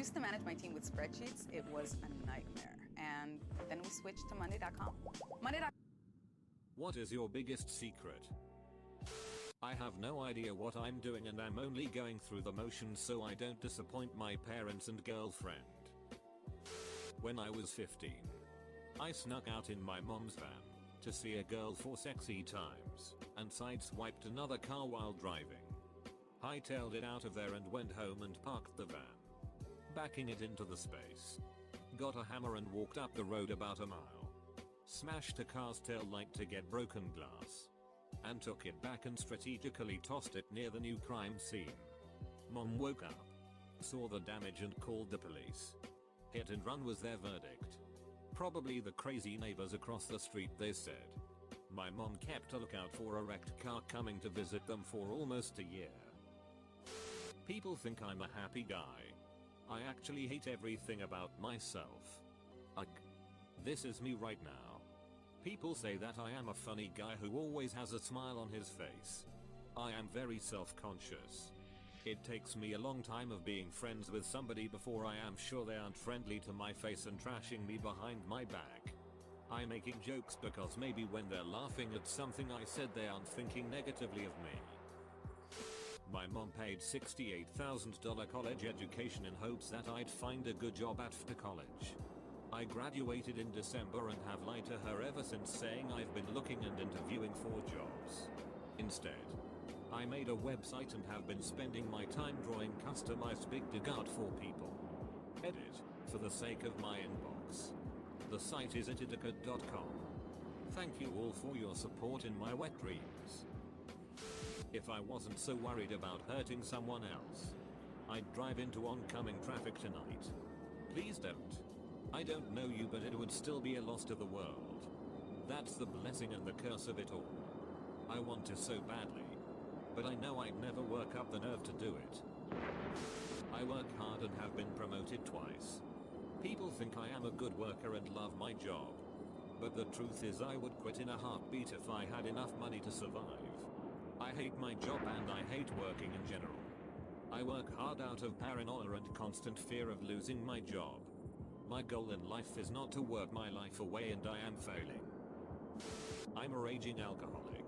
used to manage my team with spreadsheets. It was a nightmare. And then we switched to Monday.com. What is your biggest secret? I have no idea what I'm doing and I'm only going through the motions so I don't disappoint my parents and girlfriend. When I was 15, I snuck out in my mom's van to see a girl for sexy times and sideswiped another car while driving. Hightailed it out of there and went home and parked the van, backing it into the space. Got a hammer and walked up the road about a mile. Smashed a car's tail light to get broken glass. And took it back and strategically tossed it near the new crime scene. Mom woke up, saw the damage and called the police. Hit and run was their verdict. Probably the crazy neighbors across the street, they said. My mom kept a lookout for a wrecked car coming to visit them for almost a year. People think I'm a happy guy. I actually hate everything about myself. Ugh. This is me right now. People say that I am a funny guy who always has a smile on his face. I am very self-conscious. It takes me a long time of being friends with somebody before I am sure they aren't friendly to my face and trashing me behind my back. I'm making jokes because maybe when they're laughing at something I said they aren't thinking negatively of me. My mom paid $68,000 college education in hopes that I'd find a good job after college. I graduated in December and have lied to her ever since, saying I've been looking and interviewing for jobs. Instead, I made a website and have been spending my time drawing customized big dig out for people. Edit, for the sake of my inbox. The site is itidica.com. Thank you all for your support in my wet dreams. If I wasn't so worried about hurting someone else, I'd drive into oncoming traffic tonight. Please don't. I don't know you, but it would still be a loss to the world. That's the blessing and the curse of it all. I want to so badly, but I know I'd never work up the nerve to do it. I work hard and have been promoted twice. People think I am a good worker and love my job. But the truth is I would quit in a heartbeat if I had enough money to survive. I hate my job and I hate working in general. I work hard out of paranoia and constant fear of losing my job. My goal in life is not to work my life away and I am failing. I'm a raging alcoholic.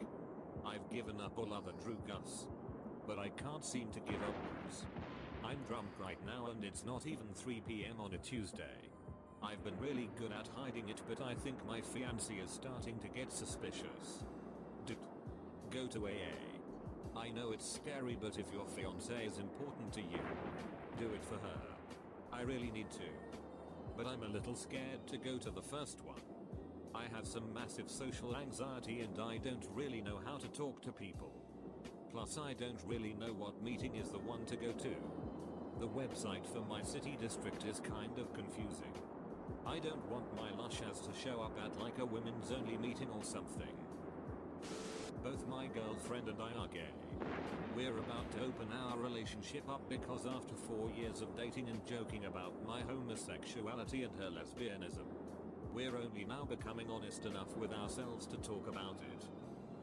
I've given up all other drugs, but I can't seem to give up booze. I'm drunk right now and it's not even 3 PM on a Tuesday. I've been really good at hiding it, but I think my fiancée is starting to get suspicious. Dude, go to AA. I know it's scary, but if your fiancée is important to you, do it for her. I really need to. But I'm a little scared to go to the first one. I have some massive social anxiety and I don't really know how to talk to people. Plus I don't really know what meeting is the one to go to. The website for my city district is kind of confusing. I don't want my lush ass to show up at like a women's only meeting or something. Both my girlfriend and I are gay. We're about to open our relationship up because after 4 years of dating and joking about my homosexuality and her lesbianism, we're only now becoming honest enough with ourselves to talk about it.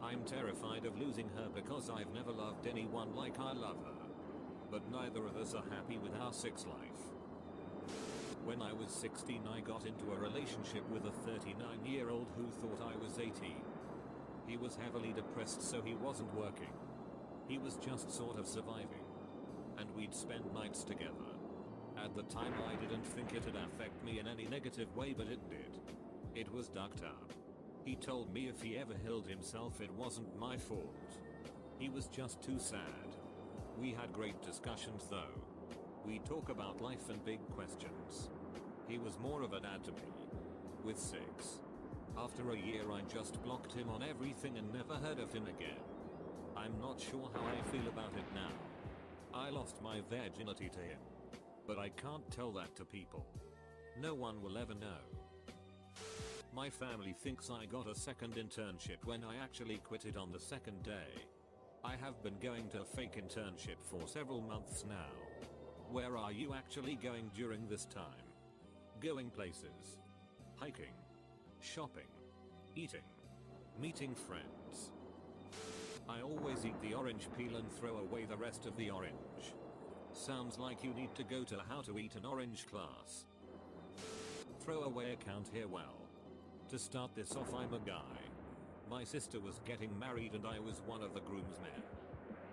I'm terrified of losing her because I've never loved anyone like I love her. But neither of us are happy with our sex life. When I was 16 I got into a relationship with a 39-year-old who thought I was 18. He was heavily depressed so he wasn't working. He was just sort of surviving. And we'd spend nights together. At the time I didn't think it'd affect me in any negative way, but it did. It was ducked up. He told me if he ever healed himself it wasn't my fault. He was just too sad. We had great discussions though. We talk about life and big questions. He was more of a dad to me. With 6. After a year I just blocked him on everything and never heard of him again. I'm not sure how I feel about it now. I lost my virginity to him. But I can't tell that to people. No one will ever know. My family thinks I got a second internship when I actually quit it on the second day. I have been going to a fake internship for several months now. Where are you actually going during this time? Going places. Hiking. Shopping. Eating. Meeting friends. I always eat the orange peel and throw away the rest of the orange. Sounds like you need to go to how to eat an orange class. Throwaway account here. Well, to start this off, I'm a guy. My sister was getting married and I was one of the groomsmen.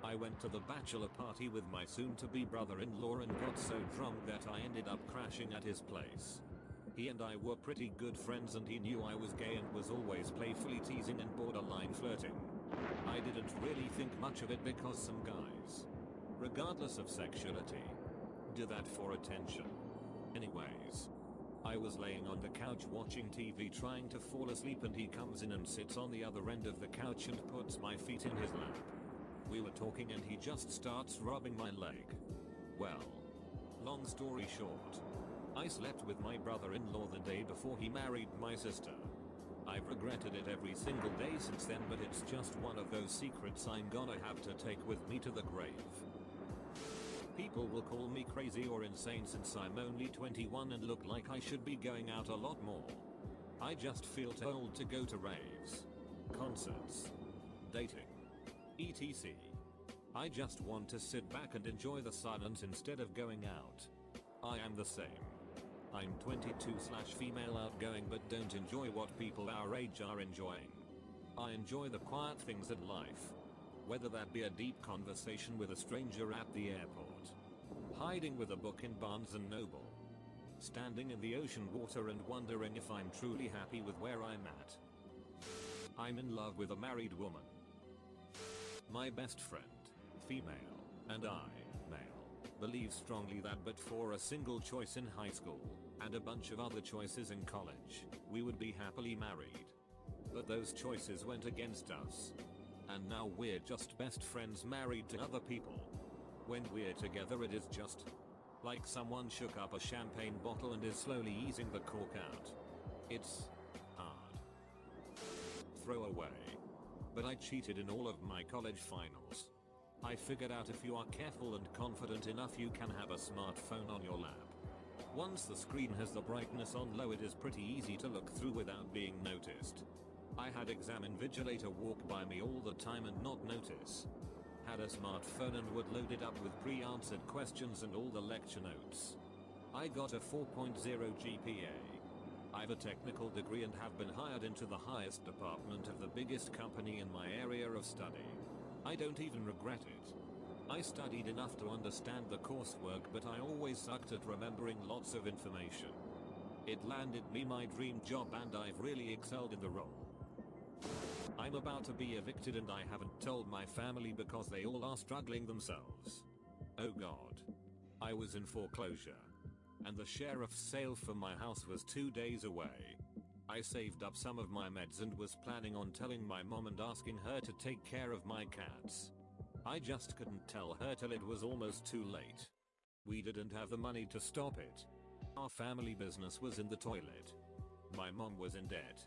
I went to the bachelor party with my soon-to-be brother-in-law and got so drunk that I ended up crashing at his place. He and I were pretty good friends and he knew I was gay and was always playfully teasing and borderline flirting. I didn't really think much of it because some guys, regardless of sexuality, do that for attention. Anyways, I was laying on the couch watching TV trying to fall asleep and he comes in and sits on the other end of the couch and puts my feet in his lap. We were talking and he just starts rubbing my leg. Well, long story short, I slept with my brother-in-law the day before he married my sister. I've regretted it every single day since then, but it's just one of those secrets I'm gonna have to take with me to the grave. People will call me crazy or insane since I'm only 21 and look like I should be going out a lot more. I just feel too old to go to raves, concerts, dating, etc. I just want to sit back and enjoy the silence instead of going out. I am the same. I'm 22/female outgoing but don't enjoy what people our age are enjoying. I enjoy the quiet things in life. Whether that be a deep conversation with a stranger at the airport, hiding with a book in Barnes & Noble, standing in the ocean water and wondering if I'm truly happy with where I'm at. I'm in love with a married woman. My best friend, female, and I, male, believe strongly that but for a single choice in high school, and a bunch of other choices in college, we would be happily married. But those choices went against us. And now we're just best friends married to other people. When we're together it is just like someone shook up a champagne bottle and is slowly easing the cork out. It's hard. Throw away. But I cheated in all of my college finals. I figured out if you are careful and confident enough you can have a smartphone on your lap. Once the screen has the brightness on low, it is pretty easy to look through without being noticed. I had exam invigilator walk by me all the time and not notice. Had a smartphone and would load it up with pre-answered questions and all the lecture notes. I got a 4.0 GPA. I've a technical degree and have been hired into the highest department of the biggest company in my area of study. I don't even regret it. I studied enough to understand the coursework, but I always sucked at remembering lots of information. It landed me my dream job and I've really excelled in the role. I'm about to be evicted and I haven't told my family because they all are struggling themselves. Oh god. I was in foreclosure. And the sheriff's sale for my house was 2 days away. I saved up some of my meds and was planning on telling my mom and asking her to take care of my cats. I just couldn't tell her till it was almost too late. We didn't have the money to stop it. Our family business was in the toilet. My mom was in debt.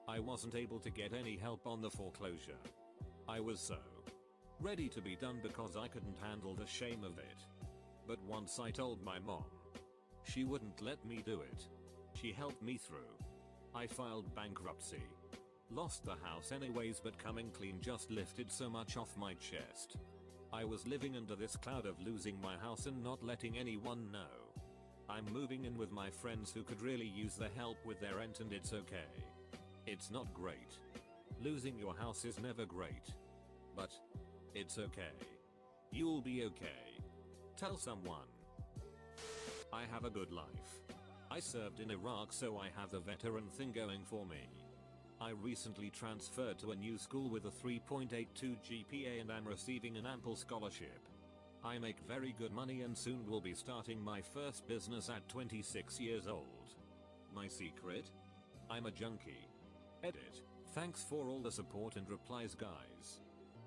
I wasn't able to get any help on the foreclosure. I was so ready to be done because I couldn't handle the shame of it. But once I told my mom, she wouldn't let me do it. She helped me through. I filed bankruptcy. Lost the house anyways, but coming clean just lifted so much off my chest. I was living under this cloud of losing my house and not letting anyone know. I'm moving in with my friends who could really use the help with their rent, and it's okay. It's not great. Losing your house is never great. But it's okay. You'll be okay. Tell someone. I have a good life. I served in Iraq, so I have the veteran thing going for me. I recently transferred to a new school with a 3.82 GPA and I'm receiving an ample scholarship. I make very good money and soon will be starting my first business at 26 years old. My secret? I'm a junkie. Edit. Thanks for all the support and replies, guys.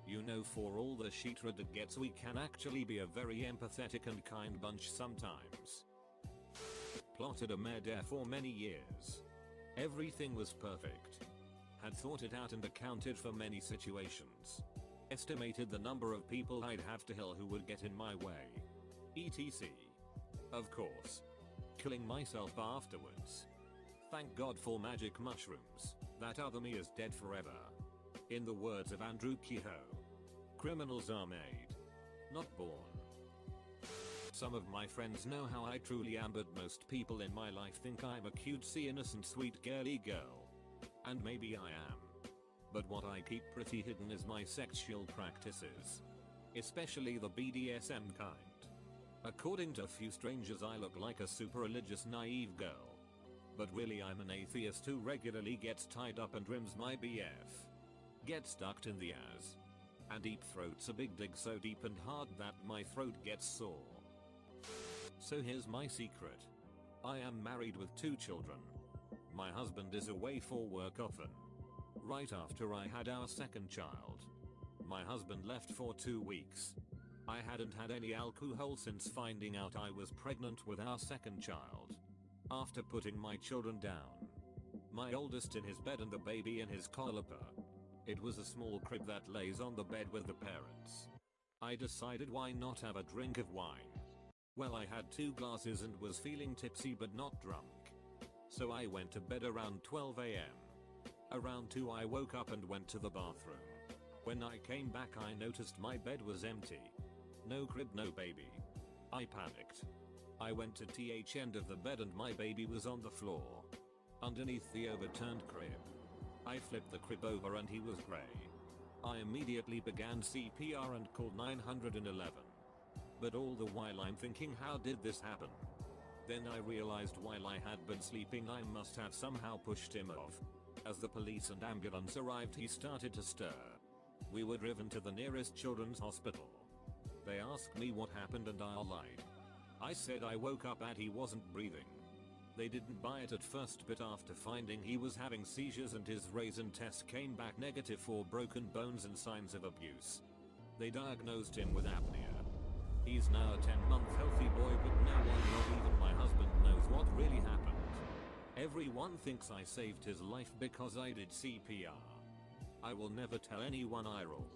You know, for all the shit Reddit gets, we can actually be a very empathetic and kind bunch sometimes. Plotted a murder for many years. Everything was perfect. Had thought it out and accounted for many situations. Estimated the number of people I'd have to kill who would get in my way. etc. Of course. Killing myself afterwards. Thank God for magic mushrooms. That other me is dead forever. In the words of Andrew Kehoe, criminals are made, not born. Some of my friends know how I truly am, but most people in my life think I'm a cutesy innocent sweet girly girl. And maybe I am. But what I keep pretty hidden is my sexual practices. Especially the BDSM kind. According to a few strangers I look like a super religious naive girl. But really I'm an atheist who regularly gets tied up and rims my BF. Gets ducked in the ass. And deep throats a big dig so deep and hard that my throat gets sore. So here's my secret. I am married with 2 children. My husband is away for work often. Right after I had our second child, my husband left for 2 weeks. I hadn't had any alcohol since finding out I was pregnant with our second child. After putting my children down, my oldest in his bed and the baby in his coliper. It was a small crib that lays on the bed with the parents. I decided why not have a drink of wine. Well, I had 2 glasses and was feeling tipsy but not drunk. So I went to bed around 12 AM. Around 2 I woke up and went to the bathroom. When I came back I noticed my bed was empty. No crib, no baby. I panicked. I went to the end of the bed and my baby was on the floor. Underneath the overturned crib. I flipped the crib over and he was grey. I immediately began CPR and called 911. But all the while I'm thinking, how did this happen? Then I realized while I had been sleeping I must have somehow pushed him off. As the police and ambulance arrived he started to stir. We were driven to the nearest children's hospital. They asked me what happened and I lied. I said I woke up and he wasn't breathing. They didn't buy it at first, but after finding he was having seizures and his raisin test came back negative for broken bones and signs of abuse, they diagnosed him with apnea. He's now a 10-month healthy boy, but no one, not even my husband, knows what really happened. Everyone thinks I saved his life because I did CPR. I will never tell anyone I roll.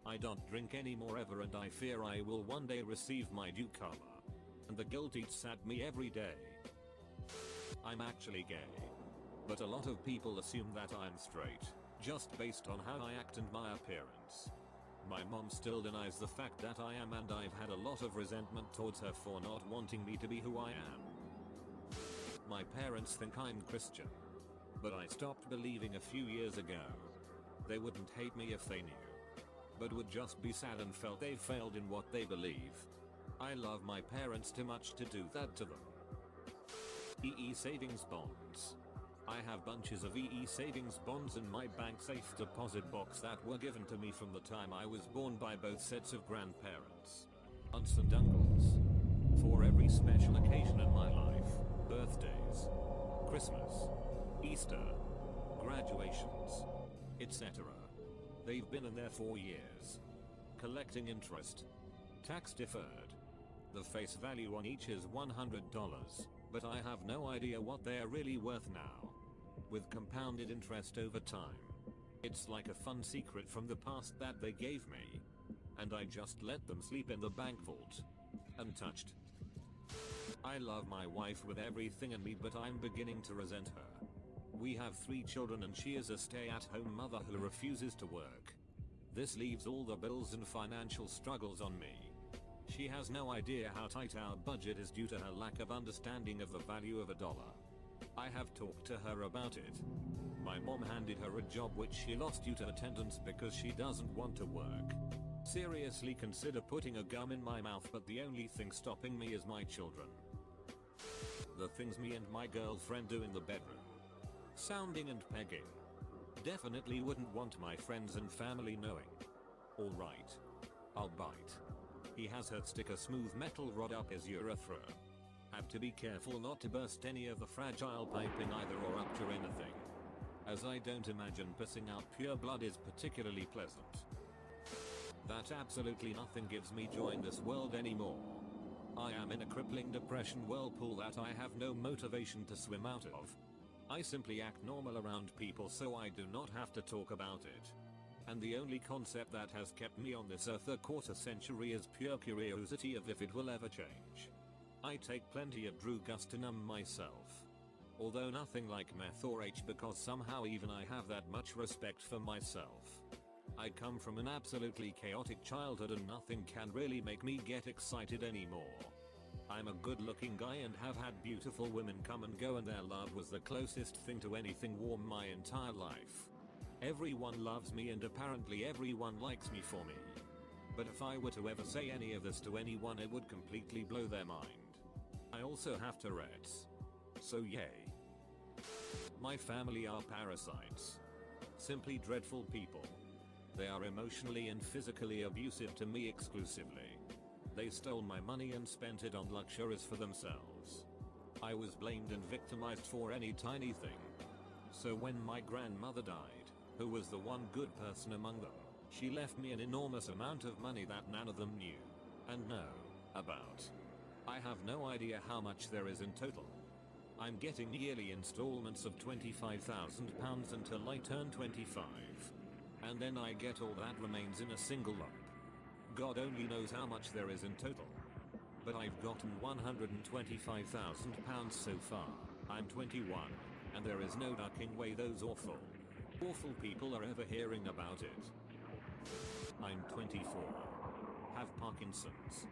I don't drink anymore ever and I fear I will one day receive my due karma. And the guilt eats at me every day. I'm actually gay. But a lot of people assume that I'm straight, just based on how I act and my appearance. My mom still denies the fact that I am, and I've had a lot of resentment towards her for not wanting me to be who I am. My parents think I'm Christian. But I stopped believing a few years ago. They wouldn't hate me if they knew. But would just be sad and felt they failed in what they believe. I love my parents too much to do that to them. EE savings bonds. I have bunches of EE savings bonds in my bank safe deposit box that were given to me from the time I was born by both sets of grandparents, aunts and uncles, for every special occasion in my life: birthdays, Christmas, Easter, graduations, etc. They've been in there for years, collecting interest, tax deferred. The face value on each is $100, but I have no idea what they are really worth now, with compounded interest over time. It's like a fun secret from the past that they gave me, and I just let them sleep in the bank vault, untouched. I love my wife with everything in me, but I'm beginning to resent her. We have 3 children and she is a stay-at-home mother who refuses to work. This leaves all the bills and financial struggles on me. She has no idea how tight our budget is due to her lack of understanding of the value of a dollar. I have talked to her about it. My mom handed her a job which she lost due to attendance because she doesn't want to work. Seriously consider putting a gum in my mouth, but the only thing stopping me is my children. The things me and my girlfriend do in the bedroom. Sounding and pegging. Definitely wouldn't want my friends and family knowing. Alright. I'll bite. He has her stick a smooth metal rod up his urethra. Have to be careful not to burst any of the fragile piping either or rupture anything, as I don't imagine pissing out pure blood is particularly pleasant. That absolutely nothing gives me joy in this world anymore. I am in a crippling depression whirlpool that I have no motivation to swim out of. I simply act normal around people so I do not have to talk about it. And the only concept that has kept me on this earth a quarter century is pure curiosity of if it will ever change. I take plenty of Drugas to numb myself. Although nothing like meth or H, because somehow even I have that much respect for myself. I come from an absolutely chaotic childhood and nothing can really make me get excited anymore. I'm a good-looking guy and have had beautiful women come and go, and their love was the closest thing to anything warm my entire life. Everyone loves me and apparently everyone likes me for me. But if I were to ever say any of this to anyone, it would completely blow their mind. I also have Tourette's. So yay. My family are parasites. Simply dreadful people. They are emotionally and physically abusive to me exclusively. They stole my money and spent it on luxuries for themselves. I was blamed and victimized for any tiny thing. So when my grandmother died, who was the one good person among them, she left me an enormous amount of money that none of them knew and know about. I have no idea how much there is in total. I'm getting yearly installments of £25,000 until I turn 25. And then I get all that remains in a single lump. God only knows how much there is in total. But I've gotten £125,000 so far. I'm 21, and there is no ducking way those awful people are ever hearing about it. I'm 24, have Parkinson's,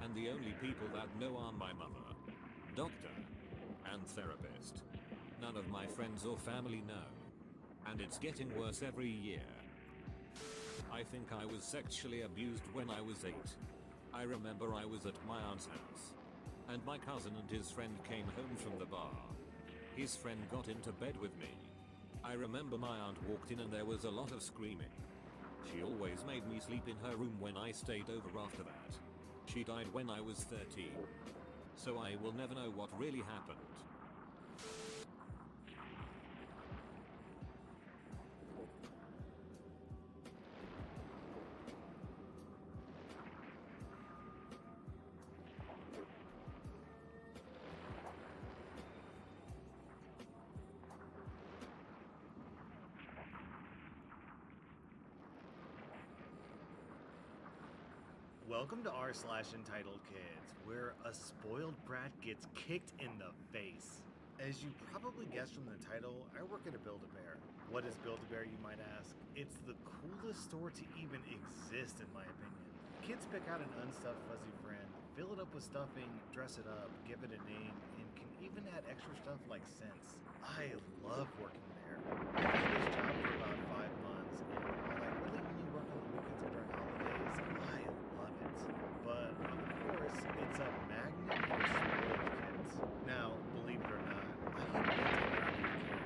and the only people that know are my mother, doctor, and therapist. None of my friends or family know. And it's getting worse every year. I think I was sexually abused when I was 8. I remember I was at my aunt's house, and my cousin and his friend came home from the bar. His friend got into bed with me. I remember my aunt walked in and there was a lot of screaming. She always made me sleep in her room when I stayed over after that. She died when I was 13. So I will never know what really happened. Welcome to r/Entitled Kids, where a spoiled brat gets kicked in the face. As you probably guessed from the title, I work at a Build-A-Bear. What is Build-A-Bear, you might ask? It's the coolest store to even exist, in my opinion. Kids pick out an unstuffed fuzzy friend, fill it up with stuffing, dress it up, give it a name, and can even add extra stuff like scents. I love working there. I've had this job for about 5 months, and while I really only work on the weekends or during holidays, I love it. But, of course, it's a magnet for spoiled kids. Now, believe it or not, I hate mental care.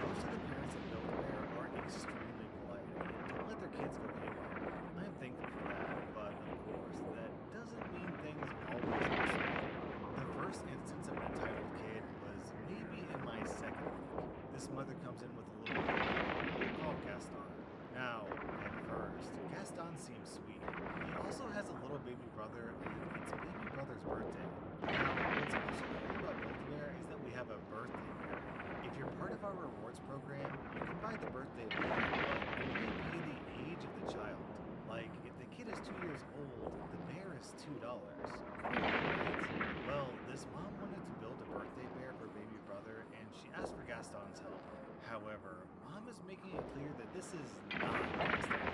Most of the parents at Build-A-Bear are extremely polite and don't let their kids go haywire. I'm thankful for that, but of course, that doesn't mean things always go smoothly. The first instance of an entitled kid was maybe in my second week. This mother comes in with a little boy called Gaston. Now, at first, Gaston seems sweet. He also has a little baby brother, and it's baby brother's birthday. Now, what's also cool about Build-A-Bear is that we have a birthday bear. If you're part of our rewards program, you can buy the birthday bear, but only pay the age of the child. Like, if the kid is 2 years old, the bear is $2. Cool, right? Well, this mom wanted to build a birthday bear for baby brother, and she asked for Gaston's help. However, mom is making it clear that this is not Gaston's bear.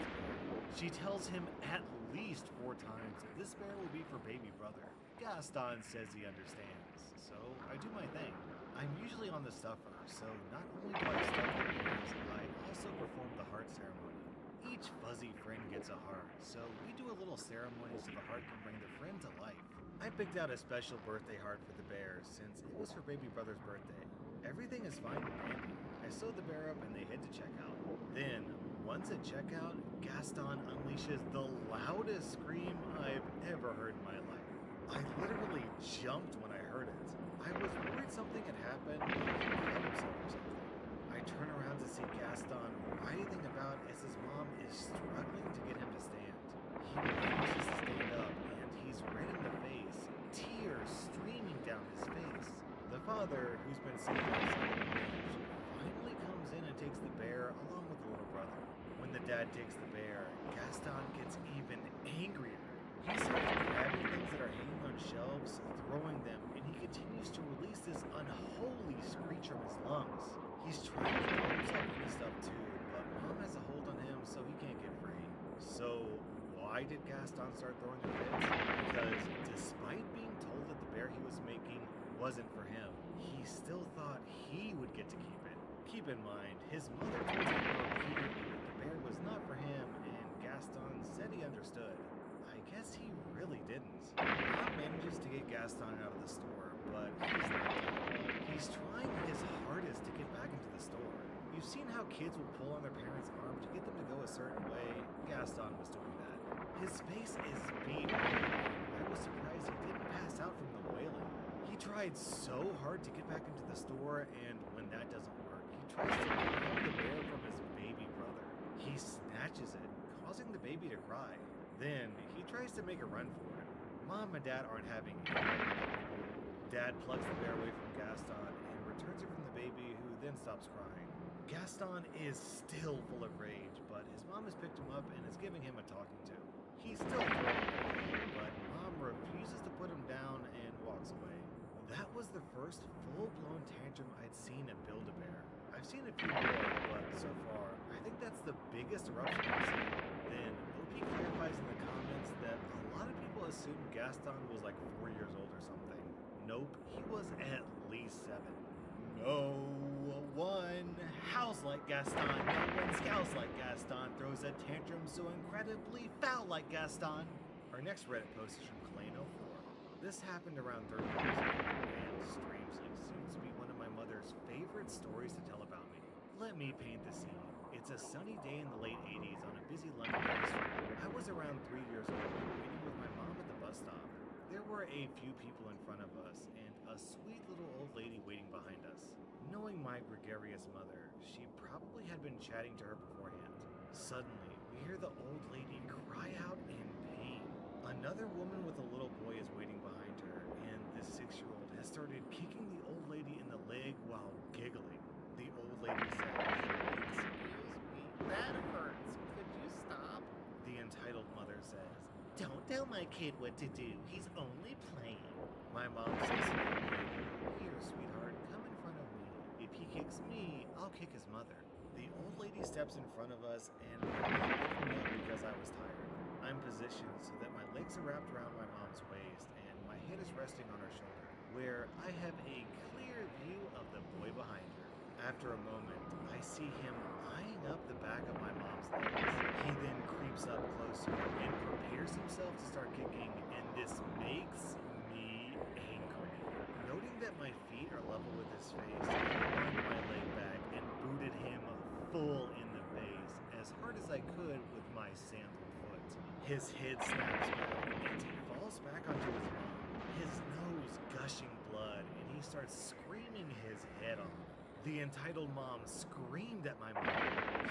She tells him at least 4 times that this bear will be for baby brother. Gaston says he understands, so I do my thing. I'm usually on the stuffer, so not only do I stuff the bears, I also perform the heart ceremony. Each fuzzy friend gets a heart, so we do a little ceremony so the heart can bring the friend to life. I picked out a special birthday heart for the bears since it was for baby brother's birthday. Everything is fine and dandy. I sew the bear up and they head to checkout. Then, once at checkout, Gaston unleashes the loudest scream I've ever heard in my life. I literally jumped when I heard it. I was worried something had happened, like he cut himself or something. I turn around to see Gaston writhing about as his mom is struggling to get him to stand. He refuses to stand up, and he's red in the face, tears streaming down his face. The father, who's been sitting outside on the bench, finally comes in and takes the bear along with the little brother. When the dad takes the bear, Gaston gets even angrier. He starts grabbing things that are hanging on shelves, throwing them, and he continues to release this unholy screech from his lungs. He's trying to throw himself into stuff too, but mom has a hold on him so he can't get free. So why did Gaston start throwing the fits? Because despite being told that the bear bear he was making wasn't for him. He still thought he would get to keep it. Keep in mind, his mother told him repeatedly that the bear was not for him, and Gaston said he understood. I guess he really didn't. Mom manages to get Gaston out of the store, but he's not done. He's trying his hardest to get back into the store. You've seen how kids will pull on their parents' arm to get them to go a certain way. Gaston was doing that. His face is beat red. I was surprised he didn't pass out from the wailing. He tried so hard to get back into the store, and when that doesn't work, he tries to grab the bear from his baby brother. He snatches it, causing the baby to cry. Then he tries to make a run for it. Mom and Dad aren't having it. Dad plucks the bear away from Gaston and returns it from the baby, who then stops crying. Gaston is still full of rage, but his mom has picked him up and is giving him a talking to. He's still throwing, but Mom refuses to put him down and walks away. That was the first full-blown tantrum I'd seen at Build-A-Bear. I've seen a few more, but so far, I think that's the biggest eruption I've seen. Then OP clarifies in the comments that a lot of people assume Gaston was like 4 years old or something. Nope, he was at least 7. No one howls like Gaston, no one scowls like Gaston, throws a tantrum so incredibly foul like Gaston. Our next Reddit post is from Kaleno4. This happened around 30 years ago, and strangely seems to be one of my mother's favorite stories to tell about me. Let me paint the scene. It's a sunny day in the late 80s on a busy London bus street. I was around 3 years old, waiting with my mom at the bus stop. There were a few people in front of us, and a sweet little old lady waiting behind us. Knowing my gregarious mother, she probably had been chatting to her beforehand. Suddenly, we hear the old lady cry out in pain. Another woman with a little boy is waiting behind her, and this 6-year-old has started kicking the old lady in the leg while giggling. The old lady says, "Excuse me, that hurts. Could you stop?" The entitled mother says, "Don't tell my kid what to do. He's only playing." My mom says, "Here, sweetheart, come in front of me. If he kicks me, I'll kick his mother." The old lady steps in front of us, and my mom picked me up because I was tired. I'm positioned so that my legs are wrapped around my mom's waist, and my head is resting on her shoulder, where I have a clear view of the boy behind her. After a moment, I see him eyeing up the back of my mom's legs. He then creeps up closer and prepares himself to start kicking, and this makes me angry. Noting that my feet are level with his face, I wind my leg back and booted him full in the face as hard as I could with my sandaled foot. His head snaps back and he falls back onto his mom, his nose gushing blood, and he starts screaming his head off. The entitled mom screamed at my mom,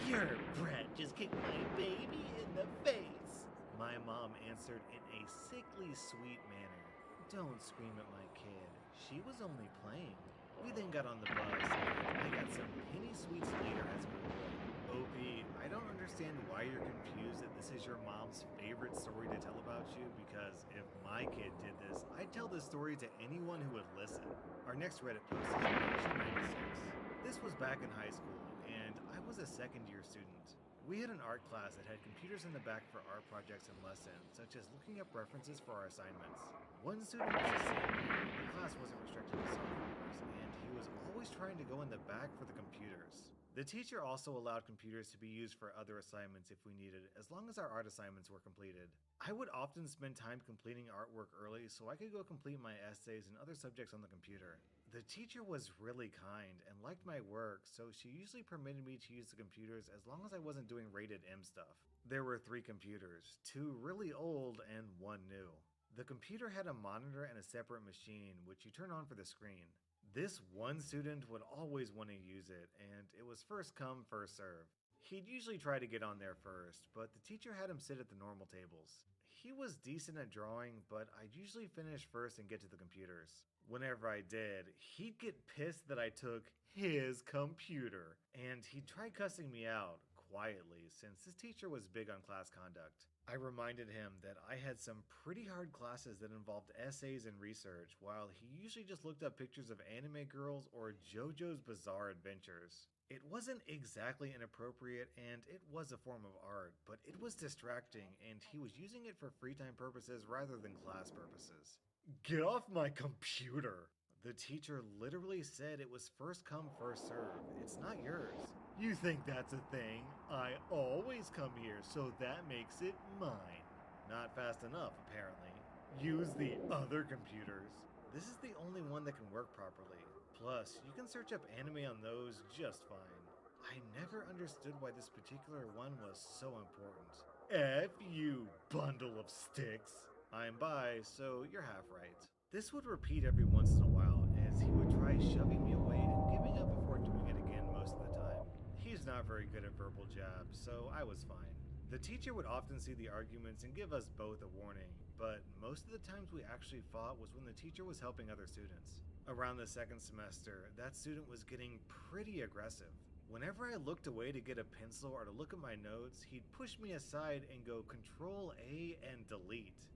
"Your brat just kicked my baby in the face." My mom answered in a sickly sweet manner, "Don't scream at my kid. She was only playing." We then got on the bus, and I got some penny sweets later as a reward. OP, I don't understand why you're confused that this is your mom's favorite story to tell about you, because if my kid did this, I'd tell this story to anyone who would listen. Our next Reddit post is from 1996. This was back in high school, and I was a second-year student. We had an art class that had computers in the back for art projects and lessons, such as looking up references for our assignments. One student was a senior, the class wasn't restricted to sophomores, and he was always trying to go in the back for the computers. The teacher also allowed computers to be used for other assignments if we needed, as long as our art assignments were completed. I would often spend time completing artwork early so I could go complete my essays and other subjects on the computer. The teacher was really kind and liked my work, so she usually permitted me to use the computers as long as I wasn't doing rated M stuff. There were 3 computers, 2 really old and 1 new. The computer had a monitor and a separate machine, which you turn on for the screen. This one student would always want to use it, and it was first come, first serve. He'd usually try to get on there first, but the teacher had him sit at the normal tables. He was decent at drawing, but I'd usually finish first and get to the computers. Whenever I did, he'd get pissed that I took his computer, and he'd try cussing me out, quietly since this teacher was big on class conduct. I reminded him that I had some pretty hard classes that involved essays and research, while he usually just looked up pictures of anime girls or JoJo's Bizarre Adventures. It wasn't exactly inappropriate, and it was a form of art, but it was distracting, and he was using it for free time purposes rather than class purposes. Get off my computer! The teacher literally said it was first come, first serve. It's not yours. You think that's a thing? I always come here, so that makes it mine. Not fast enough, apparently. Use the other computers. This is the only one that can work properly. Plus, you can search up anime on those just fine. I never understood why this particular one was so important. F you, bundle of sticks. I'm bi, so you're half right. This would repeat every once in a while, as he would try shoving me away and giving up before doing it again most of the time. He's not very good at verbal jabs, so I was fine. The teacher would often see the arguments and give us both a warning, but most of the times we actually fought was when the teacher was helping other students. Around the second semester, that student was getting pretty aggressive. Whenever I looked away to get a pencil or to look at my notes, he'd push me aside and go Control A and delete.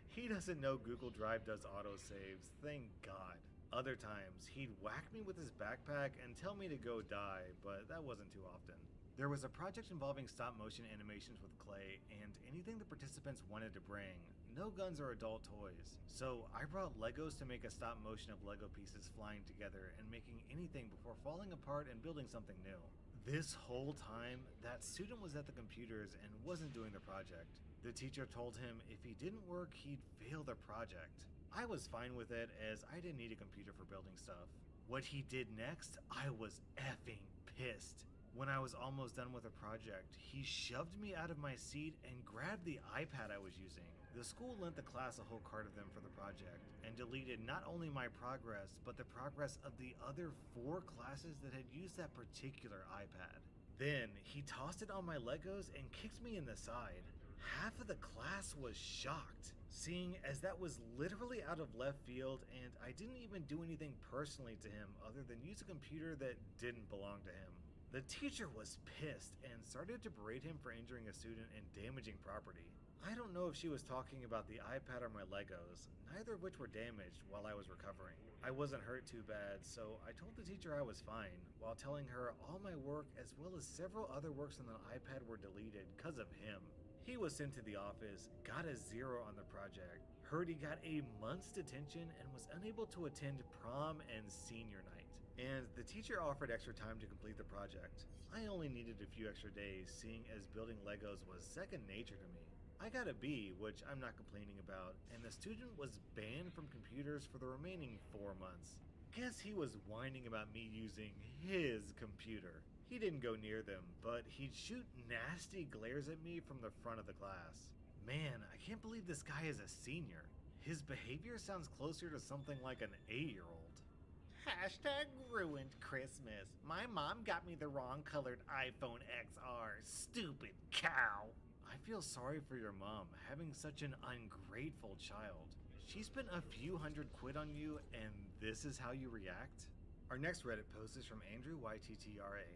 He doesn't know Google Drive does autosaves, thank God. Other times, he'd whack me with his backpack and tell me to go die, but that wasn't too often. There was a project involving stop-motion animations with clay, and anything the participants wanted to bring. No guns or adult toys. So I brought Legos to make a stop-motion of Lego pieces flying together and making anything before falling apart and building something new. This whole time, that student was at the computers and wasn't doing the project. The teacher told him if he didn't work, he'd fail the project. I was fine with it, as I didn't need a computer for building stuff. What he did next, I was effing pissed. When I was almost done with the project, he shoved me out of my seat and grabbed the iPad I was using. The school lent the class a whole cart of them for the project, and deleted not only my progress, but the progress of the other 4 classes that had used that particular iPad. Then, he tossed it on my Legos and kicked me in the side. Half of the class was shocked, seeing as that was literally out of left field, and I didn't even do anything personally to him other than use a computer that didn't belong to him. The teacher was pissed and started to berate him for injuring a student and damaging property. I don't know if she was talking about the iPad or my Legos, neither of which were damaged while I was recovering. I wasn't hurt too bad, so I told the teacher I was fine, while telling her all my work as well as several other works on the iPad were deleted because of him. He was sent to the office, got a 0 on the project, heard he got a month's detention, and was unable to attend prom and senior night. And the teacher offered extra time to complete the project. I only needed a few extra days, seeing as building Legos was second nature to me. I got a B, which I'm not complaining about, and the student was banned from computers for the remaining 4 months. Guess he was whining about me using his computer. He didn't go near them, but he'd shoot nasty glares at me from the front of the class. Man, I can't believe this guy is a senior. His behavior sounds closer to something like an 8-year-old. Hashtag ruined Christmas. My mom got me the wrong colored iPhone XR. Stupid cow. I feel sorry for your mom having such an ungrateful child. She spent a few $100 on you, and this is how you react? Our next Reddit post is from Andrew YTTRA.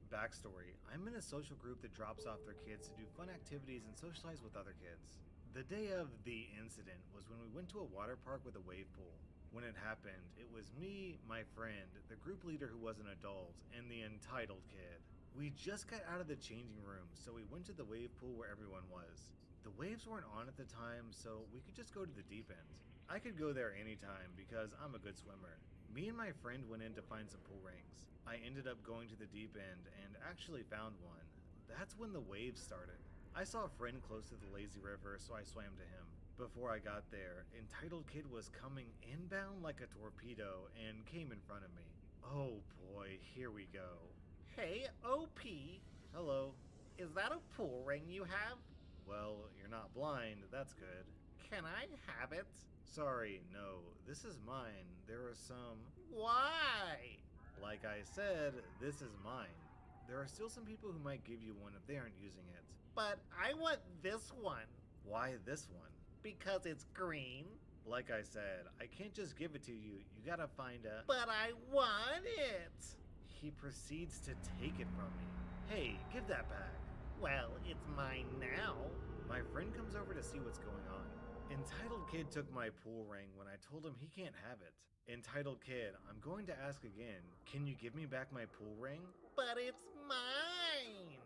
Backstory: I'm in a social group that drops off their kids to do fun activities and socialize with other kids. The day of the incident was when we went to a water park with a wave pool. When it happened, it was me, my friend, the group leader who was an adult, and the entitled kid. We just got out of the changing room, so we went to the wave pool where everyone was. The waves weren't on at the time, so we could just go to the deep end. I could go there anytime because I'm a good swimmer. Me and my friend went in to find some pool rings. I ended up going to the deep end and actually found one. That's when the waves started. I saw a friend close to the lazy river, so I swam to him. Before I got there, entitled kid was coming inbound like a torpedo and came in front of me. Oh boy, here we go. Hey, OP. Hello. Is that a pool ring you have? Well, you're not blind, that's good. Can I have it? Sorry, no, this is mine. There are some... Why? Like I said, this is mine. There are still some people who might give you one if they aren't using it. But I want this one. Why this one? Because it's green. Like I said, I can't just give it to you. You gotta find a... But I want it! He proceeds to take it from me. Hey, give that bag. Well, it's mine now. My friend comes over to see what's going on. Entitled Kid took my pool ring when I told him he can't have it. Entitled Kid, I'm going to ask again. Can you give me back my pool ring? But it's mine!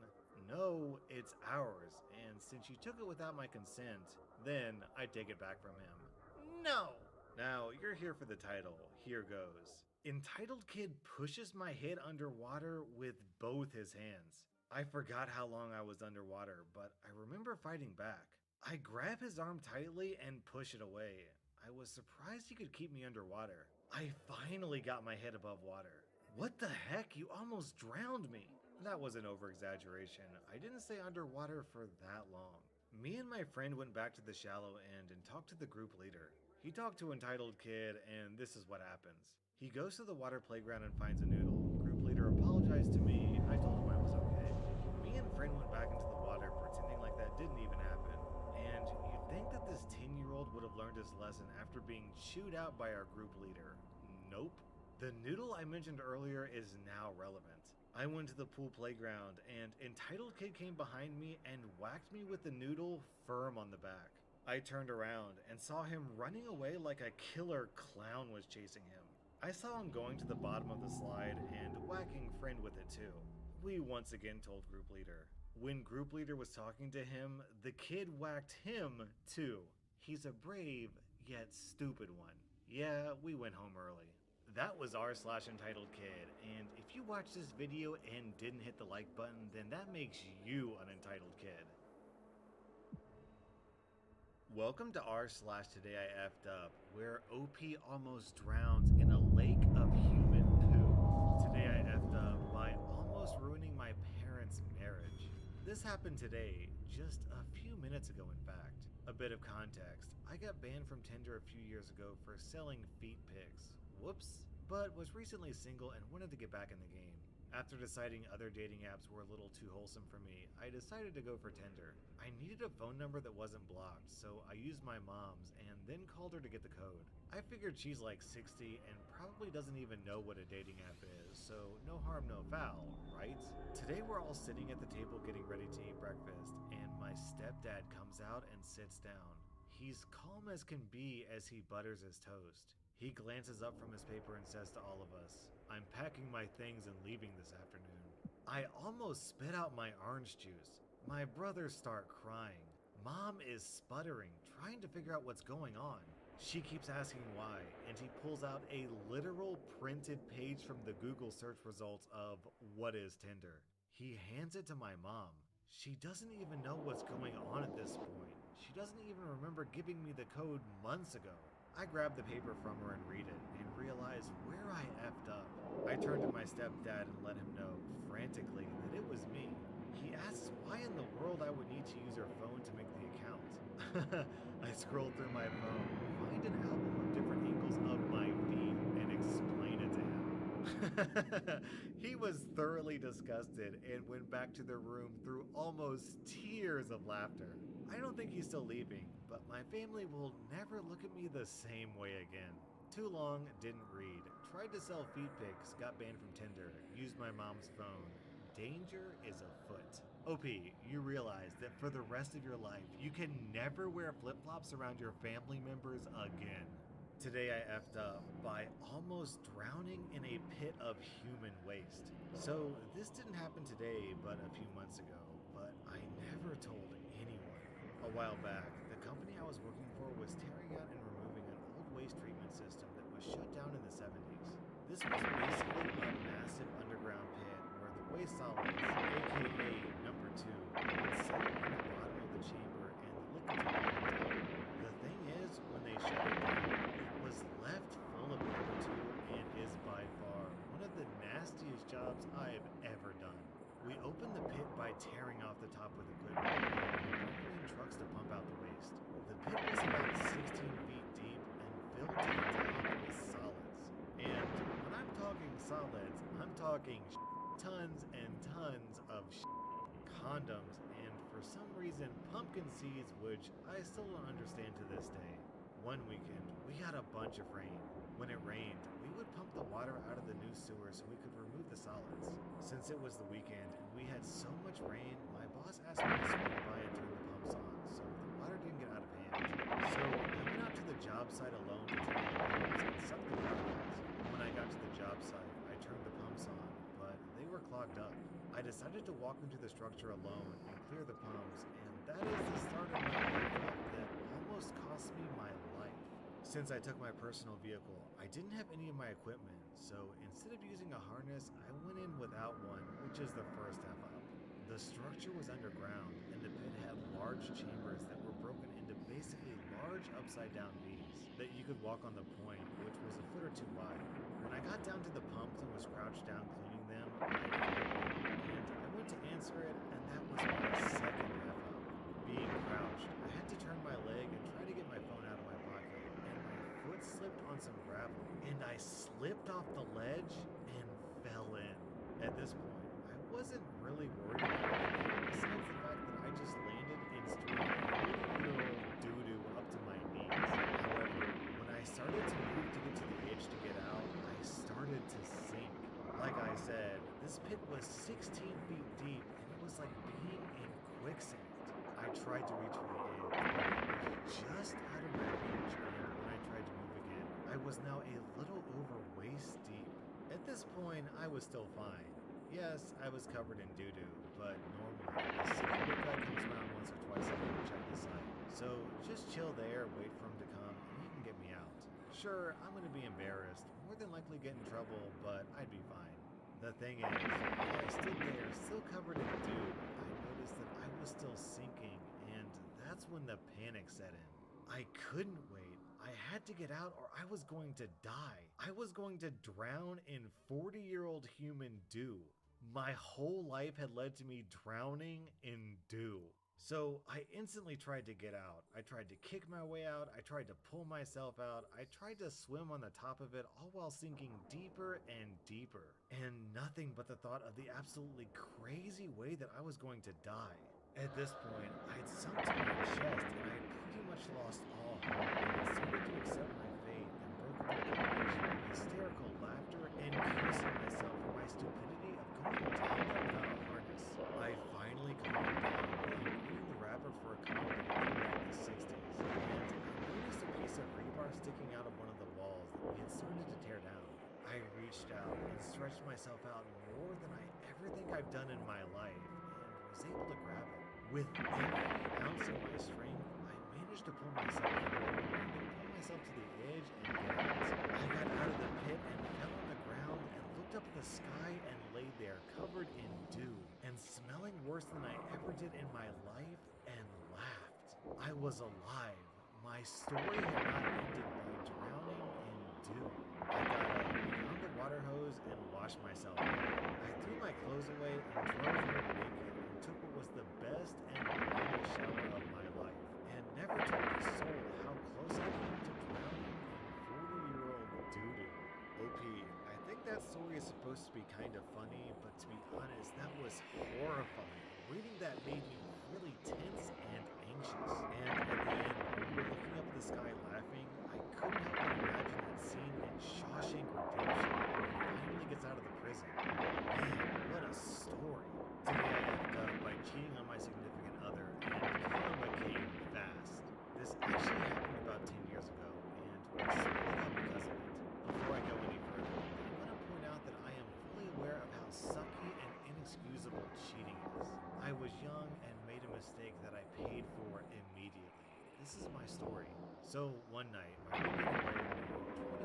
No, it's ours, and since you took it without my consent, then I take it back from him. No! Now, you're here for the title. Here goes. Entitled Kid pushes my head underwater with both his hands. I forgot how long I was underwater, but I remember fighting back. I grab his arm tightly and push it away. I was surprised he could keep me underwater. I finally got my head above water. What the heck? You almost drowned me. That was an over-exaggeration. I didn't stay underwater for that long. Me and my friend went back to the shallow end and talked to the group leader. He talked to Entitled Kid, and this is what happens. He goes to the water playground and finds a noodle. Group leader apologized to me. I told him I was okay. Me and friend went back into the water pretending like that didn't even happen. And you'd think that this 10-year-old would have learned his lesson after being chewed out by our group leader. Nope. The noodle I mentioned earlier is now relevant. I went to the pool playground and Entitled Kid came behind me and whacked me with the noodle firm on the back. I turned around and saw him running away like a killer clown was chasing him. I saw him going to the bottom of the slide and whacking friend with it too. We once again told group leader. When group leader was talking to him, the kid whacked him too. He's a brave yet stupid one. Yeah, we went home early. That was r/Entitled Kid, and if you watched this video and didn't hit the like button, then that makes you an entitled kid. Welcome to r/Today I F'd Up, where OP almost drowns in a lake of human poo. Today I F'd up by almost ruining my parents' marriage. This happened today, just a few minutes ago in fact. A bit of context, I got banned from Tinder a few years ago for selling feet pics. Whoops. But was recently single and wanted to get back in the game. After deciding other dating apps were a little too wholesome for me, I decided to go for Tinder. I needed a phone number that wasn't blocked, so I used my mom's and then called her to get the code. I figured she's like 60 and probably doesn't even know what a dating app is, so no harm, no foul, right? Today we're all sitting at the table getting ready to eat breakfast, and my stepdad comes out and sits down. He's calm as can be as he butters his toast. He glances up from his paper and says to all of us, "I'm packing my things and leaving this afternoon." I almost spit out my orange juice. My brothers start crying. Mom is sputtering, trying to figure out what's going on. She keeps asking why, and he pulls out a literal printed page from the Google search results of "What is Tinder?" He hands it to my mom. She doesn't even know what's going on at this point. She doesn't even remember giving me the code months ago. I grab the paper from her and read it, and realize where I effed up. I turn to my stepdad and let him know, frantically, that it was me. He asks why in the world I would need to use her phone to make the account. I scroll through my phone, find an album of different angles of my feed, and explain it to him. He was thoroughly disgusted and went back to their room through almost tears of laughter. I don't think he's still leaving, but my family will never look at me the same way again. Too long, didn't read, tried to sell feet pics, got banned from Tinder, used my mom's phone. Danger is afoot. OP, you realize that for the rest of your life, you can never wear flip-flops around your family members again. Today I effed up by almost drowning in a pit of human waste. So this didn't happen today, but a few months ago, but I never told anyone. A while back, the company I was working for was tearing out and removing an old waste treatment system that was shut down in the 70s. This was basically a massive underground pit where the waste solids, aka number 2, would settle in the bottom of the chamber and the liquids would run down. The thing is, when they shut it down, it was left full of number 2 and is by far one of the nastiest jobs I've ever done. We opened the pit by tearing off the top with equipment and bringing in trucks to pump out the waste. The pit was about 16 feet deep and filled to the top with solids. And when I'm talking solids, I'm talking tons and tons of condoms and for some reason pumpkin seeds, which I still don't understand to this day. One weekend, we got a bunch of rain. When it rained, we would pump the water out of the new sewer so we could remove the solids. Since it was the weekend and we had so much rain, my boss asked me to swing by and turn the pumps on so the water didn't get out of hand. So I went out to the job site alone to turn the pumps and suck the water out. When I got to the job site, I turned the pumps on, but they were clogged up. I decided to walk into the structure alone and clear the pumps, and that is the start of my breakup that almost cost me my life. Since I took my personal vehicle, I didn't have any of my equipment, so instead of using a harness, I went in without one, which is the first F up. The structure was underground, and the pit had large chambers that were broken into basically large upside-down V's that you could walk on the point, which was a foot or two wide. When I got down to the pumps and was crouched down cleaning them, I went to answer it, and that was my second F up. Being crouched, I had to turn my leg and try to get my phone out of my pocket, and my foot slipped on some gravel, and I slipped off the ledge and fell in. At this point, I wasn't really worried about anything besides the fact that I just landed in straight 40-year-old doo-doo up to my knees. However, when I started to move to get to the edge to get out, I started to sink. Like I said, this pit was 16 feet deep, and it was like being in quicksand. I tried to reach for the edge, but it was just out of my reach, and when I tried to move again, I was now a little over waist deep. At this point, I was still fine. Yes, I was covered in doo-doo, but normally, a security guy comes around once or twice a day to check the site. So just chill there, wait for him to come, and he can get me out. Sure, I'm gonna be embarrassed, more than likely get in trouble, but I'd be fine. The thing is, while I stood there, still covered in doo, I noticed that I was still sinking, and that's when the panic set in. I couldn't wait. I had to get out or I was going to die. I was going to drown in 40-year-old human dew. My whole life had led to me drowning in dew. So I instantly tried to get out. I tried to kick my way out. I tried to pull myself out. I tried to swim on the top of it, all while sinking deeper and deeper. And nothing but the thought of the absolutely crazy way that I was going to die. At this point, I had sunk to my chest and I had pretty much lost all hope. I started to accept my fate and broke into a combination of hysterical laughter and cursing myself for my stupidity of going down there without a harness. I finally calmed down and reading the wrapper for a comedy from like the 60s, and I noticed a piece of rebar sticking out of one of the walls that we had started to tear down. I reached out and stretched myself out more than I ever think I've done in my life, and was able to grab it. With every ounce of my strength, I managed to pull myself forward and then pull myself to the edge and get out. I got out of the pit and fell on the ground and looked up at the sky and lay there covered in dew and smelling worse than I ever did in my life and laughed. I was alive. My story had not ended by drowning in dew. I got up, found the water hose, and washed myself out. I threw my clothes away and drove home naked. Took what was the best and longest shower of my life, and never told a soul how close I came to drowning in 40-year-old doo-doo. OP, I think that story is supposed to be kind of funny, but to be honest, that was horrifying. Reading that made me really tense and anxious. And at the end, when we were looking up at the sky laughing, I couldn't help but imagine that scene in Shawshank Redemption when he finally gets out of the prison. Man, what a story. Today I left up by cheating on my significant other, and karma came fast. This actually happened about 10 years ago, and we split up because of it. Before I go any further, I want to point out that I am fully aware of how sucky and inexcusable cheating is. I was young and made a mistake that I paid for immediately. This is my story. So one night, my roommate invited me,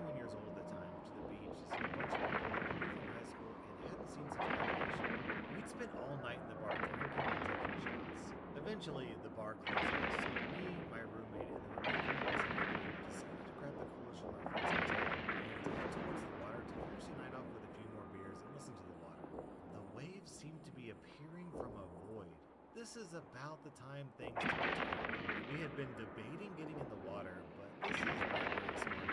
21 years old at the time, to the beach to see a bunch of people that knew from high school and hadn't seen since graduation. We'd spent all night in the bar drinking and taking shots. Eventually, the bar closed, so me, my roommate, and the remaining members of my group decided to grab the coolest from our friend's hotel and head towards the water to finish the night off with a few more beers and listen to the water. The waves seemed to be appearing from a void. This is about the time things took a turn. We had been debating getting in the water, but this is not very smart,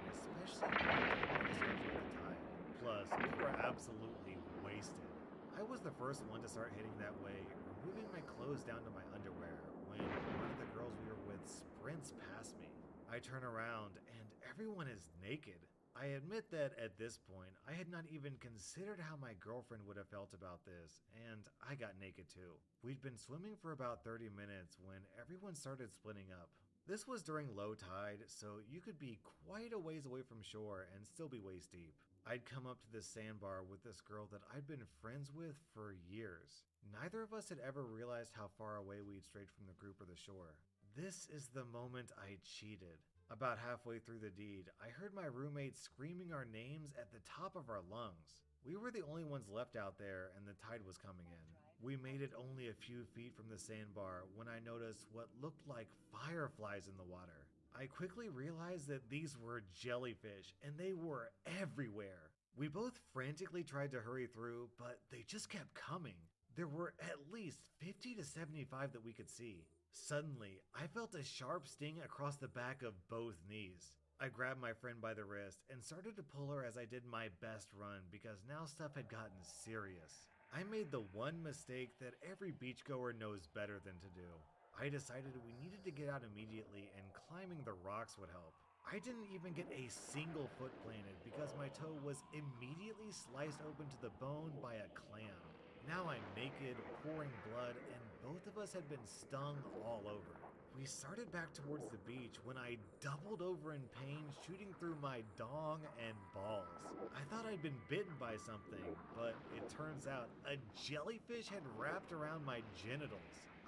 especially when we schedule the tide. Plus, we were absolutely wasted. I was the first one to start heading that way, removing my clothes down to my underwear, when one of the girls we were with sprints past me. I turn around, and everyone is naked. I admit that at this point, I had not even considered how my girlfriend would have felt about this, and I got naked too. We'd been swimming for about 30 minutes when everyone started splitting up. This was during low tide, so you could be quite a ways away from shore and still be waist deep. I'd come up to this sandbar with this girl that I'd been friends with for years. Neither of us had ever realized how far away we'd strayed from the group or the shore. This is the moment I cheated. About halfway through the deed, I heard my roommate screaming our names at the top of our lungs. We were the only ones left out there and the tide was coming in. We made it only a few feet from the sandbar when I noticed what looked like fireflies in the water. I quickly realized that these were jellyfish and they were everywhere. We both frantically tried to hurry through, but they just kept coming. There were at least 50 to 75 that we could see. Suddenly, I felt a sharp sting across the back of both knees. I grabbed my friend by the wrist and started to pull her as I did my best run because now stuff had gotten serious. I made the one mistake that every beachgoer knows better than to do. I decided we needed to get out immediately and climbing the rocks would help. I didn't even get a single foot planted because my toe was immediately sliced open to the bone by a clam. Now I'm naked, pouring blood, and both of us had been stung all over. We started back towards the beach when I doubled over in pain, shooting through my dong and balls. I thought I'd been bitten by something, but it turns out a jellyfish had wrapped around my genitals.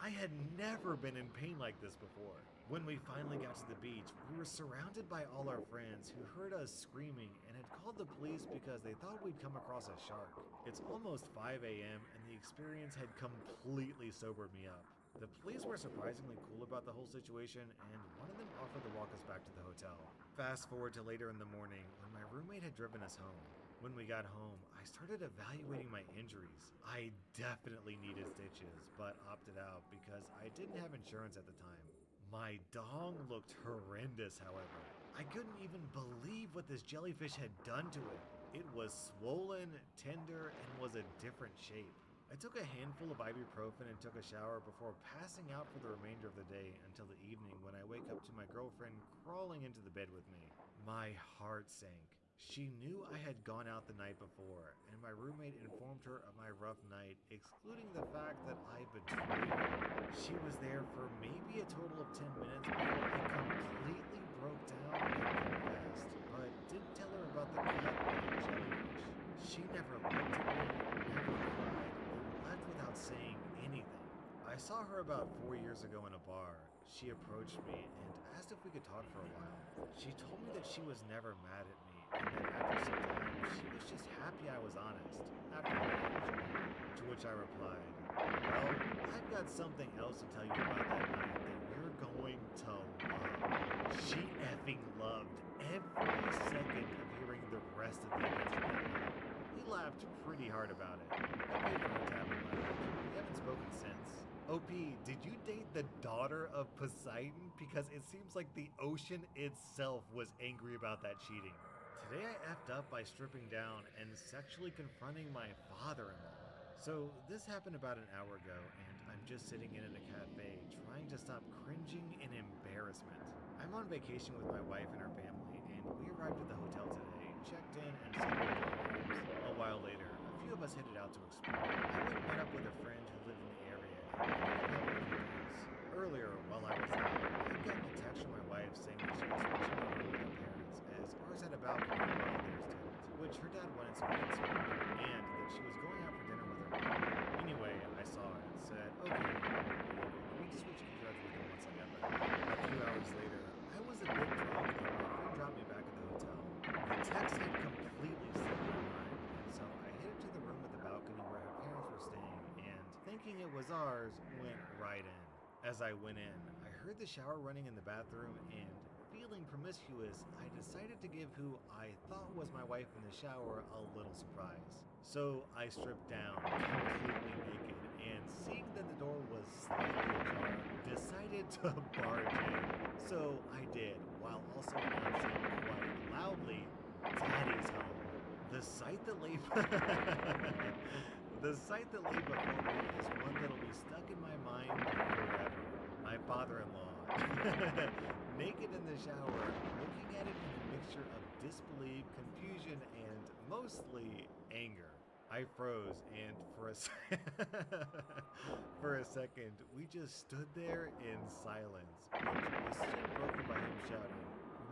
I had never been in pain like this before. When we finally got to the beach, we were surrounded by all our friends who heard us screaming and had called the police because they thought we'd come across a shark. It's almost 5 a.m. and the experience had completely sobered me up. The police were surprisingly cool about the whole situation and one of them offered to walk us back to the hotel. Fast forward to later in the morning when my roommate had driven us home. When we got home, I started evaluating my injuries. I definitely needed stitches, but opted out because I didn't have insurance at the time. My dong looked horrendous, however. I couldn't even believe what this jellyfish had done to it. It was swollen, tender, and was a different shape. I took a handful of ibuprofen and took a shower before passing out for the remainder of the day until the evening when I wake up to my girlfriend crawling into the bed with me. My heart sank. She knew I had gone out the night before, and my roommate informed her of my rough night, excluding the fact that I betrayed her. She was there for maybe a total of 10 minutes before I completely broke down and confessed, but didn't tell her about the cat or the jellyfish. She never looked at me, never cried, and left without saying anything. I saw her about 4 years ago in a bar. She approached me and asked if we could talk for a while. She told me that she was never mad at me, and that after some time, she was just happy I was honest, after the apology. To which I replied, well, I've got something else to tell you about that night that you're going to love. She effing loved every second of hearing the rest of the events from that night. We laughed pretty hard about it. I paid for her tab and left. We haven't spoken since. OP, did you date the daughter of Poseidon? Because it seems like the ocean itself was angry about that cheating. Today I effed up by stripping down and sexually confronting my father-in-law. So this happened about an hour ago and I'm just sitting in a cafe trying to stop cringing in embarrassment. I'm on vacation with my wife and her family and we arrived at the hotel today, checked in and settled into our rooms. A while later, a few of us headed out to explore. I went and met up with a friend who lived in the area and we ended up having a few drinks. Earlier, while I was out, I'd gotten a text from my wife saying that she was switching her room with her parents as ours had a balcony while theirs didn't, which her dad wanted some kids and that she was going out for dinner with her mom. Anyway, I saw it and said, okay, we just switch keycards with her once I got back. A few hours later, I was a bit drunk and my friend dropped me back at the hotel. The text had completely slipped my mind, and so I headed to the room at the balcony where her parents were staying and, thinking it was ours, went right in. As I went in, I heard the shower running in the bathroom and, feeling promiscuous, I decided to give who I thought was my wife in the shower a little surprise. So I stripped down, completely naked, and seeing that the door was slightly ajar, decided to barge in. So I did, while also announcing quite loudly, Daddy's home. The sight that lay The sight that lay before me is one that'll be stuck in my mind forever. My father-in-law, naked in the shower, looking at it in a mixture of disbelief, confusion, and mostly anger. I froze, and for a second, we just stood there in silence, which was soon broken by him shouting,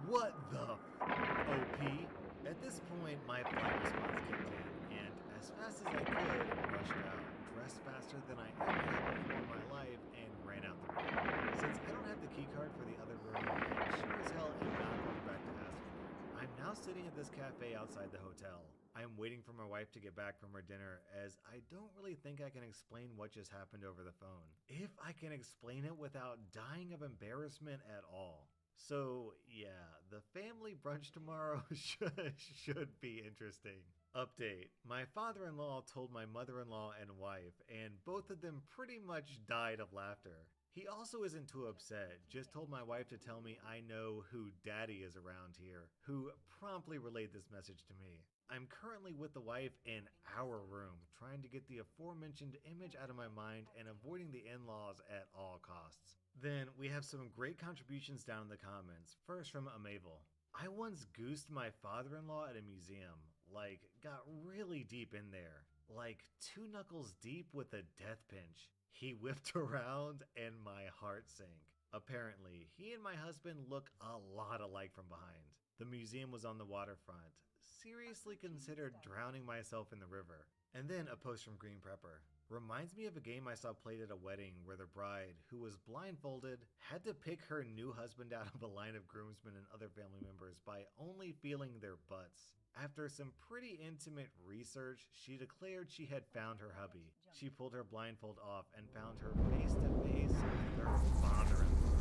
"What the OP?" At this point, my flight response kicked in, and as fast as I could, rushed out, dressed faster than I ever had before in my life, and ran out the room. Since I don't have the key card for the other room, I sure as hell am not going back to ask for it. I'm now sitting at this cafe outside the hotel. I'm waiting for my wife to get back from her dinner, as I don't really think I can explain what just happened over the phone. If I can explain it without dying of embarrassment at all. So yeah, the family brunch tomorrow should be interesting. Update. My father-in-law told my mother-in-law and wife, and both of them pretty much died of laughter. He also isn't too upset, just told my wife to tell me I know who daddy is around here, who promptly relayed this message to me. I'm currently with the wife in our room, trying to get the aforementioned image out of my mind and avoiding the in-laws at all costs. Then we have some great contributions down in the comments. First from Amavel. I once goosed my father-in-law at a museum, like got really deep in there, like 2 knuckles deep with a death pinch. He whipped around and my heart sank. Apparently, he and my husband look a lot alike from behind. The museum was on the waterfront. Seriously considered drowning myself in the river. And then a post from Green Prepper. Reminds me of a game I saw played at a wedding where the bride, who was blindfolded, had to pick her new husband out of a line of groomsmen and other family members by only feeling their butts. After some pretty intimate research, she declared she had found her hubby. She pulled her blindfold off and found her face to face with her father-in-law.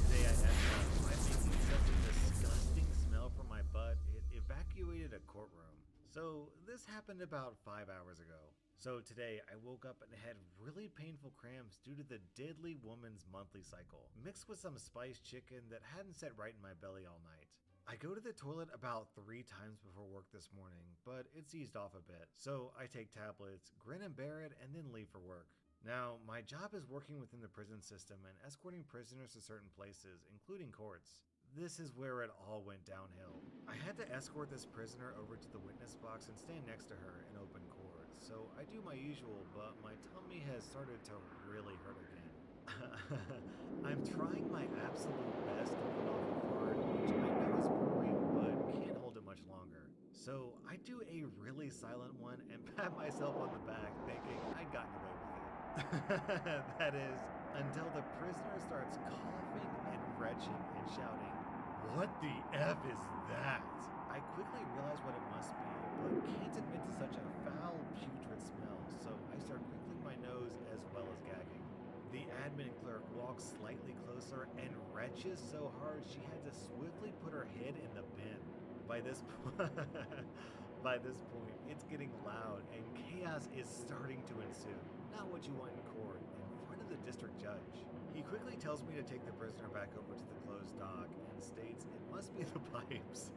Today I effed up by making such a disgusting smell from my butt, it evacuated a courtroom. So this happened about 5 hours ago. So today I woke up and had really painful cramps due to the deadly woman's monthly cycle, mixed with some spiced chicken that hadn't set right in my belly all night. I go to the toilet about 3 times before work this morning, but it's eased off a bit. So I take tablets, grin and bear it, and then leave for work. Now, my job is working within the prison system and escorting prisoners to certain places, including courts. This is where it all went downhill. I had to escort this prisoner over to the witness box and stand next to her in open court. So I do my usual, but my tummy has started to really hurt again. I'm trying my absolute best to put off a fart, which I know is boring, but can't hold it much longer. So I do a really silent one and pat myself on the back, thinking I'd gotten away with it. That is, until the prisoner starts coughing and retching and shouting, "What the F is that?" I quickly realize what it must be, but can't admit to such a foul, putrid smell, so I start crinkling my nose as well as gagging. The admin clerk walks slightly closer and retches so hard she had to swiftly put her head in the bin. By this point, it's getting loud and chaos is starting to ensue. Not what you want in court, in front of the district judge. He quickly tells me to take the prisoner back over to the closed dock and states it must be the pipes.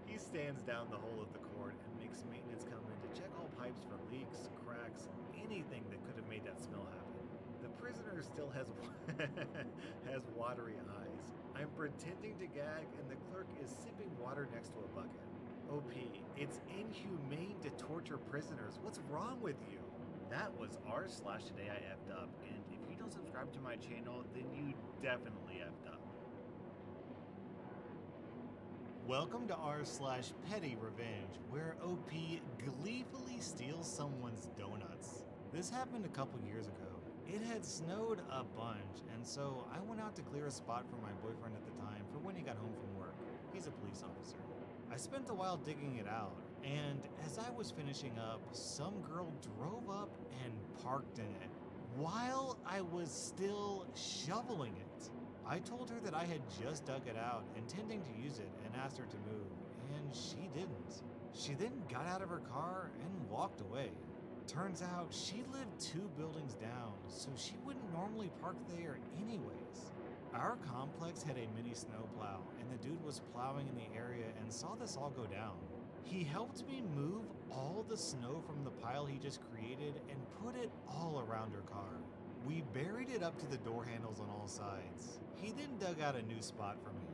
He stands down the whole of the court and makes maintenance come in to check all pipes for leaks, cracks, anything that could have made that smell happen. The prisoner still has has watery eyes. I'm pretending to gag and the clerk is sipping water next to a bucket. OP, it's inhumane to torture prisoners. What's wrong with you? That was r/today I effed up, and if you don't subscribe to my channel, then you definitely effed up. Welcome to r/petty revenge, where OP gleefully steals someone's donuts. This happened a couple years ago. It had snowed a bunch, and so I went out to clear a spot for my boyfriend at the time for when he got home from work. He's a police officer. I spent a while digging it out, and as I was finishing up, some girl drove up and parked in it while I was still shoveling it. I told her that I had just dug it out, intending to use it, and asked her to move, and she didn't. She then got out of her car and walked away. Turns out she lived 2 buildings down, so she wouldn't normally park there anyways. Our complex had a mini snowplow, and the dude was plowing in the area and saw this all go down. He helped me move all the snow from the pile he just created and put it all around her car. We buried it up to the door handles on all sides. He then dug out a new spot for me.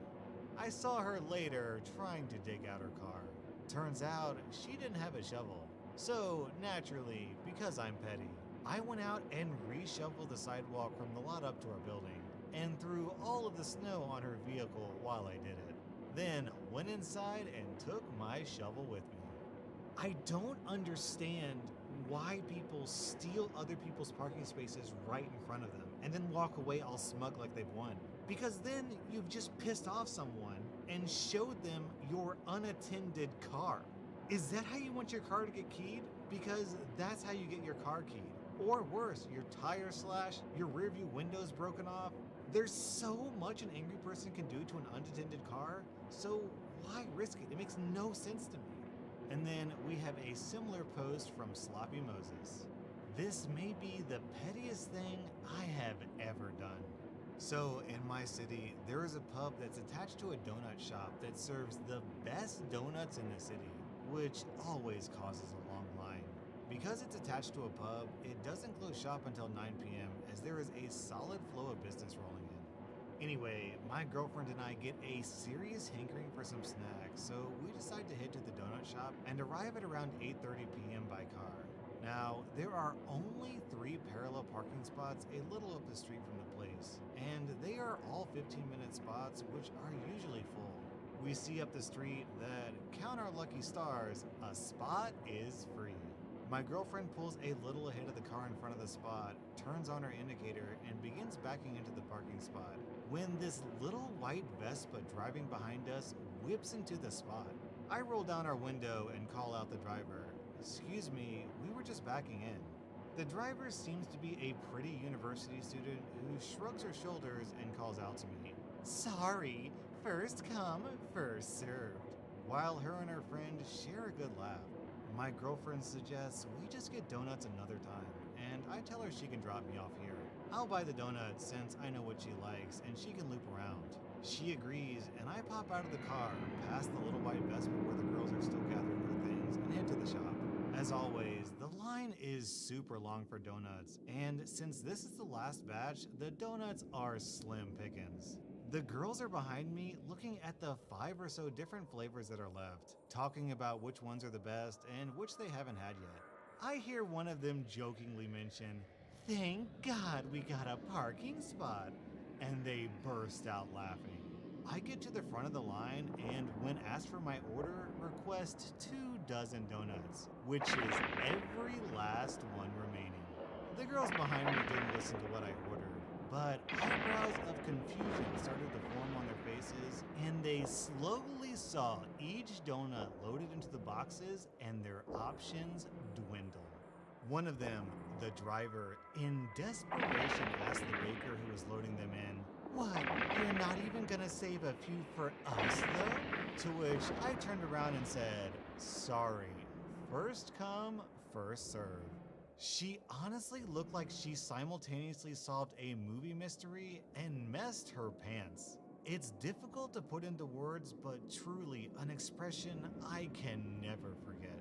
I saw her later trying to dig out her car. Turns out she didn't have a shovel. So naturally, because I'm petty, I went out and reshoveled the sidewalk from the lot up to our building and threw all of the snow on her vehicle while I did it. Then went inside and took my shovel with me. I don't understand why people steal other people's parking spaces right in front of them and then walk away all smug like they've won. Because then you've just pissed off someone and showed them your unattended car. Is that how you want your car to get keyed? Because that's how you get your car keyed. Or worse, your tire slashed, your rearview window's broken off. There's so much an angry person can do to an unattended car, so why risk it? It makes no sense to me. And then we have a similar post from Sloppy Moses. This may be the pettiest thing I have ever done. So in my city, there is a pub that's attached to a donut shop that serves the best donuts in the city, which always causes a long line. Because it's attached to a pub, it doesn't close shop until 9 p.m. as there is a solid flow of business rolling in. Anyway, my girlfriend and I get a serious hankering for some snacks, so we decide to head to the donut shop and arrive at around 8:30 p.m. by car. Now, there are only 3 parallel parking spots a little up the street from the place, and they are all 15-minute spots, which are usually full. We see up the street that, count our lucky stars, a spot is free. My girlfriend pulls a little ahead of the car in front of the spot, turns on her indicator, and begins backing into the parking spot, when this little white Vespa driving behind us whips into the spot. I roll down our window and call out the driver. "Excuse me, we were just backing in." The driver seems to be a pretty university student who shrugs her shoulders and calls out to me, "Sorry, first come, first served," while her and her friend share a good laugh. My girlfriend suggests we just get donuts another time, and I tell her she can drop me off here. I'll buy the donuts since I know what she likes and she can loop around. She agrees, and I pop out of the car, past the little white Vespa where the girls are still gathering their things, and head to the shop. As always, the line is super long for donuts, and since this is the last batch, the donuts are slim pickings. The girls are behind me looking at the 5 or so different flavors that are left, talking about which ones are the best and which they haven't had yet. I hear one of them jokingly mention, "Thank God we got a parking spot," and they burst out laughing. I get to the front of the line and when asked for my order, request 2 dozen donuts, which is every last one remaining. The girls behind me didn't listen to what I ordered, but eyebrows of confusion started to form on their faces, and they slowly saw each donut loaded into the boxes and their options dwindle. One of them, the driver, in desperation asked the baker who was loading them in, "What, you're not even gonna save a few for us though?" To which I turned around and said, "Sorry, first come, first serve." She honestly looked like she simultaneously solved a movie mystery and messed her pants. It's difficult to put into words, but truly an expression I can never forget.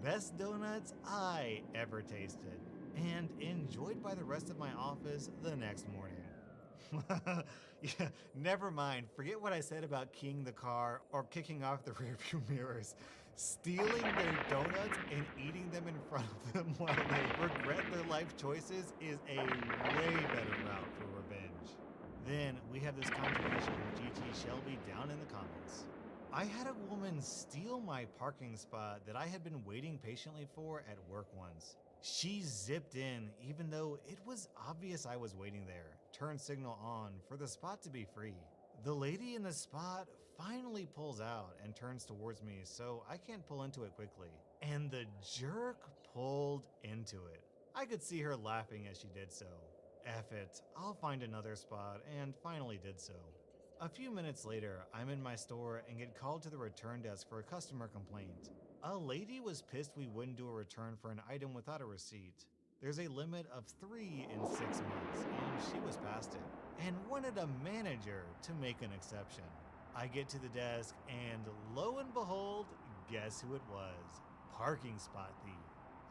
Best donuts I ever tasted, and enjoyed by the rest of my office the next morning. Yeah, never mind, forget what I said about keying the car or kicking off the rearview mirrors. Stealing their donuts and eating them in front of them while they regret their life choices is a way better route for revenge. Then we have this contribution from GT Shelby down in the comments. I had a woman steal my parking spot that I had been waiting patiently for at work once. She zipped in even though it was obvious I was waiting there, turned signal on for the spot to be free. The lady in the spot finally pulls out and turns towards me so I can't pull into it quickly. And the jerk pulled into it. I could see her laughing as she did so. F it, I'll find another spot, and finally did so. A few minutes later, I'm in my store and get called to the return desk for a customer complaint. A lady was pissed we wouldn't do a return for an item without a receipt. There's a limit of 3 in 6 months, and she was past it, and wanted a manager to make an exception. I get to the desk, and lo and behold, guess who it was? Parking spot thief.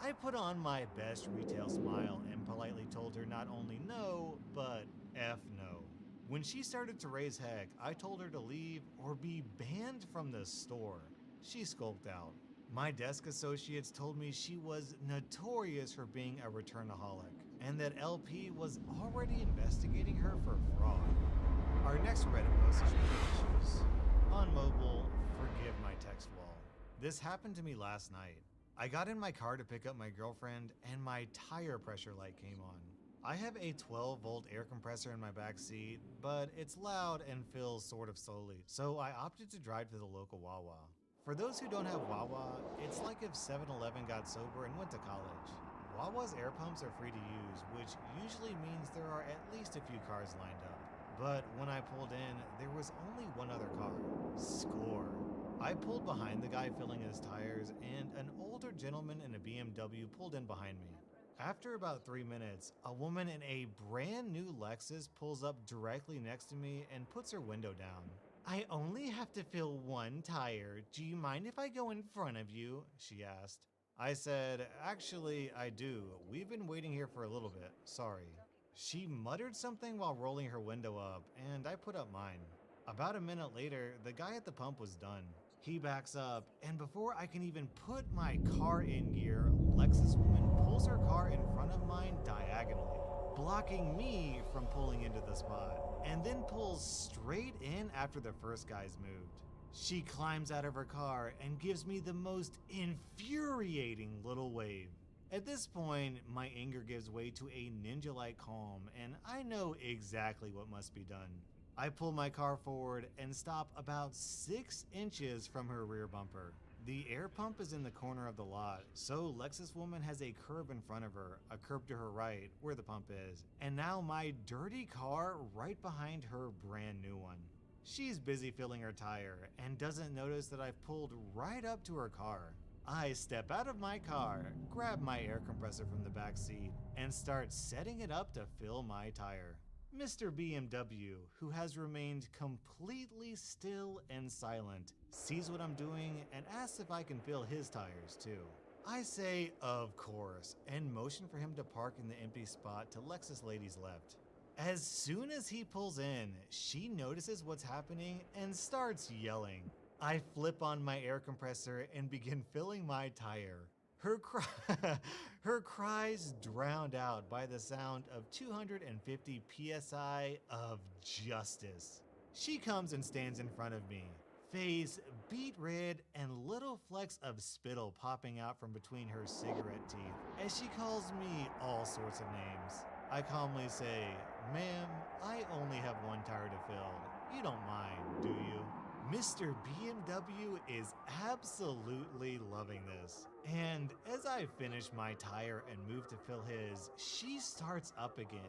I put on my best retail smile and politely told her not only no, but F no. When she started to raise heck, I told her to leave or be banned from the store. She skulked out. My desk associates told me she was notorious for being a returnaholic, and that LP was already investigating her for fraud. Our next Reddit post is really issues. On mobile, forgive my text wall. This happened to me last night. I got in my car to pick up my girlfriend and my tire pressure light came on. I have a 12-volt air compressor in my back seat, but it's loud and fills sort of slowly, so I opted to drive to the local Wawa. For those who don't have Wawa, it's like if 7-Eleven got sober and went to college. Wawa's air pumps are free to use, which usually means there are at least a few cars lined up. But when I pulled in, there was only one other car. Score. I pulled behind the guy filling his tires, and an older gentleman in a BMW pulled in behind me. After about 3 minutes, a woman in a brand new Lexus pulls up directly next to me and puts her window down. "I only have to fill one tire. Do you mind if I go in front of you?" she asked. I said, "Actually, I do. We've been waiting here for a little bit. Sorry." She muttered something while rolling her window up, and I put up mine. About a minute later, the guy at the pump was done. He backs up, and before I can even put my car in gear, Lexus woman pulls her car in front of mine diagonally, blocking me from pulling into the spot, and then pulls straight in after the first guy's moved. She climbs out of her car and gives me the most infuriating little wave. At this point, my anger gives way to a ninja-like calm, and I know exactly what must be done. I pull my car forward and stop about 6 inches from her rear bumper. The air pump is in the corner of the lot, so Lexus woman has a curb in front of her, a curb to her right, where the pump is, and now my dirty car right behind her brand new one. She's busy filling her tire and doesn't notice that I've pulled right up to her car. I step out of my car, grab my air compressor from the back seat, and start setting it up to fill my tire. Mr. BMW, who has remained completely still and silent, sees what I'm doing and asks if I can fill his tires too. I say, of course, and motion for him to park in the empty spot to Lexus lady's left. As soon as he pulls in, she notices what's happening and starts yelling. I flip on my air compressor and begin filling my tire. Her cries drowned out by the sound of 250 psi of justice. She comes and stands in front of me, face beet red and little flecks of spittle popping out from between her cigarette teeth as she calls me all sorts of names. I calmly say, "Ma'am, I only have one tire to fill. You don't mind, do you?" Mr. BMW is absolutely loving this. And as I finish my tire and move to fill his, she starts up again.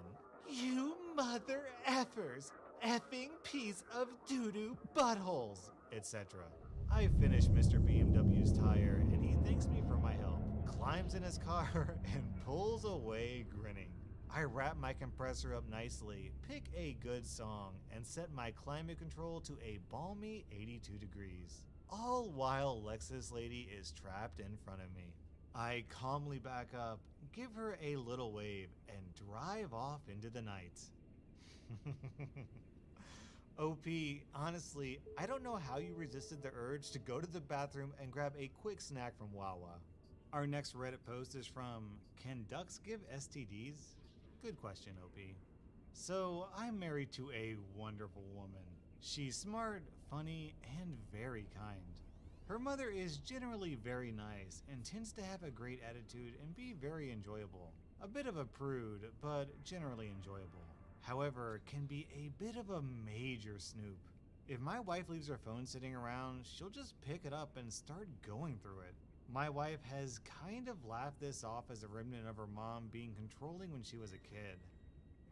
"You mother effers, effing piece of doo-doo buttholes," etc. I finish Mr. BMW's tire and he thanks me for my help, climbs in his car, and pulls away grinning. I wrap my compressor up nicely, pick a good song, and set my climate control to a balmy 82 degrees. All while Lexus lady is trapped in front of me. I calmly back up, give her a little wave, and drive off into the night. OP, honestly, I don't know how you resisted the urge to go to the bathroom and grab a quick snack from Wawa. Our next Reddit post is from, "Can ducks give STDs?" Good question, OP. So, I'm married to a wonderful woman. She's smart, funny, and very kind. Her mother is generally very nice and tends to have a great attitude and be very enjoyable. A bit of a prude, but generally enjoyable. However, can be a bit of a major snoop. If my wife leaves her phone sitting around, she'll just pick it up and start going through it. My wife has kind of laughed this off as a remnant of her mom being controlling when she was a kid.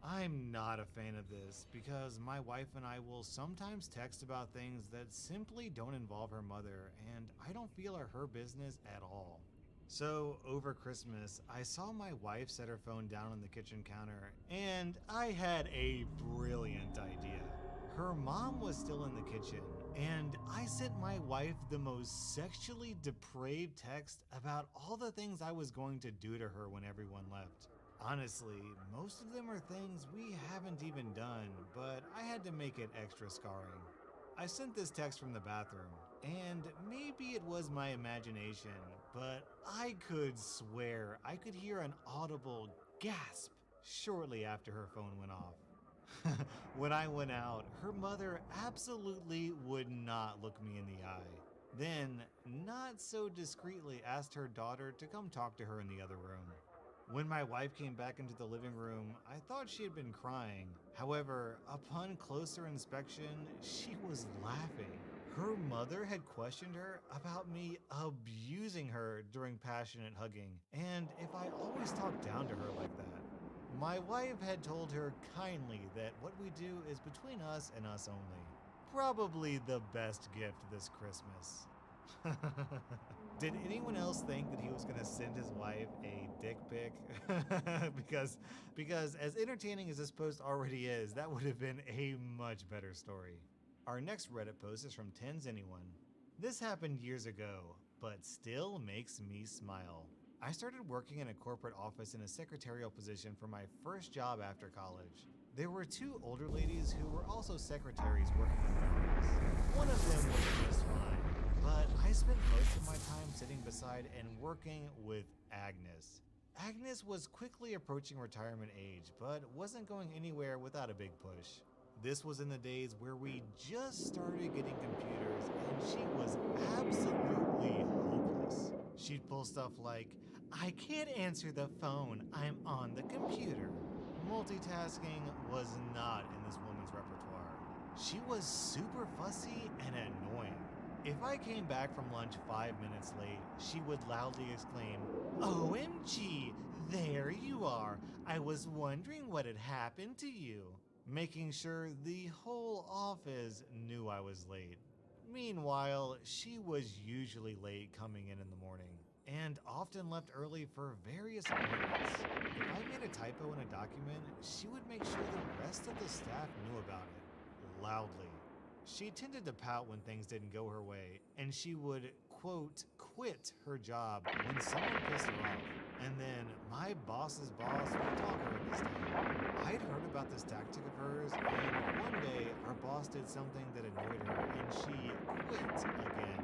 I'm not a fan of this because my wife and I will sometimes text about things that simply don't involve her mother, and I don't feel are her business at all. So over Christmas, I saw my wife set her phone down on the kitchen counter, and I had a brilliant idea. Her mom was still in the kitchen, and I sent my wife the most sexually depraved text about all the things I was going to do to her when everyone left. Honestly, most of them are things we haven't even done, but I had to make it extra scarring. I sent this text from the bathroom, and maybe it was my imagination, but I could swear I could hear an audible gasp shortly after her phone went off. When I went out, her mother absolutely would not look me in the eye. Then, not so discreetly, asked her daughter to come talk to her in the other room. When my wife came back into the living room, I thought she had been crying. However, upon closer inspection, she was laughing. Her mother had questioned her about me abusing her during passionate hugging, and if I always talked down to her like that. My wife had told her kindly that what we do is between us and us only. Probably the best gift this Christmas. Did anyone else think that he was gonna send his wife a dick pic? because as entertaining as this post already is, that would have been a much better story. Our next Reddit post is from Tens Anyone. This happened years ago, but still makes me smile. I started working in a corporate office in a secretarial position for my first job after college. There were two older ladies who were also secretaries working in the office. One of them was just fine, but I spent most of my time sitting beside and working with Agnes. Agnes was quickly approaching retirement age, but wasn't going anywhere without a big push. This was in the days where we just started getting computers, and she was absolutely hopeless. She'd pull stuff like, "I can't answer the phone, I'm on the computer." Multitasking was not in this woman's repertoire. She was super fussy and annoying. If I came back from lunch 5 minutes late, she would loudly exclaim, "OMG, there you are. I was wondering what had happened to you," making sure the whole office knew I was late. Meanwhile, she was usually late coming in the morning, and often left early for various appointments. If I made a typo in a document, she would make sure the rest of the staff knew about it, loudly. She tended to pout when things didn't go her way, and she would, quote, quit her job when someone pissed her off. And then my boss's boss would talk her into staying. I'd heard about this tactic of hers, and one day our boss did something that annoyed her, and she quit again.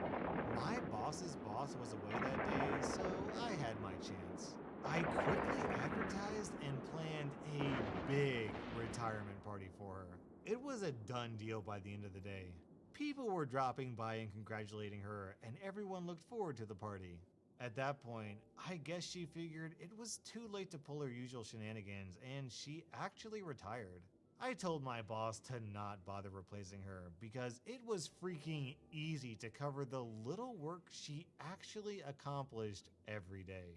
My boss's boss was away that day, so I had my chance. I quickly advertised and planned a big retirement party for her. It was a done deal by the end of the day. People were dropping by and congratulating her, and everyone looked forward to the party. At that point, I guess she figured it was too late to pull her usual shenanigans, and she actually retired. I told my boss to not bother replacing her because it was freaking easy to cover the little work she actually accomplished every day.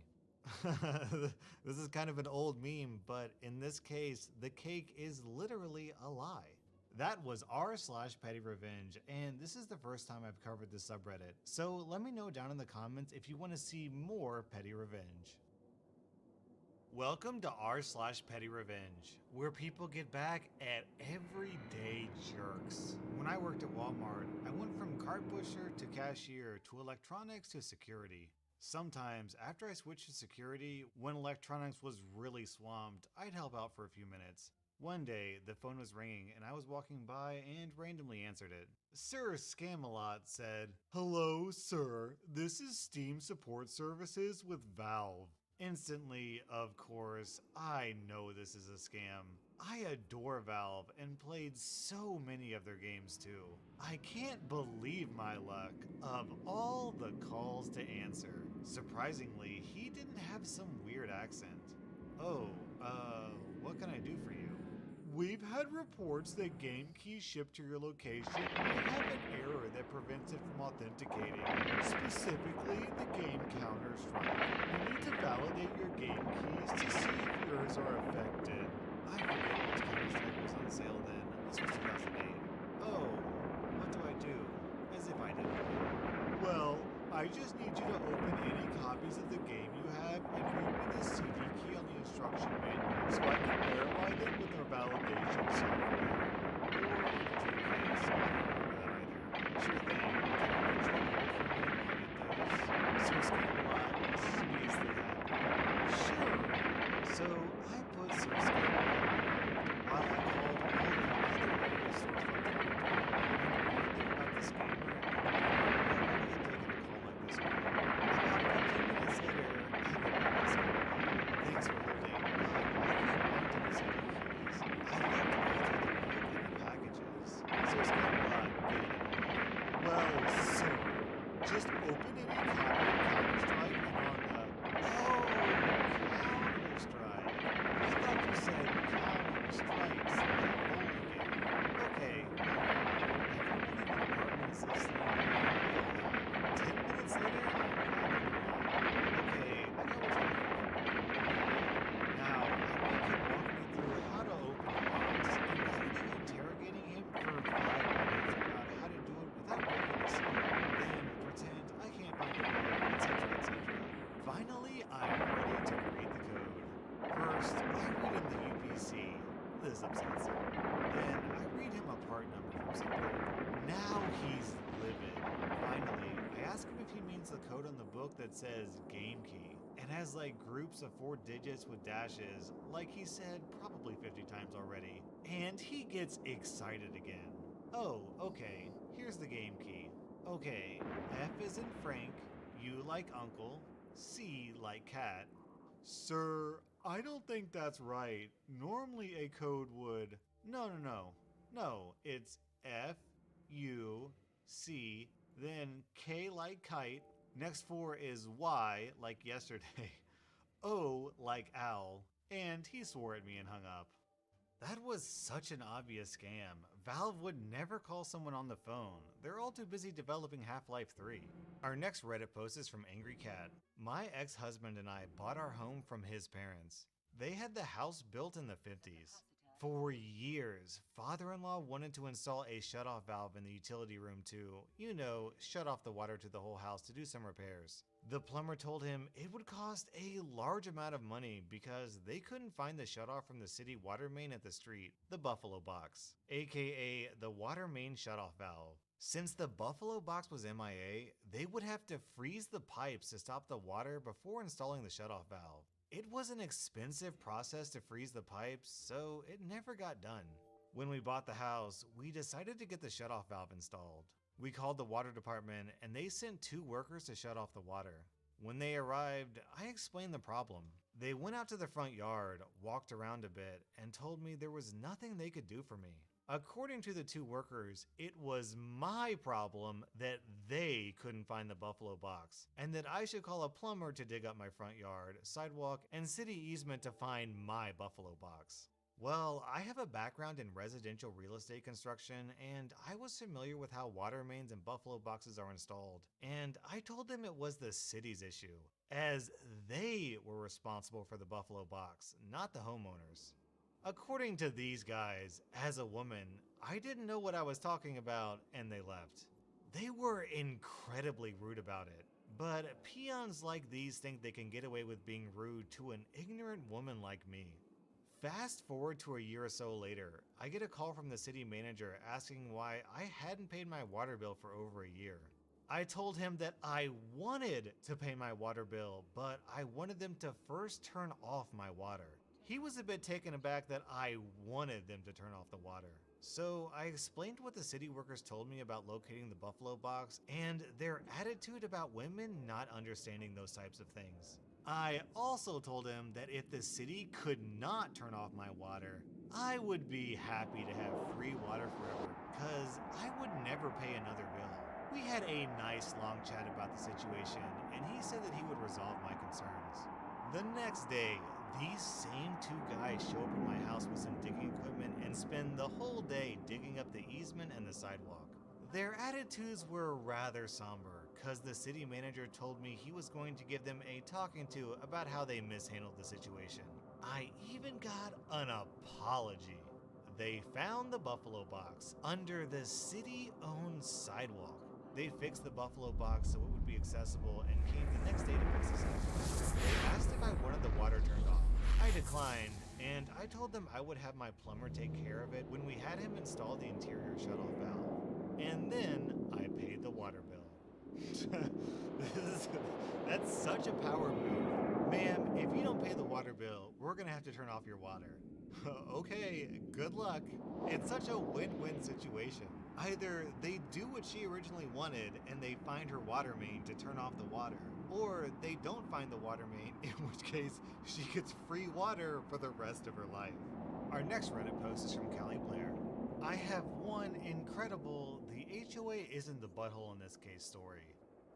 This is kind of an old meme, but in this case, the cake is literally a lie. That was r/PettyRevenge, and this is the first time I've covered this subreddit, so let me know down in the comments if you want to see more petty revenge. Welcome to r/PettyRevenge, where people get back at everyday jerks. When I worked at Walmart, I went from cart pusher to cashier to electronics to security. Sometimes, after I switched to security, when electronics was really swamped, I'd help out for a few minutes. One day, the phone was ringing and I was walking by and randomly answered it. Sir Scamalot said, "Hello, sir. This is Steam Support Services with Valve." Instantly, of course, I know this is a scam. I adore Valve and played so many of their games too. I can't believe my luck. Of all the calls to answer, surprisingly, he didn't have some weird accent. "Oh, what can I do for you?" "We've had reports that game keys shipped to your location may have an error that prevents it from authenticating. Specifically, the game counter strike. You need to validate your game keys to see if yours are affected." I forget which Counter-Strike was on sale then. This was 2008. "Oh, what do I do?" As if I didn't know. "Well, I just need you to open any copies of the game you have and read me the CD key on the instruction manual so I can verify them with our validation software." Or in a true case, I don't remember that either. "Sure thing. Can you put your hold for me while I get those?" Sir Scamalot sneezed the happy. "Sure." So I This upsets him. Then I read him a part number from something. Now he's livid. Finally, I ask him if he means the code on the book that says game key and has like groups of 4 digits with dashes, like he said probably 50 times already. And he gets excited again. Oh, okay, here's the game key. Okay, F is in Frank, U like uncle, C like cat. Sir, I don't think that's right. Normally a code would... No, it's F, U, C, then K like kite. Next 4 is Y like yesterday, O like owl, and he swore at me and hung up. That was such an obvious scam. Valve would never call someone on the phone. They're all too busy developing Half-Life 3. Our next Reddit post is from Angry Cat. My ex-husband and I bought our home from his parents. They had the house built in the 50s. For years, father-in-law wanted to install a shutoff valve in the utility room to, shut off the water to the whole house to do some repairs. The plumber told him it would cost a large amount of money because they couldn't find the shutoff from the city water main at the street, the Buffalo Box, aka the water main shutoff valve. Since the Buffalo Box was MIA, they would have to freeze the pipes to stop the water before installing the shutoff valve. It was an expensive process to freeze the pipes, so it never got done. When we bought the house, we decided to get the shutoff valve installed. We called the water department and they sent 2 workers to shut off the water. When they arrived, I explained the problem. They went out to the front yard, walked around a bit, and told me there was nothing they could do for me. According to the 2 workers, it was my problem that they couldn't find the Buffalo Box, and that I should call a plumber to dig up my front yard, sidewalk, and city easement to find my Buffalo Box. Well, I have a background in residential real estate construction, and I was familiar with how water mains and Buffalo Boxes are installed, and I told them it was the city's issue, as they were responsible for the Buffalo Box, not the homeowners. According to these guys, as a woman, I didn't know what I was talking about, and they left. They were incredibly rude about it, but peons like these think they can get away with being rude to an ignorant woman like me. Fast forward to a year or so later, I get a call from the city manager asking why I hadn't paid my water bill for over a year. I told him that I wanted to pay my water bill, but I wanted them to first turn off my water. He was a bit taken aback that I wanted them to turn off the water. So I explained what the city workers told me about locating the Buffalo Box and their attitude about women not understanding those types of things. I also told him that if the city could not turn off my water, I would be happy to have free water forever, cause I would never pay another bill. We had a nice long chat about the situation, and he said that he would resolve my concerns. The next day, these same 2 guys show up at my house with some digging equipment and spend the whole day digging up the easement and the sidewalk. Their attitudes were rather somber, cause the city manager told me he was going to give them a talking to about how they mishandled the situation. I even got an apology. They found the Buffalo Box under the city-owned sidewalk. They fixed the Buffalo Box so it would be accessible and came the next day to fix the sidewalk. They asked if I wanted the water turned off. I declined, and I told them I would have my plumber take care of it when we had him install the interior shutoff valve. And then I paid the water bill. That's such a power move. Ma'am, if you don't pay the water bill, we're gonna have to turn off your water. Okay, good luck. It's such a win-win situation. Either they do what she originally wanted and they find her water main to turn off the water, or they don't find the water main, in which case she gets free water for the rest of her life. Our next Reddit post is from Callie Blair. I have one incredible "the HOA isn't the butthole in this case" story.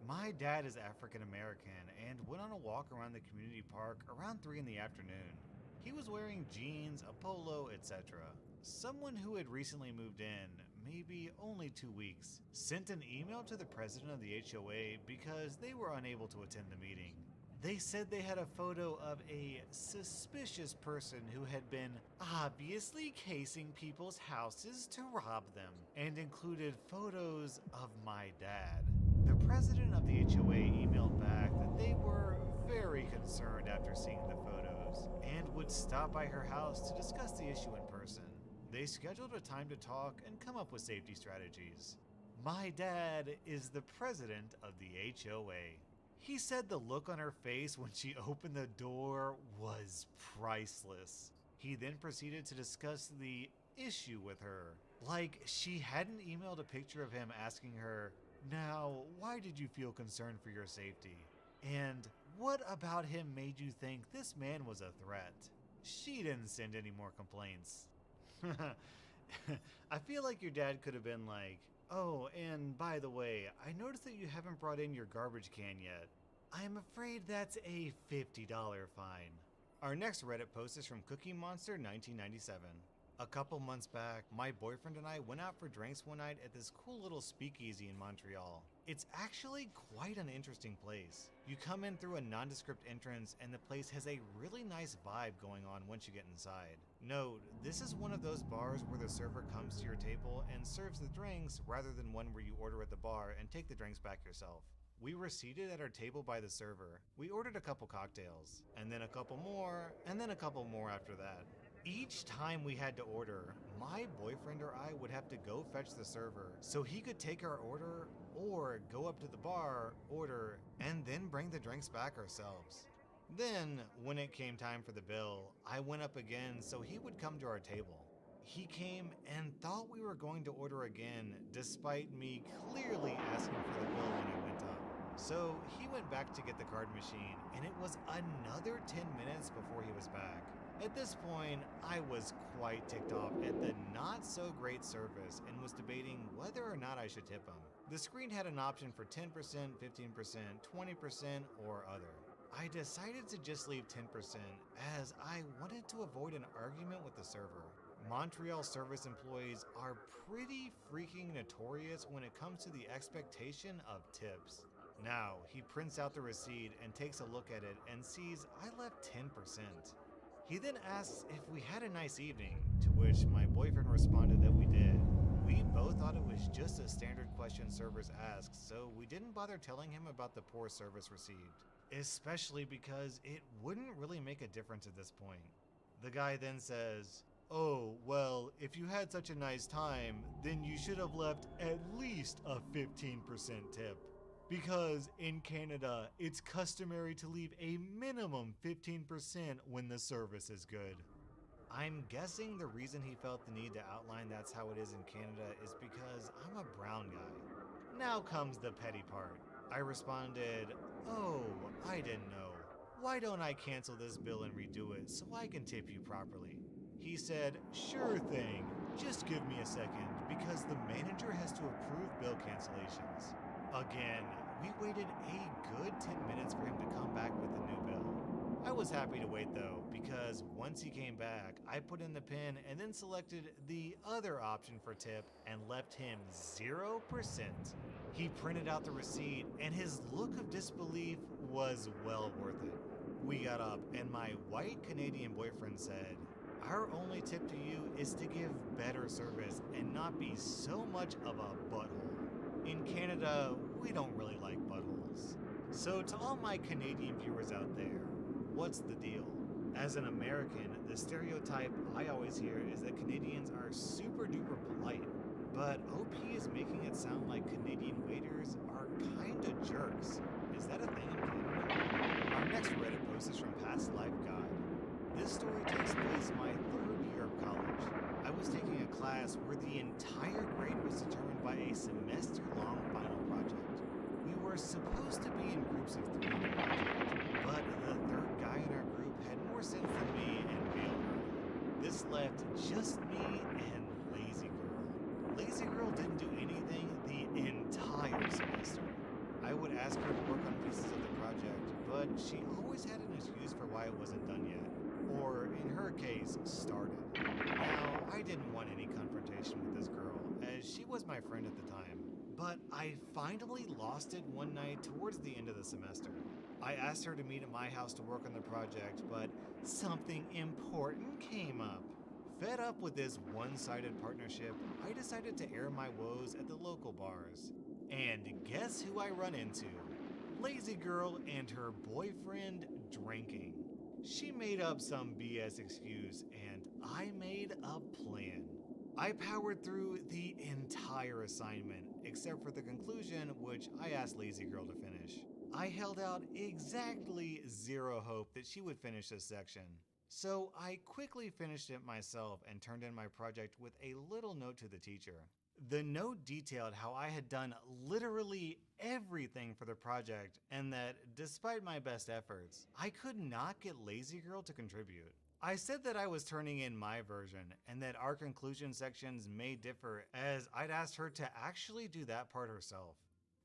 My dad is African American and went on a walk around the community park around 3 in the afternoon. He was wearing jeans, a polo, etc. Someone who had recently moved in, maybe only 2 weeks, sent an email to the president of the HOA because they were unable to attend the meeting. They said they had a photo of a suspicious person who had been obviously casing people's houses to rob them, and included photos of my dad. The president of the HOA emailed back that they were very concerned after seeing the photos and would stop by her house to discuss the issue in person. They scheduled a time to talk and come up with safety strategies. My dad is the president of the HOA. He said the look on her face when she opened the door was priceless. He then proceeded to discuss the issue with her. Like she hadn't emailed a picture of him asking her, "Now, why did you feel concerned for your safety? And what about him made you think this man was a threat?" She didn't send any more complaints. I feel like your dad could have been like, "Oh, and by the way, I noticed that you haven't brought in your garbage can yet. I'm afraid that's a $50 fine." Our next Reddit post is from Cookie Monster 1997. A couple months back, my boyfriend and I went out for drinks one night at this cool little speakeasy in Montreal. It's actually quite an interesting place. You come in through a nondescript entrance and the place has a really nice vibe going on once you get inside. Note, this is one of those bars where the server comes to your table and serves the drinks rather than one where you order at the bar and take the drinks back yourself. We were seated at our table by the server. We ordered a couple cocktails, and then a couple more, and then a couple more after that. Each time we had to order, my boyfriend or I would have to go fetch the server so he could take our order or go up to the bar, order, and then bring the drinks back ourselves. Then, when it came time for the bill, I went up again so he would come to our table. He came and thought we were going to order again despite me clearly asking for the bill when I went up. So he went back to get the card machine and it was another 10 minutes before he was back. At this point, I was quite ticked off at the not so great service and was debating whether or not I should tip him. The screen had an option for 10%, 15%, 20%, or other. I decided to just leave 10% as I wanted to avoid an argument with the server. Montreal service employees are pretty freaking notorious when it comes to the expectation of tips. Now, he prints out the receipt and takes a look at it and sees I left 10%. He then asks if we had a nice evening, to which my boyfriend responded that we did. We both thought it was just a standard question servers ask, so we didn't bother telling him about the poor service received, especially because it wouldn't really make a difference at this point. The guy then says, "Oh, well, if you had such a nice time, then you should have left at least a 15% tip. Because in Canada, it's customary to leave a minimum 15% when the service is good." I'm guessing the reason he felt the need to outline that's how it is in Canada is because I'm a brown guy. Now comes the petty part. I responded, "Oh, I didn't know. Why don't I cancel this bill and redo it so I can tip you properly?" He said, "Sure thing, just give me a second because the manager has to approve bill cancellations." Again, we waited a good 10 minutes for him to come back with the new bill. I was happy to wait though, because once he came back, I put in the PIN and then selected the other option for tip and left him 0%. He printed out the receipt and his look of disbelief was well worth it. We got up and my white Canadian boyfriend said, "Our only tip to you is to give better service and not be so much of a butthole. In Canada, we don't really like buttholes." So to all my Canadian viewers out there, what's the deal? As an American, the stereotype I always hear is that Canadians are super duper polite, but OP is making it sound like Canadian waiters are kinda jerks. Is that a thing in Canada? Our next Reddit post is from Past Life God. This story takes place my 3rd year of college. I was taking a class where the entire grade was determined by a semester-long final project. We were supposed to be in groups of 3 in the project, but the 3rd guy in our group had more sense than me and bailed early. This left just me and Lazy Girl. Lazy Girl didn't do anything the entire semester. I would ask her to work on pieces of the project, but she always had an excuse for why it wasn't done yet. Or, in her case, started. Now, I didn't want any confrontation with this girl, as she was my friend at the time. But I finally lost it one night towards the end of the semester. I asked her to meet at my house to work on the project, but something important came up. Fed up with this one-sided partnership, I decided to air my woes at the local bars. And guess who I run into? Lazy Girl and her boyfriend drinking. She made up some BS excuse and I made a plan. I powered through the entire assignment, except for the conclusion, which I asked Lazy Girl to finish. I held out exactly zero hope that she would finish this section. So I quickly finished it myself and turned in my project with a little note to the teacher. The note detailed how I had done literally everything for the project and that, despite my best efforts, I could not get Lazy Girl to contribute. I said that I was turning in my version and that our conclusion sections may differ, as I'd asked her to actually do that part herself.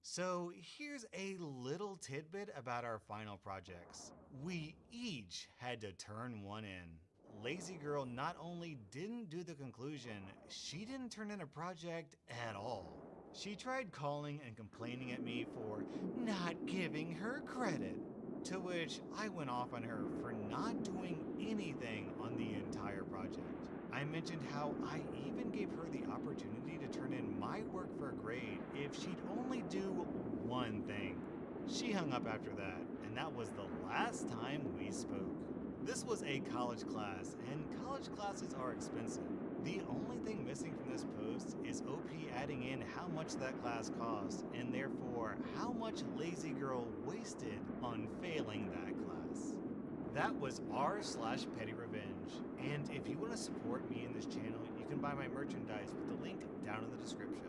So here's a little tidbit about our final projects. We each had to turn one in. Lazy Girl not only didn't do the conclusion, she didn't turn in a project at all. She tried calling and complaining at me for not giving her credit, to which I went off on her for not doing anything on the entire project. I mentioned how I even gave her the opportunity to turn in my work for a grade if she'd only do one thing. She hung up after that, and that was the last time we spoke. This was a college class, and college classes are expensive. The only thing missing from this post is OP adding in how much that class cost, and therefore how much Lazy Girl wasted on failing that class. That was r/Petty Revenge, and if you want to support me in this channel, you can buy my merchandise with the link down in the description.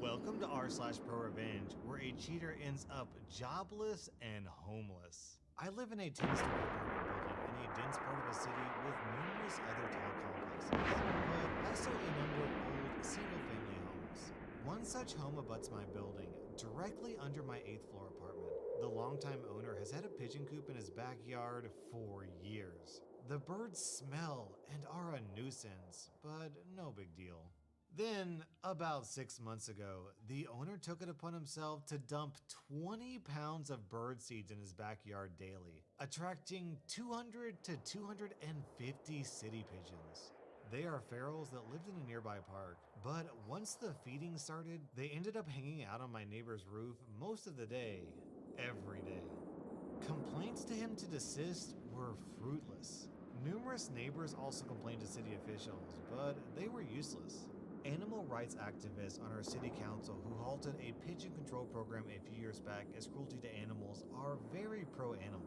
Welcome to r/Pro Revenge, where a cheater ends up jobless and homeless. I live in a 10-story apartment building in a dense part of a city with numerous other tall complexes, but also a number of old single-family homes. One such home abuts my building, directly under my 8th floor apartment. The longtime owner has had a pigeon coop in his backyard for years. The birds smell and are a nuisance, but no big deal. Then, about 6 months ago, the owner took it upon himself to dump 20 pounds of bird seeds in his backyard daily, attracting 200 to 250 city pigeons. They are ferals that lived in a nearby park, but once the feeding started, they ended up hanging out on my neighbor's roof most of the day, every day. Complaints to him to desist were fruitless. Numerous neighbors also complained to city officials, but they were useless. Animal rights activists on our city council who halted a pigeon control program a few years back as cruelty to animals are very pro-animal.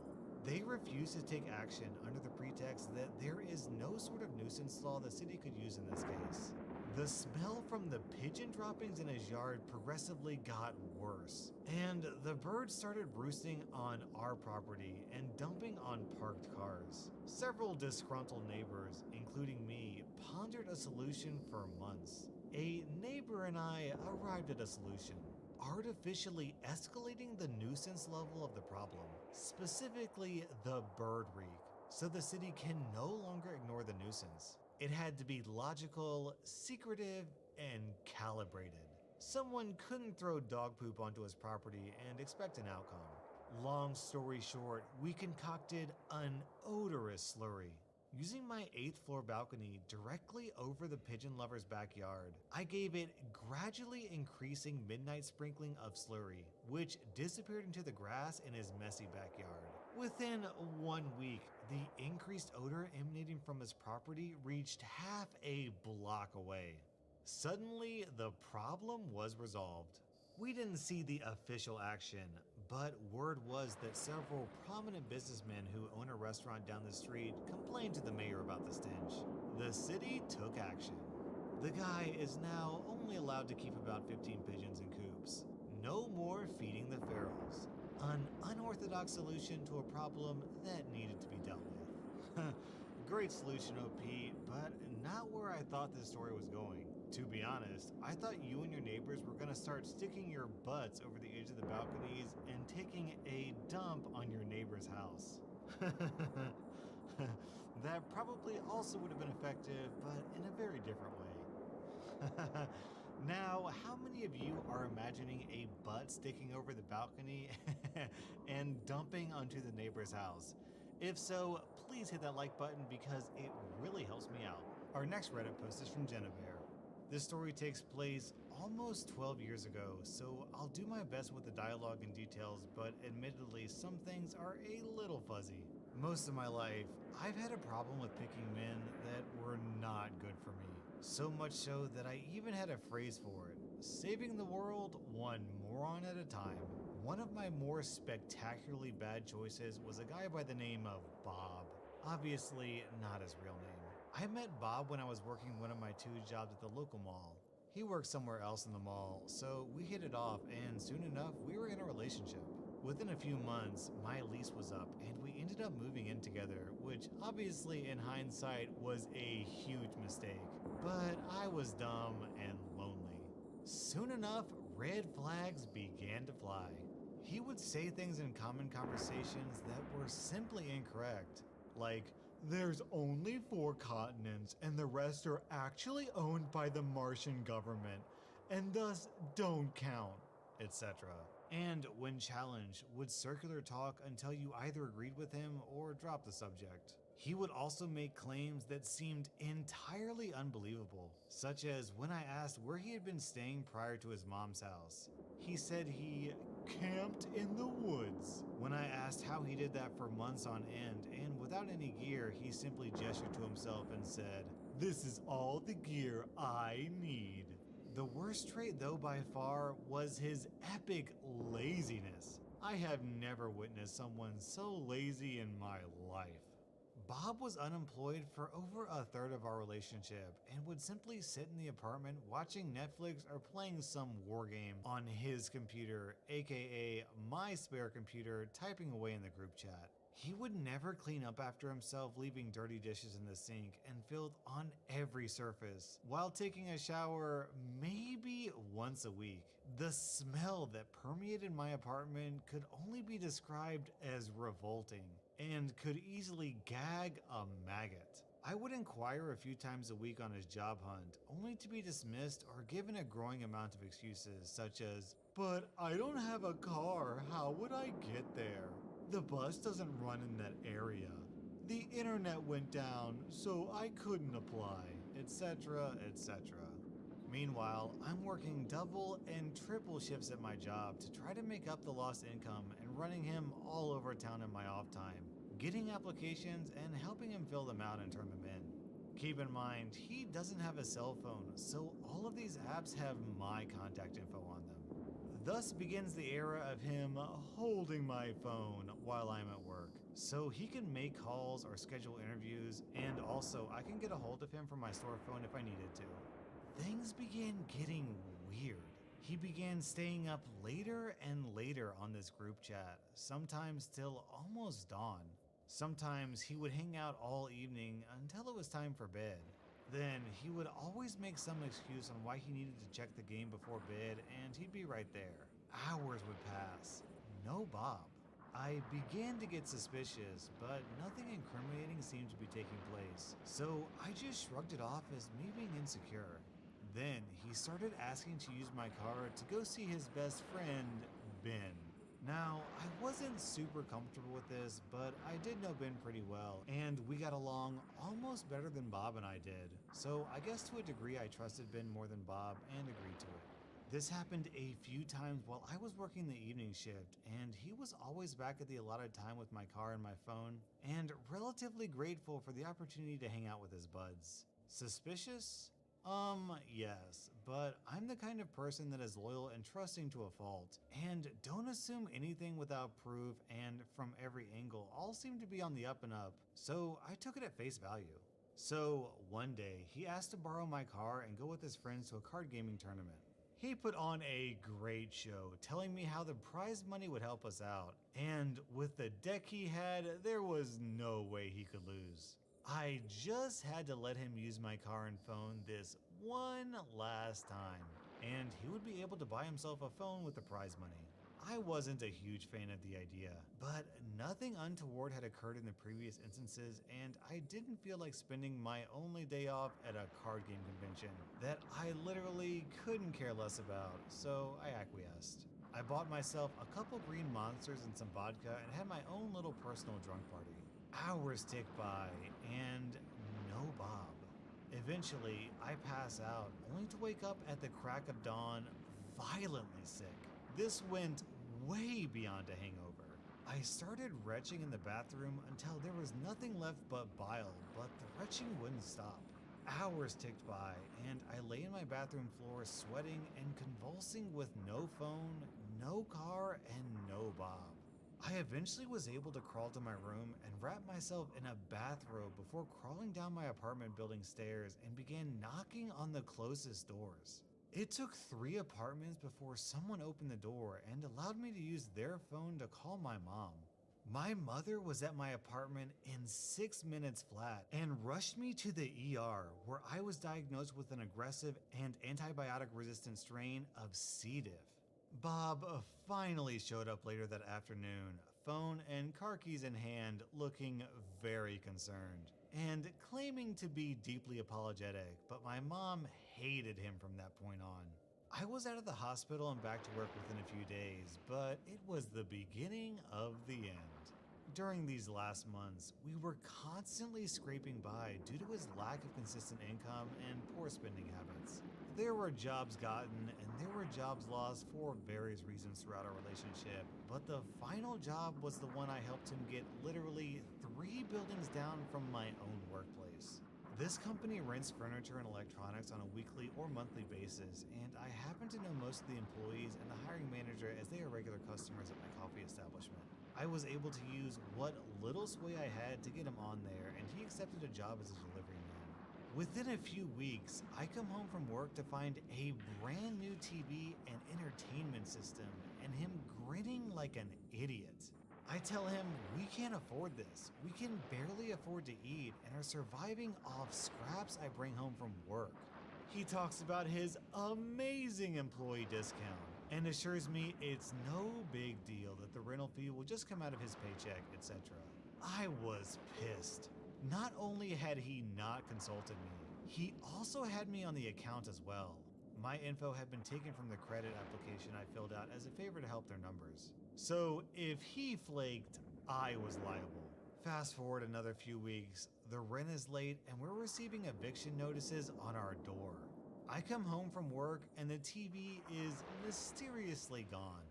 They refuse to take action under the pretext that there is no sort of nuisance law the city could use in this case. The smell from the pigeon droppings in his yard progressively got worse, and the birds started roosting on our property and dumping on parked cars. Several disgruntled neighbors, including me, pondered a solution for months. A neighbor and I arrived at a solution: artificially escalating the nuisance level of the problem, specifically the bird reek, so the city can no longer ignore the nuisance. It had to be logical, secretive, and calibrated. Someone couldn't throw dog poop onto his property and expect an outcome. Long story short, we concocted an odorous slurry. Using my 8th floor balcony directly over the pigeon lover's backyard, I gave it gradually increasing midnight sprinkling of slurry, which disappeared into the grass in his messy backyard. Within 1 week, the increased odor emanating from his property reached half a block away. Suddenly, the problem was resolved. We didn't see the official action, but word was that several prominent businessmen who own a restaurant down the street complained to the mayor about the stench. The city took action. The guy is now only allowed to keep about 15 pigeons in coops. No more feeding the ferals. An unorthodox solution to a problem that needed to be dealt with. Great solution, OP, but not where I thought this story was going. To be honest, I thought you and your neighbors were gonna start sticking your butts over the edge of the balconies and taking a dump on your neighbor's house. That probably also would have been effective, but in a very different way. Now, how many of you are imagining a butt sticking over the balcony and dumping onto the neighbor's house? If so, please hit that like button because it really helps me out. Our next Reddit post is from Genevieve. This story takes place almost 12 years ago, so I'll do my best with the dialogue and details, but admittedly, some things are a little fuzzy. Most of my life, I've had a problem with picking men that were not good for me. So much so that I even had a phrase for it: saving the world one moron at a time. One of my more spectacularly bad choices was a guy by the name of Bob. Obviously, not his real name. I met Bob when I was working one of my 2 jobs at the local mall. He worked somewhere else in the mall, so we hit it off, and soon enough, we were in a relationship. Within a few months, my lease was up, and we ended up moving in together, which obviously in hindsight was a huge mistake. But I was dumb and lonely. Soon enough, red flags began to fly. He would say things in common conversations that were simply incorrect. Like, there's only 4 continents and the rest are actually owned by the Martian government and thus don't count, etc. And when challenged, would circular talk until you either agreed with him or dropped the subject. He would also make claims that seemed entirely unbelievable, such as when I asked where he had been staying prior to his mom's house. He said he camped in the woods. When I asked how he did that for months on end, and without any gear, he simply gestured to himself and said, "This is all the gear I need." The worst trait, though, by far, was his epic laziness. I have never witnessed someone so lazy in my life. Bob was unemployed for over a third of our relationship and would simply sit in the apartment watching Netflix or playing some war game on his computer, aka my spare computer, typing away in the group chat. He would never clean up after himself, leaving dirty dishes in the sink and filth on every surface, while taking a shower maybe once a week. The smell that permeated my apartment could only be described as revolting and could easily gag a maggot. I would inquire a few times a week on his job hunt, only to be dismissed or given a growing amount of excuses such as, "But I don't have a car, how would I get there? The bus doesn't run in that area. The internet went down, so I couldn't apply," etc., etc. Meanwhile, I'm working double and triple shifts at my job to try to make up the lost income and running him all over town in my off time, getting applications and helping him fill them out and turn them in. Keep in mind, he doesn't have a cell phone, so all of these apps have my contact info on them. Thus begins the era of him holding my phone while I'm at work, so he can make calls or schedule interviews, and also I can get a hold of him from my store phone if I needed to. Things began getting weird. He began staying up later and later on this group chat, sometimes till almost dawn. Sometimes he would hang out all evening until it was time for bed. Then he would always make some excuse on why he needed to check the game before bed, and he'd be right there. Hours would pass. No Bob. I began to get suspicious, but nothing incriminating seemed to be taking place, so I just shrugged it off as me being insecure. Then he started asking to use my car to go see his best friend, Ben. Now, I wasn't super comfortable with this, but I did know Ben pretty well, and we got along almost better than Bob and I did, so I guess to a degree I trusted Ben more than Bob and agreed to it. This happened a few times while I was working the evening shift, and he was always back at the allotted time with my car and my phone, and relatively grateful for the opportunity to hang out with his buds. Suspicious? Yes, but I'm the kind of person that is loyal and trusting to a fault, and don't assume anything without proof, and from every angle, all seem to be on the up and up, so I took it at face value. So, one day, he asked to borrow my car and go with his friends to a card gaming tournament. He put on a great show, telling me how the prize money would help us out, and with the deck he had, there was no way he could lose. I just had to let him use my car and phone this one last time, and he would be able to buy himself a phone with the prize money. I wasn't a huge fan of the idea, but nothing untoward had occurred in the previous instances, and I didn't feel like spending my only day off at a card game convention that I literally couldn't care less about, so I acquiesced. I bought myself a couple green monsters and some vodka and had my own little personal drunk party. Hours tick by, and no Bob. Eventually, I pass out, only to wake up at the crack of dawn, violently sick. This went way beyond a hangover. I started retching in the bathroom until there was nothing left but bile, but the retching wouldn't stop. Hours ticked by, and I lay in my bathroom floor sweating and convulsing with no phone, no car, and no Bob. I eventually was able to crawl to my room and wrap myself in a bathrobe before crawling down my apartment building stairs and began knocking on the closest doors. It took 3 apartments before someone opened the door and allowed me to use their phone to call my mom. My mother was at my apartment in 6 minutes flat and rushed me to the ER, where I was diagnosed with an aggressive and antibiotic resistant strain of C. diff. Bob finally showed up later that afternoon, phone and car keys in hand, looking very concerned and claiming to be deeply apologetic, but my mom hated him from that point on. I was out of the hospital and back to work within a few days, but it was the beginning of the end. During these last months, we were constantly scraping by due to his lack of consistent income and poor spending habits. There were jobs gotten and there were jobs lost for various reasons throughout our relationship, but the final job was the one I helped him get literally 3 buildings down from my own workplace. This company rents furniture and electronics on a weekly or monthly basis, and I happen to know most of the employees and the hiring manager as they are regular customers at my coffee establishment. I was able to use what little sway I had to get him on there, and he accepted a job as a delivery man. Within a few weeks, I come home from work to find a brand new TV and entertainment system, and him grinning like an idiot. I tell him we can't afford this. We can barely afford to eat and are surviving off scraps I bring home from work. He talks about his amazing employee discount and assures me it's no big deal that the rental fee will just come out of his paycheck, etc. I was pissed. Not only had he not consulted me, he also had me on the account as well. My info had been taken from the credit application I filled out as a favor to help their numbers. So if he flaked, I was liable. Fast forward another few weeks, the rent is late and we're receiving eviction notices on our door. I come home from work and the TV is mysteriously gone.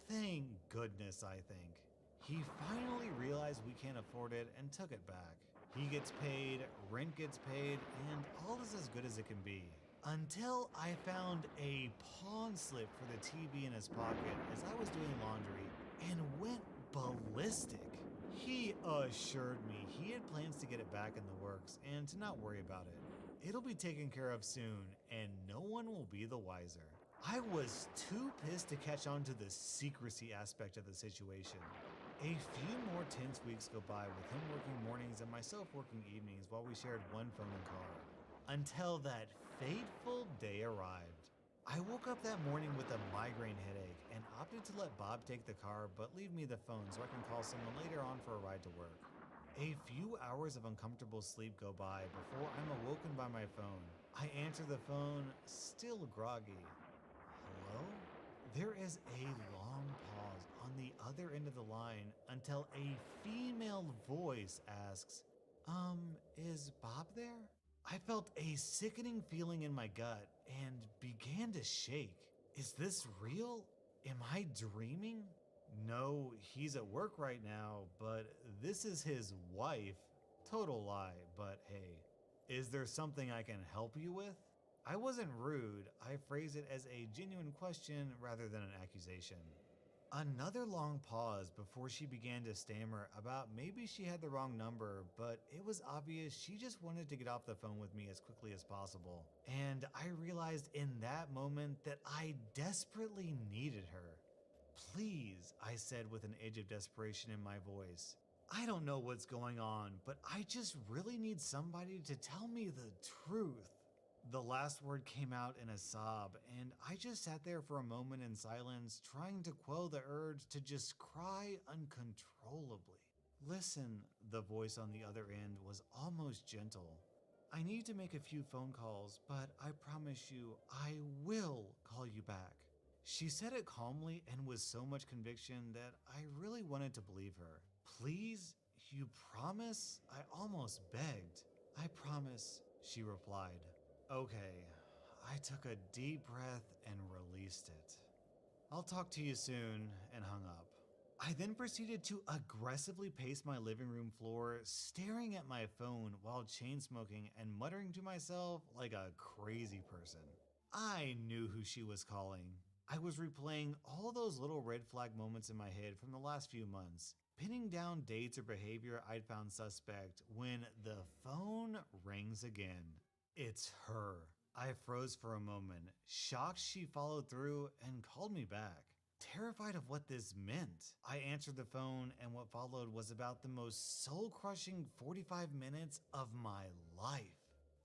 Thank goodness, I think. He finally realized we can't afford it and took it back. He gets paid, rent gets paid, and all is as good as it can be. Until I found a pawn slip for the TV in his pocket as I was doing laundry and went ballistic. He assured me he had plans to get it back in the works and to not worry about it. It'll be taken care of soon and no one will be the wiser. I was too pissed to catch on to the secrecy aspect of the situation. A few more tense weeks go by with him working mornings and myself working evenings while we shared one phone and car. Until that fateful day arrived. I woke up that morning with a migraine headache and opted to let Bob take the car but leave me the phone so I can call someone later on for a ride to work. A few hours of uncomfortable sleep go by before I'm awoken by my phone. I answer the phone, still groggy. Hello? There is a long pause on the other end of the line until a female voice asks, is Bob there? I felt a sickening feeling in my gut and began to shake. Is this real? Am I dreaming? No, he's at work right now, but this is his wife. Total lie, but hey. Is there something I can help you with? I wasn't rude. I phrased it as a genuine question rather than an accusation. Another long pause before she began to stammer about maybe she had the wrong number, but it was obvious she just wanted to get off the phone with me as quickly as possible. And I realized in that moment that I desperately needed her. Please, I said with an edge of desperation in my voice. I don't know what's going on, but I just really need somebody to tell me the truth. The last word came out in a sob, and I just sat there for a moment in silence, trying to quell the urge to just cry uncontrollably. Listen, the voice on the other end was almost gentle. I need to make a few phone calls, but I promise you, I will call you back. She said it calmly and with so much conviction that I really wanted to believe her. Please, you promise? I almost begged. I promise, she replied. Okay, I took a deep breath and released it. I'll talk to you soon, and hung up. I then proceeded to aggressively pace my living room floor, staring at my phone while chain smoking and muttering to myself like a crazy person. I knew who she was calling. I was replaying all those little red flag moments in my head from the last few months, pinning down dates or behavior I'd found suspect when the phone rings again. It's her. I froze for a moment, shocked she followed through and called me back. Terrified of what this meant, I answered the phone, and what followed was about the most soul-crushing 45 minutes of my life.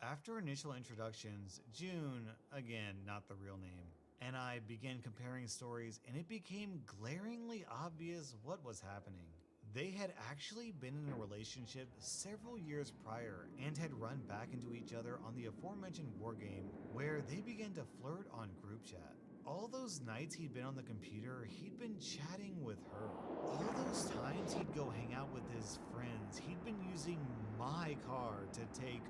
After initial introductions, June, again not the real name, and I began comparing stories, and it became glaringly obvious what was happening. They had actually been in a relationship several years prior and had run back into each other on the aforementioned war game, where they began to flirt on group chat. All those nights he'd been on the computer, he'd been chatting with her. All those times he'd go hang out with his friends, he'd been using my car to take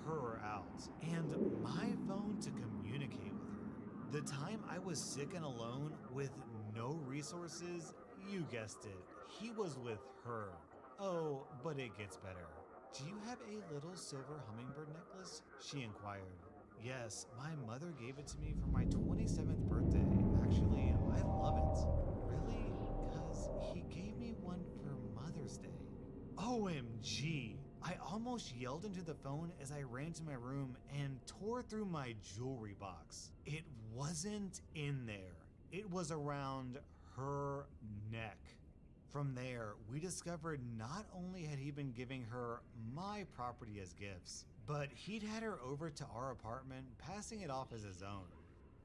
her out, and my phone to communicate with her. The time I was sick and alone with no resources, you guessed it, he was with her. Oh, but it gets better. Do you have a little silver hummingbird necklace? She inquired. Yes, my mother gave it to me for my 27th birthday. Actually, I love it. Really? Because he gave me one for Mother's Day. OMG! I almost yelled into the phone as I ran to my room and tore through my jewelry box. It wasn't in there. It was around her neck. From there, we discovered not only had he been giving her my property as gifts, but he'd had her over to our apartment, passing it off as his own.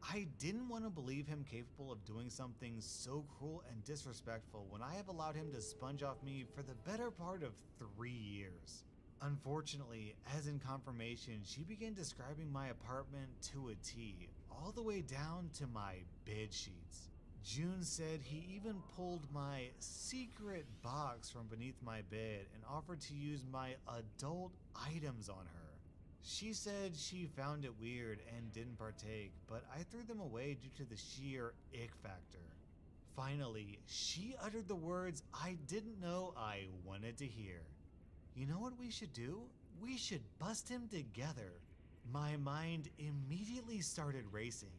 I didn't want to believe him capable of doing something so cruel and disrespectful when I have allowed him to sponge off me for the better part of 3 years. Unfortunately, as in confirmation, she began describing my apartment to a T, all the way down to my bed sheets. June said he even pulled my secret box from beneath my bed and offered to use my adult items on her. She said she found it weird and didn't partake, but I threw them away due to the sheer ick factor. Finally, she uttered the words I didn't know I wanted to hear. You know what we should do? We should bust him together. My mind immediately started racing.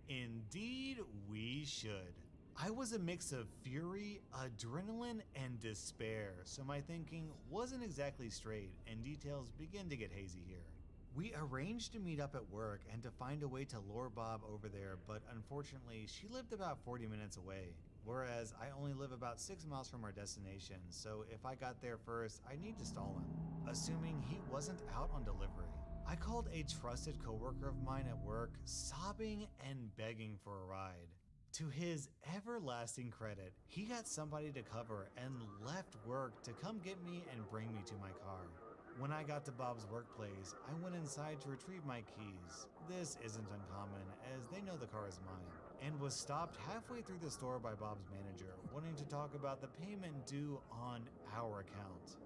Indeed, we should. I was a mix of fury, adrenaline, and despair, so my thinking wasn't exactly straight, and details begin to get hazy here. We arranged to meet up at work and to find a way to lure Bob over there, but unfortunately, she lived about 40 minutes away, whereas I only live about 6 miles from our destination, so if I got there first, I'd need to stall him, assuming he wasn't out on delivery. I called a trusted coworker of mine at work, sobbing and begging for a ride. To his everlasting credit, he got somebody to cover and left work to come get me and bring me to my car. When I got to Bob's workplace, I went inside to retrieve my keys. This isn't uncommon, as they know the car is mine, and was stopped halfway through the store by Bob's manager, wanting to talk about the payment due on our account.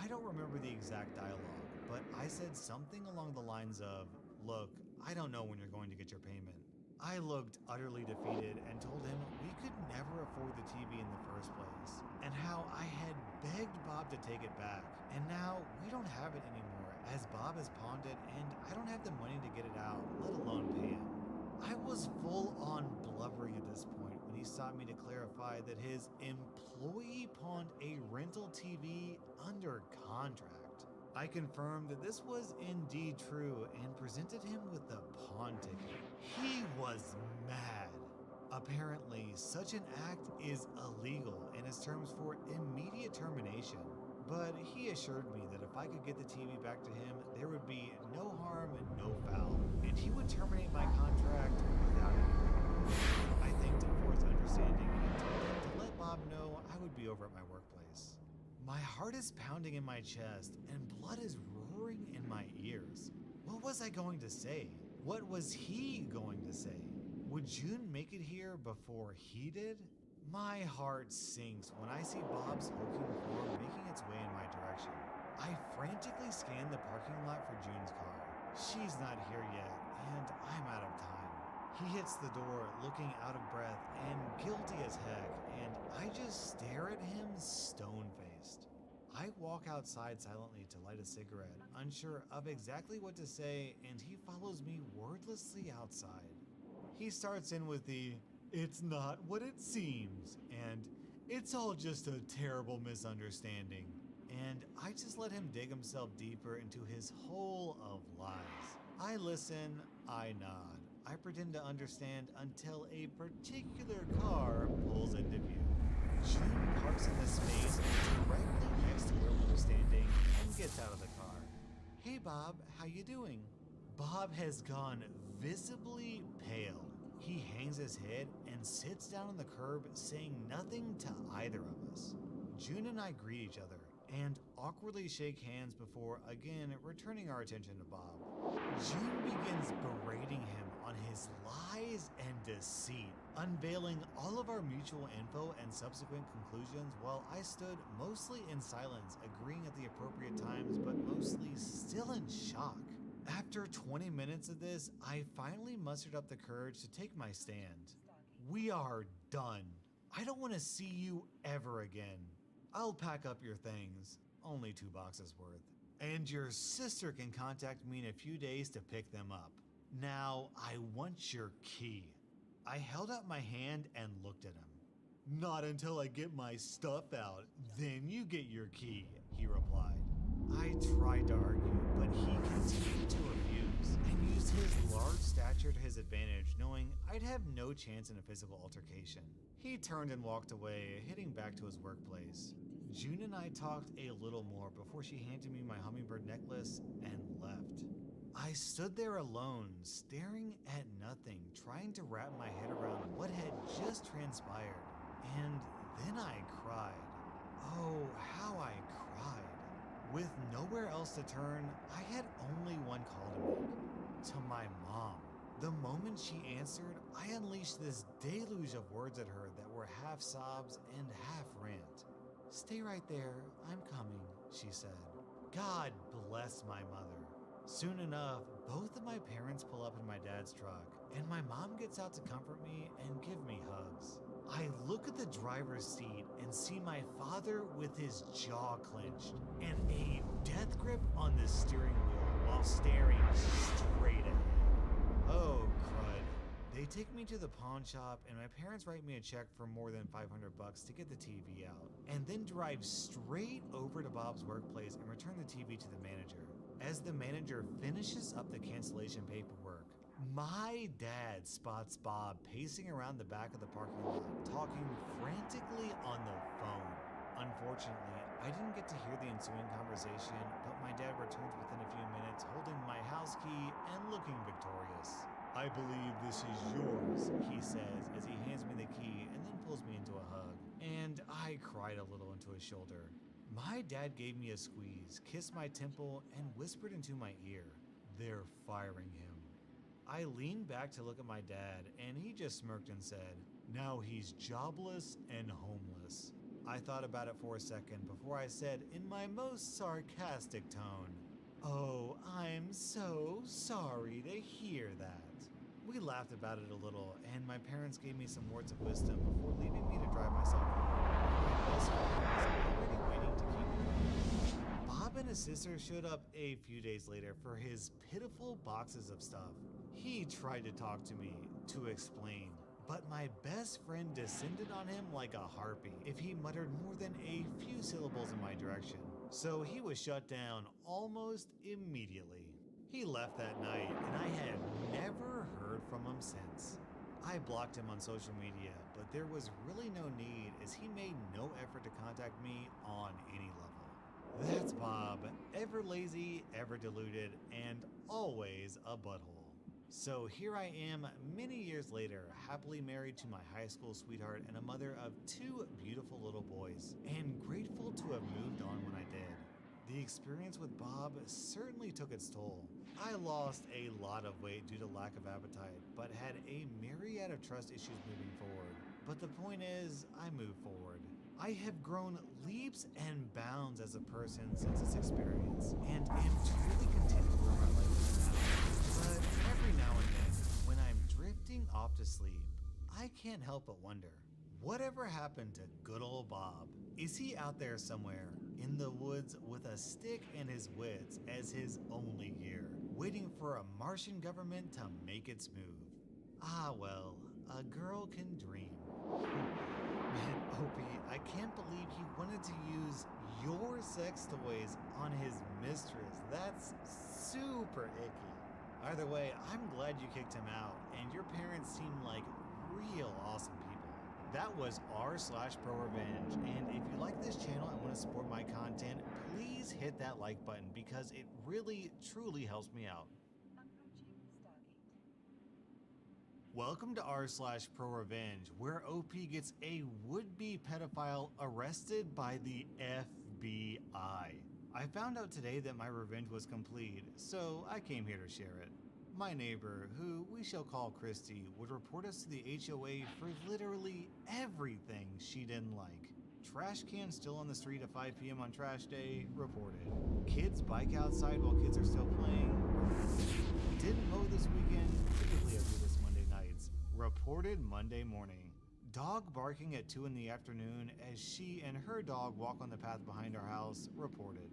I don't remember the exact dialogue, but I said something along the lines of, "Look, I don't know when you're going to get your payment." I looked utterly defeated and told him we could never afford the TV in the first place, and how I had begged Bob to take it back, and now we don't have it anymore as Bob has pawned it and I don't have the money to get it out, let alone pay him. I was full on blubbering at this point when he sought me to clarify that his employee pawned a rental TV under contract. I confirmed that this was indeed true and presented him with the pawn ticket. He was mad. Apparently, such an act is illegal and has terms for immediate termination. But he assured me that if I could get the TV back to him, there would be no harm and no foul, and he would terminate my contract without any. I thanked him for his understanding and told him to let Bob know I would be over at my workplace. My heart is pounding in my chest and blood is roaring in my ears. What was I going to say? What was he going to say? Would June make it here before he did? My heart sinks when I see Bob's hulking form making its way in my direction. I frantically scan the parking lot for June's car. She's not here yet, and I'm out of time. He hits the door, looking out of breath and guilty as heck, and I just stare at him stone-faced. I walk outside silently to light a cigarette, unsure of exactly what to say, and he follows me wordlessly outside. He starts in with the, "It's not what it seems," and "It's all just a terrible misunderstanding." And I just let him dig himself deeper into his hole of lies. I listen, I nod. I pretend to understand until a particular car pulls into view. June parks in the space directly next to where we were standing and gets out of the car. "Hey Bob, how you doing?" Bob has gone visibly pale. He hangs his head and sits down on the curb, saying nothing to either of us. June and I greet each other and awkwardly shake hands before again returning our attention to Bob. June begins berating him on his lies and deceit, unveiling all of our mutual info and subsequent conclusions while I stood mostly in silence, agreeing at the appropriate times, but mostly still in shock. After 20 minutes of this, I finally mustered up the courage to take my stand. "We are done. I don't want to see you ever again. I'll pack up your things, only 2 boxes worth, and your sister can contact me in a few days to pick them up. Now, I want your key." I held out my hand and looked at him. "Not until I get my stuff out, then you get your key," he replied. I tried to argue, but he continued to refuse and used his large stature to his advantage, knowing I'd have no chance in a physical altercation. He turned and walked away, heading back to his workplace. June and I talked a little more before she handed me my hummingbird necklace and left. I stood there alone, staring at nothing, trying to wrap my head around what had just transpired. And then I cried. Oh, how I cried. With nowhere else to turn, I had only one call to make. To my mom. The moment she answered, I unleashed this deluge of words at her that were half sobs and half rant. "Stay right there, I'm coming," she said. God bless my mother. Soon enough, both of my parents pull up in my dad's truck, and my mom gets out to comfort me and give me hugs. I look at the driver's seat and see my father with his jaw clenched and a death grip on the steering wheel while staring straight ahead. Oh, crud. They take me to the pawn shop and my parents write me a check for more than $500 to get the TV out, and then drive straight over to Bob's workplace and return the TV to the manager. As the manager finishes up the cancellation paperwork, my dad spots Bob pacing around the back of the parking lot, talking frantically on the phone. Unfortunately, I didn't get to hear the ensuing conversation, but my dad returns within a few minutes holding my house key and looking victorious. "I believe this is yours," he says as he hands me the key and then pulls me into a hug. And I cried a little into his shoulder. My dad gave me a squeeze, kissed my temple, and whispered into my ear, "They're firing him." I leaned back to look at my dad, and he just smirked and said, "Now he's jobless and homeless." I thought about it for a second before I said in my most sarcastic tone, "Oh, I'm so sorry to hear that." We laughed about it a little, and my parents gave me some words of wisdom before leaving me to drive myself home. My best friend was already waiting to keep me. Bob and his sister showed up a few days later for his pitiful boxes of stuff. He tried to talk to me, to explain, but my best friend descended on him like a harpy if he muttered more than a few syllables in my direction. So he was shut down almost immediately. He left that night, and I have never heard from him since. I blocked him on social media, but there was really no need as he made no effort to contact me on any level. That's Bob, ever lazy, ever deluded, and always a butthole. So here I am many years later, happily married to my high school sweetheart and a mother of 2 beautiful little boys, and grateful to have moved on when I did. The experience with Bob certainly took its toll. I lost a lot of weight due to lack of appetite, but had a myriad of trust issues moving forward. But the point is, I moved forward. I have grown leaps and bounds as a person since this experience, and am truly content with where my life is now. But every now and then, when I'm drifting help but wonder, whatever happened to good old Bob? Is he out there somewhere in the woods with a stick and his wits as his only gear, waiting for a Martian government to make its move? Ah well, a girl can dream. Man, Opie, I can't believe he wanted to use your sex toys on his mistress. That's super icky. Either way, I'm glad you kicked him out, and your parents seem like real awesome people. That was r/ProRevenge, and if you like this channel and want to support my content, please hit that like button because it really, truly helps me out. Welcome to r/ProRevenge, where OP gets a would-be pedophile arrested by the FBI. I found out today that my revenge was complete, so I came here to share it. My neighbor, who we shall call Christy, would report us to the HOA for literally everything she didn't like. Trash can still on the street at 5 p.m. on trash day, reported. Kids bike outside while kids are still playing, reported. Didn't mow this weekend, typically I do this Monday nights, reported Monday morning. Dog barking at 2 in the afternoon as she and her dog walk on the path behind our house, reported.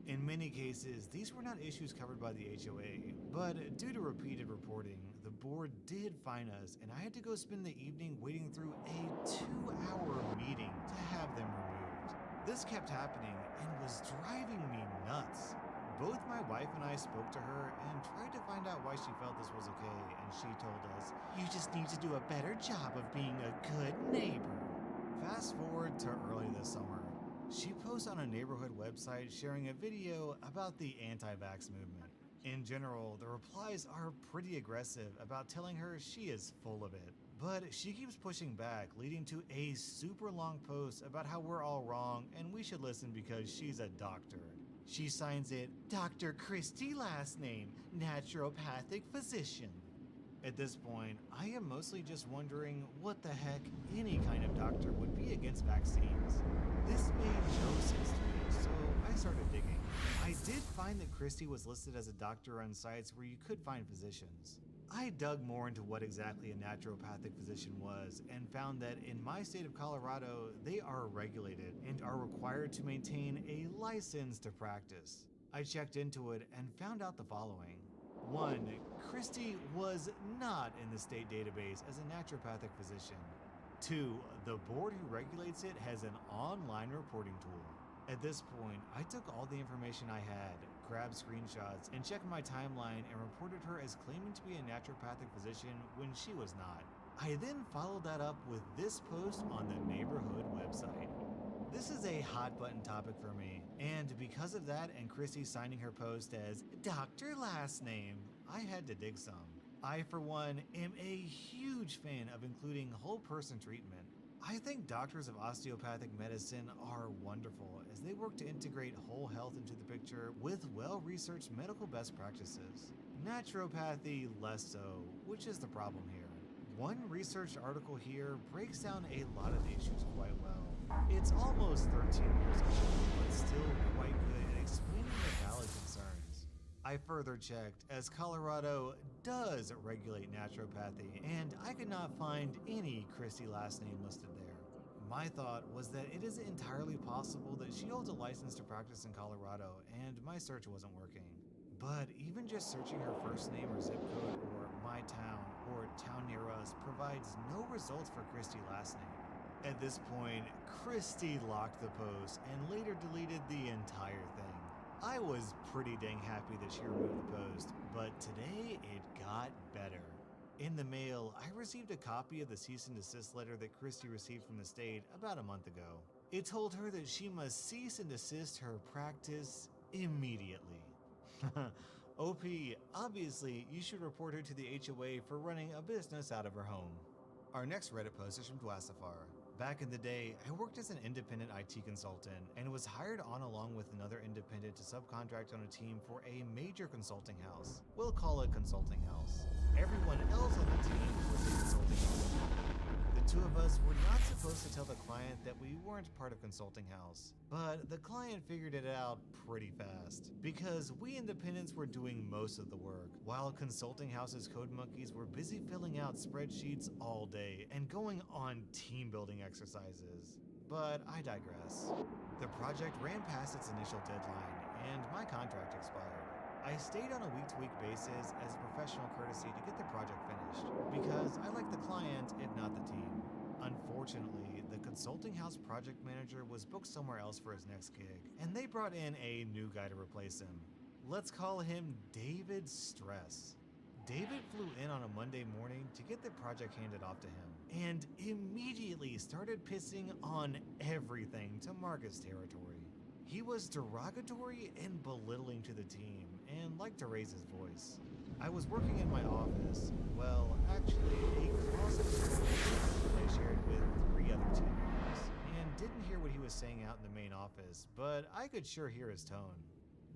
In many cases, these were not issues covered by the HOA, but due to repeated reporting, the board did fine us, and I had to go spend the evening waiting through a 2-hour meeting to have them removed. This kept happening and was driving me nuts. Both my wife and I spoke to her and tried to find out why she felt this was okay, and she told us, "You just need to do a better job of being a good neighbor." Fast forward to early this summer. She posts on a neighborhood website sharing a video about the anti-vax movement. In general, the replies are pretty aggressive about telling her she is full of it. But she keeps pushing back, leading to a super long post about how we're all wrong and we should listen because she's a doctor. She signs it, Dr. Christie last name, naturopathic physician. At this point, I am mostly just wondering what the heck any kind of doctor would be against vaccines. This made no sense to me, so I started digging. I did find that Christie was listed as a doctor on sites where you could find physicians. I dug more into what exactly a naturopathic physician was and found that in my state of Colorado, they are regulated and are required to maintain a license to practice. I checked into it and found out the following. 1. Christie was not in the state database as a naturopathic physician. 2. The board who regulates it has an online reporting tool. At this point, I took all the information I had, grabbed screenshots, and checked my timeline and reported her as claiming to be a naturopathic physician when she was not. I then followed that up with this post on the neighborhood website. This is a hot button topic for me, and because of that and Christy signing her post as Dr. Last Name, I had to dig some. I, for one, am a huge fan of including whole person treatment. I think doctors of osteopathic medicine are wonderful as they work to integrate whole health into the picture with well-researched medical best practices. Naturopathy, less so, which is the problem here. One research article here breaks down a lot of the issues quite well. It's almost 13 years old, but still quite good at explaining the valid concerns. I further checked, as Colorado does regulate naturopathy, and I could not find any Christie last name listed there. My thought was that it is entirely possible that she holds a license to practice in Colorado, and my search wasn't working. But even just searching her first name or zip code or my town or town near us provides no results for Christie last name. At this point, Christie locked the post and later deleted the entire thing. I was pretty dang happy that she removed the post, but today it got better. In the mail, I received a copy of the cease and desist letter that Christie received from the state about a month ago. It told her that she must cease and desist her practice immediately. OP, obviously you should report her to the HOA for running a business out of her home. Our next Reddit post is from Dwasafar. Back in the day, I worked as an independent IT consultant and was hired on along with another independent to subcontract on a team for a major consulting house. We'll call it consulting house. Everyone else on the team was a consulting house. The two of us were not supposed to tell the client that we weren't part of Consulting House, but the client figured it out pretty fast because we independents were doing most of the work, while Consulting House's code monkeys were busy filling out spreadsheets all day and going on team building exercises. But I digress. The project ran past its initial deadline and my contract expired. I stayed on a week-to-week basis as a professional courtesy to get the project finished, because I like the client, if not the team. Unfortunately, the Consulting House project manager was booked somewhere else for his next gig, and they brought in a new guy to replace him. Let's call him David Stress. David flew in on a Monday morning to get the project handed off to him, and immediately started pissing on everything to mark his territory. He was derogatory and belittling to the team, and liked to raise his voice. I was working in my office, well, actually a closet that I shared with 3 other team members, and didn't hear what he was saying out in the main office, but I could sure hear his tone.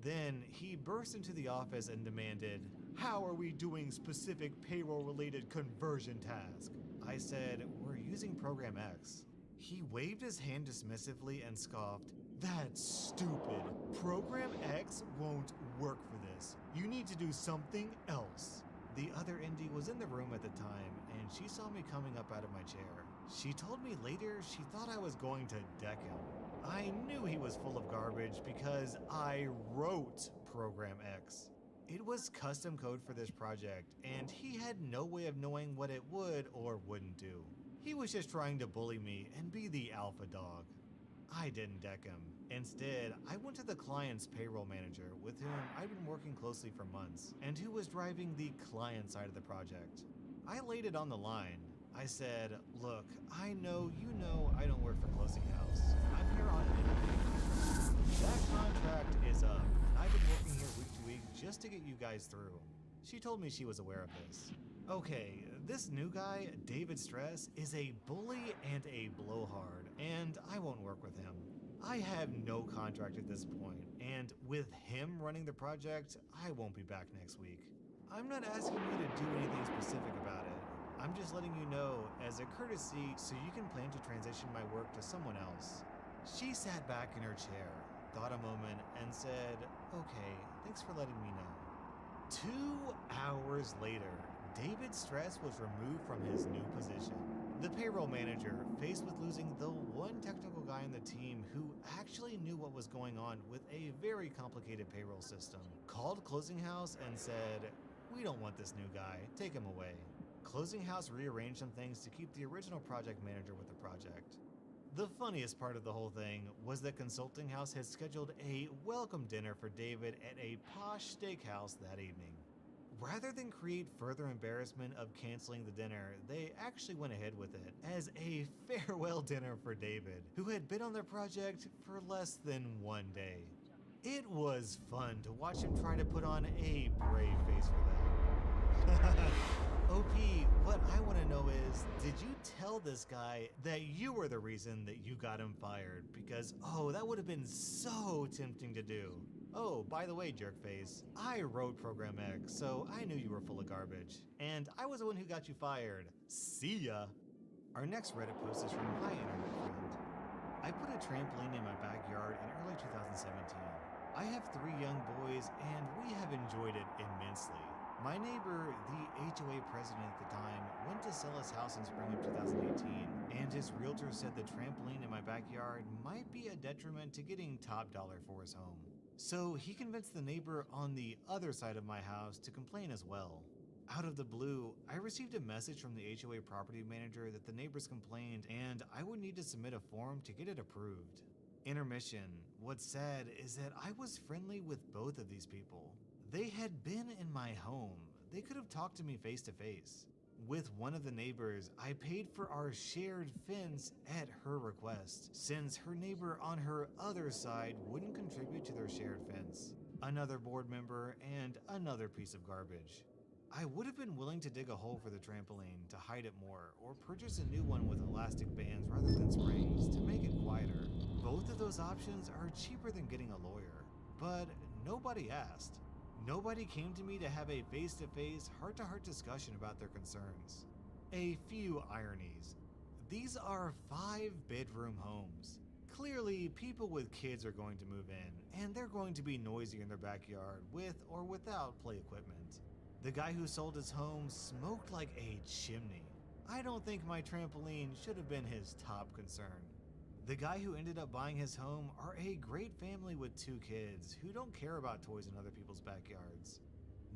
Then he burst into the office and demanded, "How are we doing specific payroll-related conversion task?" I said, "We're using Program X." He waved his hand dismissively and scoffed, "That's stupid. Program X won't work for this. You need to do something else." The other indie was in the room at the time, and she saw me coming up out of my chair. She told me later she thought I was going to deck him. I knew he was full of garbage because I wrote Program X. It was custom code for this project, and he had no way of knowing what it would or wouldn't do. He was just trying to bully me and be the alpha dog. I didn't deck him. Instead, I went to the client's payroll manager, with whom I'd been working closely for months, and who was driving the client side of the project. I laid it on the line. I said, "Look, I know you know I don't work for Closing House. I'm here on anything. That contract is up. I've been working here week to week just to get you guys through." She told me she was aware of this. Okay, this new guy, David Stress, is a bully and a blowhard, and I won't work with him. I have no contract at this point, and with him running the project, I won't be back next week. I'm not asking you to do anything specific about it. I'm just letting you know as a courtesy so you can plan to transition my work to someone else. She sat back in her chair, thought a moment, and said, "Okay, thanks for letting me know." 2 hours later, David Stress was removed from his new position. The payroll manager, faced with losing the one technical guy on the team who actually knew what was going on with a very complicated payroll system, called Closing House and said, "We don't want this new guy, take him away." Closing House rearranged some things to keep the original project manager with the project. The funniest part of the whole thing was that Consulting House had scheduled a welcome dinner for David at a posh steakhouse that evening. Rather than create further embarrassment of canceling the dinner, they actually went ahead with it as a farewell dinner for David, who had been on the project for less than 1 day. It was fun to watch him try to put on a brave face for that. OP, what I want to know is, did you tell this guy that you were the reason that you got him fired? Because, that would have been so tempting to do. Oh, by the way, jerkface, I wrote Program X, so I knew you were full of garbage. And I was the one who got you fired. See ya! Our next Reddit post is from Hi Internet Friend. I put a trampoline in my backyard in early 2017. I have 3 young boys, and we have enjoyed it immensely. My neighbor, the HOA president at the time, went to sell his house in spring of 2018, and his realtor said the trampoline in my backyard might be a detriment to getting top dollar for his home. So he convinced the neighbor on the other side of my house to complain as well. Out of the blue, I received a message from the HOA property manager that the neighbors complained and I would need to submit a form to get it approved. Intermission. What's sad is that I was friendly with both of these people. They had been in my home. They could have talked to me face to face. With one of the neighbors, I paid for our shared fence at her request, since her neighbor on her other side wouldn't contribute to their shared fence. Another board member and another piece of garbage. I would have been willing to dig a hole for the trampoline to hide it more, or purchase a new one with elastic bands rather than springs to make it quieter. Both of those options are cheaper than getting a lawyer, but nobody asked. Nobody came to me to have a face-to-face, heart-to-heart discussion about their concerns. A few ironies. These are 5-bedroom homes. Clearly, people with kids are going to move in, and they're going to be noisy in their backyard with or without play equipment. The guy who sold his home smoked like a chimney. I don't think my trampoline should have been his top concern. The guy who ended up buying his home are a great family with 2 kids who don't care about toys in other people's backyards.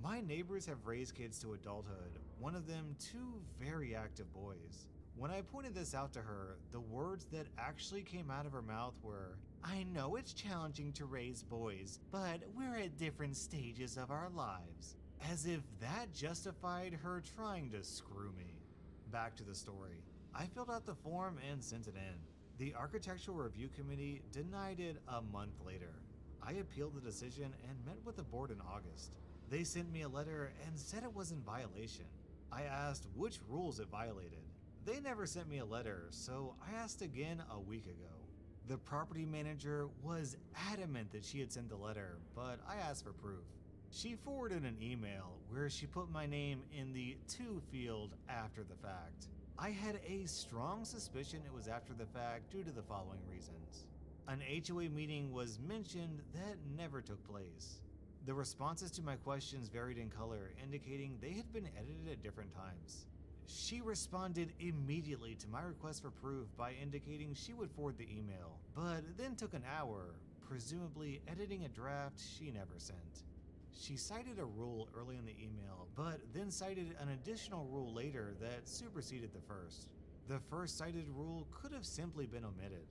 My neighbors have raised kids to adulthood, one of them 2 very active boys. When I pointed this out to her, the words that actually came out of her mouth were, "I know it's challenging to raise boys, but we're at different stages of our lives." As if that justified her trying to screw me. Back to the story. I filled out the form and sent it in. The Architectural Review Committee denied it a month later. I appealed the decision and met with the board in August. They sent me a letter and said it was in violation. I asked which rules it violated. They never sent me a letter, so I asked again a week ago. The property manager was adamant that she had sent the letter, but I asked for proof. She forwarded an email where she put my name in the to field after the fact. I had a strong suspicion it was after the fact due to the following reasons. An HOA meeting was mentioned that never took place. The responses to my questions varied in color, indicating they had been edited at different times. She responded immediately to my request for proof by indicating she would forward the email, but then took an hour, presumably editing a draft she never sent. She cited a rule early in the email, but then cited an additional rule later that superseded the first. The first cited rule could have simply been omitted.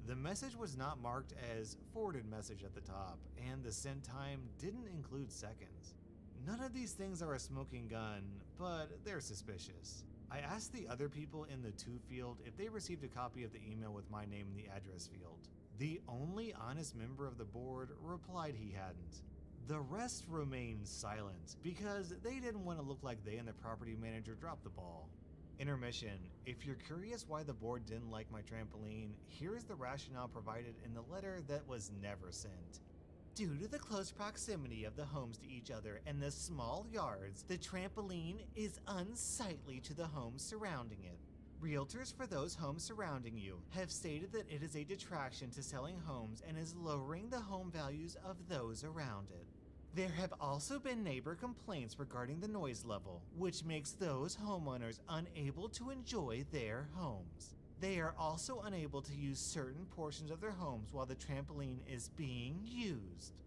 The message was not marked as forwarded message at the top, and the send time didn't include seconds. None of these things are a smoking gun, but they're suspicious. I asked the other people in the to field if they received a copy of the email with my name in the address field. The only honest member of the board replied he hadn't. The rest remained silent because they didn't want to look like they and the property manager dropped the ball. Intermission. If you're curious why the board didn't like my trampoline, here's the rationale provided in the letter that was never sent. Due to the close proximity of the homes to each other and the small yards, the trampoline is unsightly to the homes surrounding it. Realtors for those homes surrounding you have stated that it is a detraction to selling homes and is lowering the home values of those around it. There have also been neighbor complaints regarding the noise level, which makes those homeowners unable to enjoy their homes. They are also unable to use certain portions of their homes while the trampoline is being used.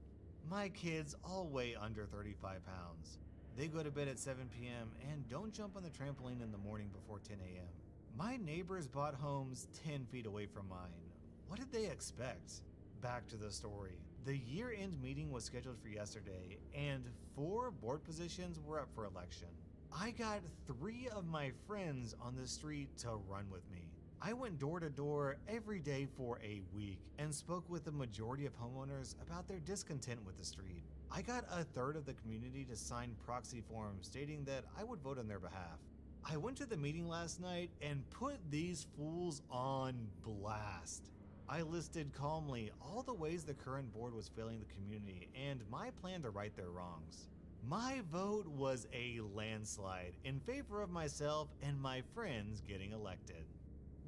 My kids all weigh under 35 pounds. They go to bed at 7 p.m. and don't jump on the trampoline in the morning before 10 a.m. My neighbors bought homes 10 feet away from mine. What did they expect? Back to the story. The year-end meeting was scheduled for yesterday, and 4 board positions were up for election. I got 3 of my friends on the street to run with me. I went door to door every day for a week and spoke with the majority of homeowners about their discontent with the street. I got a third of the community to sign proxy forms stating that I would vote on their behalf. I went to the meeting last night and put these fools on blast. I listed calmly all the ways the current board was failing the community and my plan to right their wrongs. My vote was a landslide in favor of myself and my friends getting elected.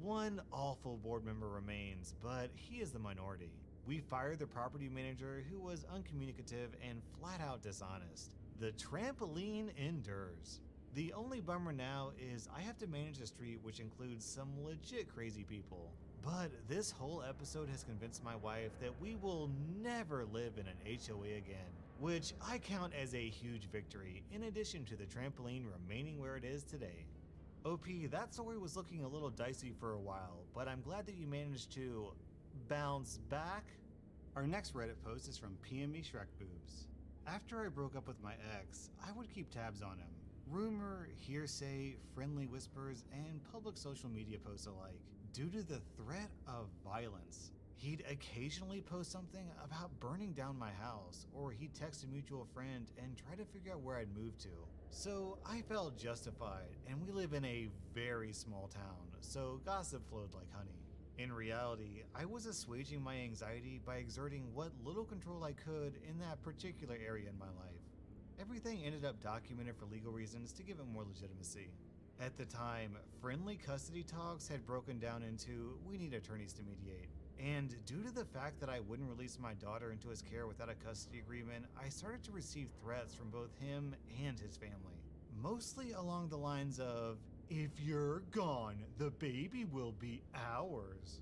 One awful board member remains, but he is the minority. We fired the property manager who was uncommunicative and flat out dishonest. The trampoline endures. The only bummer now is I have to manage a street which includes some legit crazy people. But this whole episode has convinced my wife that we will never live in an HOA again, which I count as a huge victory in addition to the trampoline remaining where it is today. OP, that story was looking a little dicey for a while, but I'm glad that you managed to bounce back. Our next Reddit post is from PME Shrek Boobs. After I broke up with my ex, I would keep tabs on him. Rumor, hearsay, friendly whispers, and public social media posts alike. Due to the threat of violence, he'd occasionally post something about burning down my house, or he'd text a mutual friend and try to figure out where I'd moved to. So I felt justified, and we live in a very small town, so gossip flowed like honey. In reality, I was assuaging my anxiety by exerting what little control I could in that particular area in my life. Everything ended up documented for legal reasons to give it more legitimacy. At the time, friendly custody talks had broken down into we need attorneys to mediate. And due to the fact that I wouldn't release my daughter into his care without a custody agreement, I started to receive threats from both him and his family. Mostly along the lines of, if you're gone, the baby will be ours.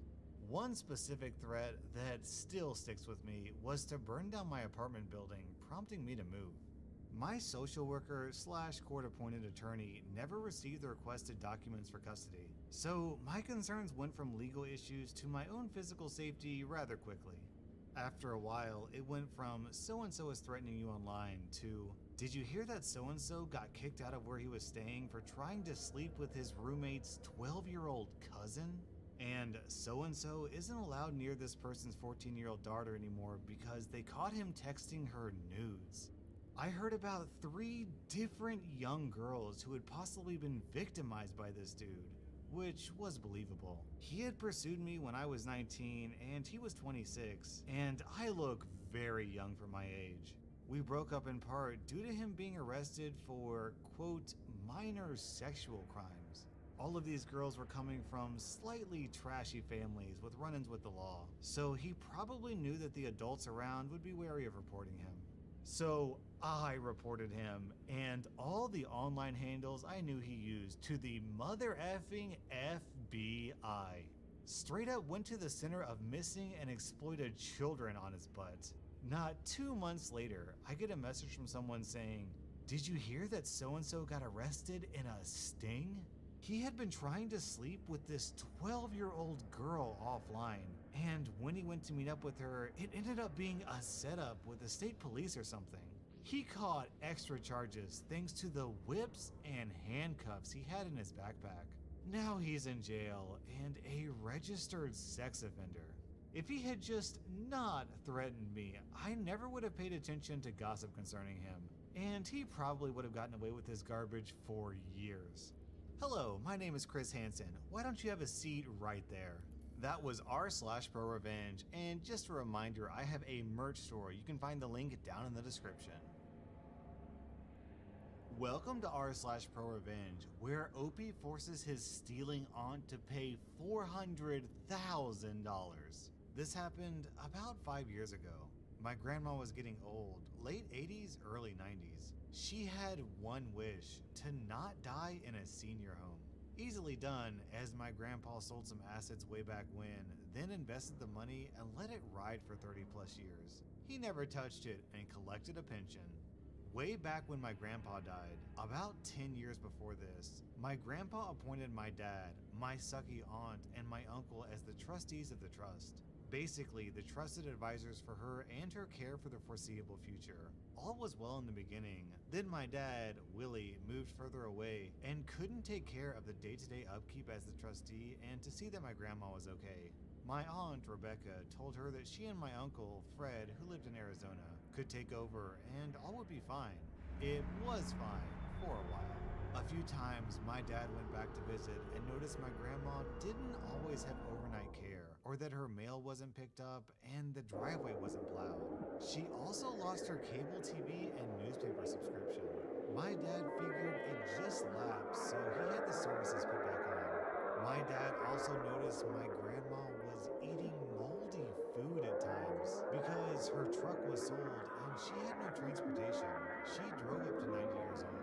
One specific threat that still sticks with me was to burn down my apartment building, prompting me to move. My social worker / court-appointed attorney never received the requested documents for custody, so my concerns went from legal issues to my own physical safety rather quickly. After a while, it went from so-and-so is threatening you online to did you hear that so-and-so got kicked out of where he was staying for trying to sleep with his roommate's 12-year-old cousin? And so-and-so isn't allowed near this person's 14-year-old daughter anymore because they caught him texting her nudes. I heard about 3 different young girls who had possibly been victimized by this dude, which was believable. He had pursued me when I was 19 and he was 26, and I look very young for my age. We broke up in part due to him being arrested for, quote, minor sexual crimes. All of these girls were coming from slightly trashy families with run-ins with the law, so he probably knew that the adults around would be wary of reporting him. So I reported him and all the online handles I knew he used to the mother effing FBI. Straight up went to the center of missing and exploited children on his butt. Not 2 months later, I get a message from someone saying, "Did you hear that so-and-so got arrested in a sting?" He had been trying to sleep with this 12-year-old girl offline, and when he went to meet up with her, it ended up being a setup with the state police or something. He caught extra charges thanks to the whips and handcuffs he had in his backpack. Now he's in jail and a registered sex offender. If he had just not threatened me, I never would have paid attention to gossip concerning him, and he probably would have gotten away with his garbage for years. Hello, my name is Chris Hansen. Why don't you have a seat right there? That was r/Pro Revenge, and just a reminder, I have a merch store. You can find the link down in the description. Welcome to r/Pro Revenge, where Opie forces his stealing aunt to pay $400,000. This happened about 5 years ago. My grandma was getting old, late 80s, early 90s. She had one wish, to not die in a senior home. Easily done, as my grandpa sold some assets way back when, then invested the money and let it ride for 30 plus years. He never touched it and collected a pension. Way back when my grandpa died, about 10 years before this, my grandpa appointed my dad, my sucky aunt, and my uncle as the trustees of the trust. Basically, the trusted advisors for her and her care for the foreseeable future. All was well in the beginning. Then my dad, Willie, moved further away and couldn't take care of the day-to-day upkeep as the trustee and to see that my grandma was okay. My aunt, Rebecca, told her that she and my uncle, Fred, who lived in Arizona, could take over and all would be fine. It was fine for a while. A few times, my dad went back to visit and noticed my grandma didn't always have overnight care, or that her mail wasn't picked up and the driveway wasn't plowed. She also lost her cable TV and newspaper subscription. My dad figured it just lapsed, so he had the services put back on. My dad also noticed my grandma was eating moldy food at times because her truck was sold and she had no transportation. She drove up to 90 years old.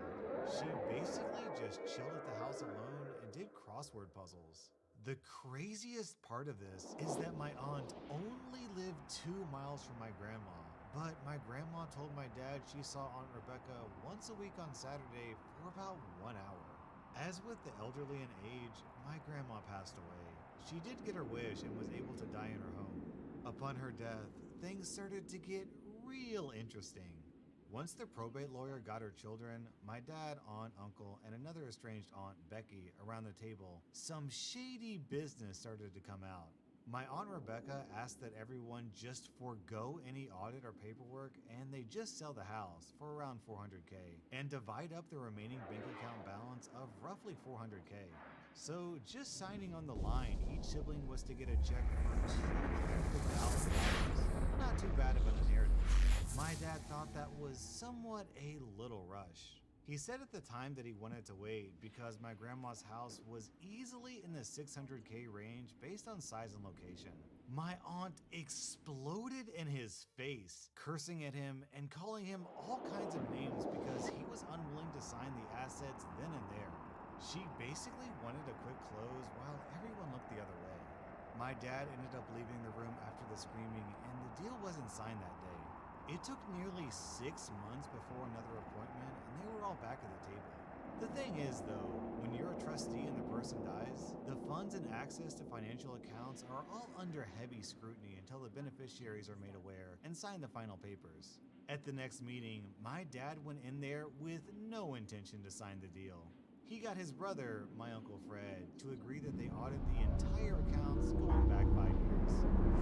She basically just chilled at the house alone and did crossword puzzles. The craziest part of this is that my aunt only lived 2 miles from my grandma, but my grandma told my dad she saw Aunt Rebecca once a week on Saturday for about 1 hour. As with the elderly in age, my grandma passed away. She did get her wish and was able to die in her home. Upon her death, things started to get real interesting. Once the probate lawyer got her children, my dad, aunt, uncle, and another estranged aunt, Becky, around the table, some shady business started to come out. My aunt Rebecca asked that everyone just forego any audit or paperwork and they just sell the house for around $400K and divide up the remaining bank account balance of roughly $400K. So just signing on the line, each sibling was to get a check for $200,000. Not too bad of an inheritance. My dad thought that was somewhat a little rush. He said at the time that he wanted to wait because my grandma's house was easily in the 600K range based on size and location. My aunt exploded in his face, cursing at him and calling him all kinds of names because he was unwilling to sign the assets then and there. She basically wanted a quick close while everyone looked the other way. My dad ended up leaving the room after the screaming and the deal wasn't signed that day. It took nearly 6 months before another appointment and they were all back at the table. The thing is though, when you're a trustee and the person dies, the funds and access to financial accounts are all under heavy scrutiny until the beneficiaries are made aware and sign the final papers. At the next meeting, my dad went in there with no intention to sign the deal. He got his brother, my Uncle Fred, to agree that they audit the entire accounts going back 5 years.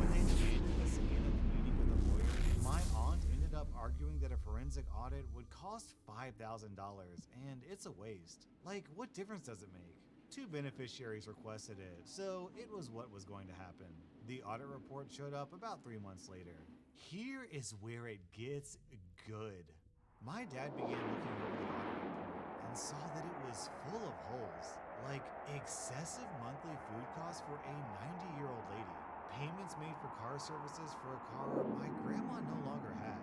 When they demanded us again at the meeting with a lawyer, my aunt ended up arguing that a forensic audit would cost $5,000 and it's a waste. Like, what difference does it make? 2 beneficiaries requested it, so it was what was going to happen. The audit report showed up about 3 months later. Here is where it gets good. My dad began looking over the audit report and saw that it was full of holes, like excessive monthly food costs for a 90-year-old lady, payments made for car services for a car my grandma no longer had.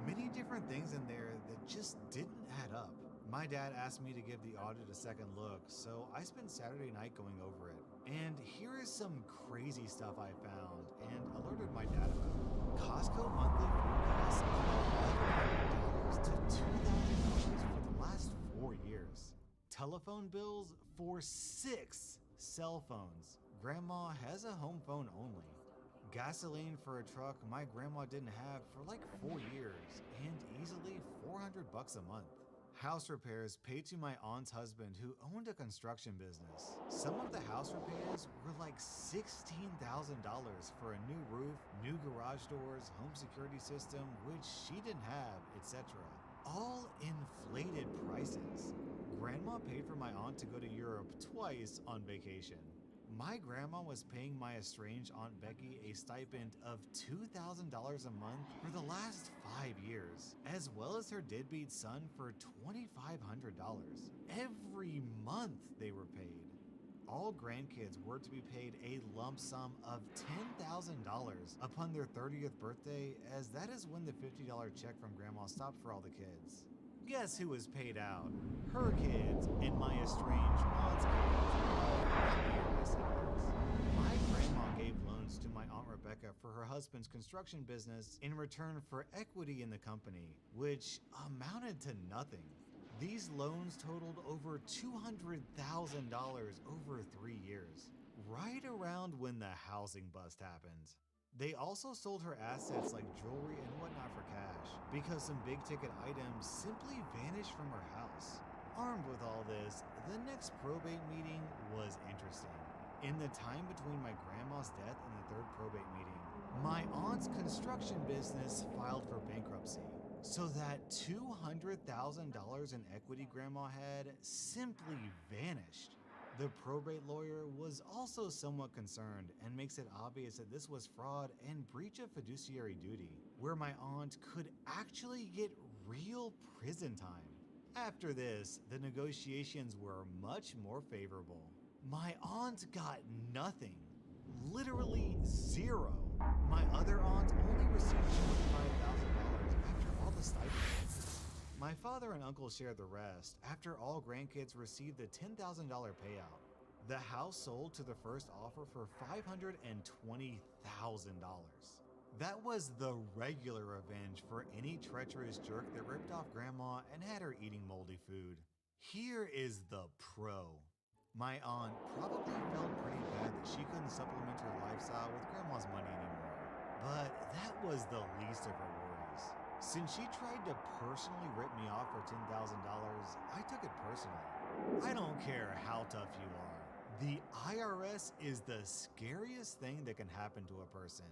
Many different things in there that just didn't add up. My dad asked me to give the audit a second look, so I spent Saturday night going over it. And here is some crazy stuff I found and alerted my dad about. Costco monthly food costs of $1,100 to $2,000 for the last 4 years. Telephone bills for 6 cell phones. Grandma has a home phone only. Gasoline for a truck my grandma didn't have for like 4 years and easily $400 a month. House repairs paid to my aunt's husband who owned a construction business. Some of the house repairs were like $16,000 for a new roof, new garage doors, home security system, which she didn't have, etc. All inflated prices. Grandma paid for my aunt to go to Europe twice on vacation. My grandma was paying my estranged Aunt Becky a stipend of $2,000 a month for the last 5 years, as well as her deadbeat son for $2,500. Every month they were paid. All grandkids were to be paid a lump sum of $10,000 upon their 30th birthday, as that is when the $50 check from grandma stopped for all the kids. Guess who was paid out? Her kids and my estranged aunt's kids. My grandma gave loans to my Aunt Rebecca for her husband's construction business in return for equity in the company, which amounted to nothing. These loans totaled over $200,000 over 3 years, right around when the housing bust happened. They also sold her assets like jewelry and whatnot for cash, because some big ticket items simply vanished from her house. Armed with all this, the next probate meeting was interesting. In the time between my grandma's death and the 3rd probate meeting, my aunt's construction business filed for bankruptcy. So that $200,000 in equity grandma had simply vanished. The probate lawyer was also somewhat concerned and makes it obvious that this was fraud and breach of fiduciary duty, where my aunt could actually get real prison time. After this, the negotiations were much more favorable. My aunt got nothing. Literally zero. My other aunt only received $25,000 after all the stipends. My father and uncle shared the rest after all grandkids received the $10,000 payout. The house sold to the first offer for $520,000. That was the regular revenge for any treacherous jerk that ripped off grandma and had her eating moldy food. Here is the pro. My aunt probably felt pretty bad that she couldn't supplement her lifestyle with grandma's money anymore. But that was the least of her worries. Since she tried to personally rip me off for $10,000, I took it personally. I don't care how tough you are. The IRS is the scariest thing that can happen to a person.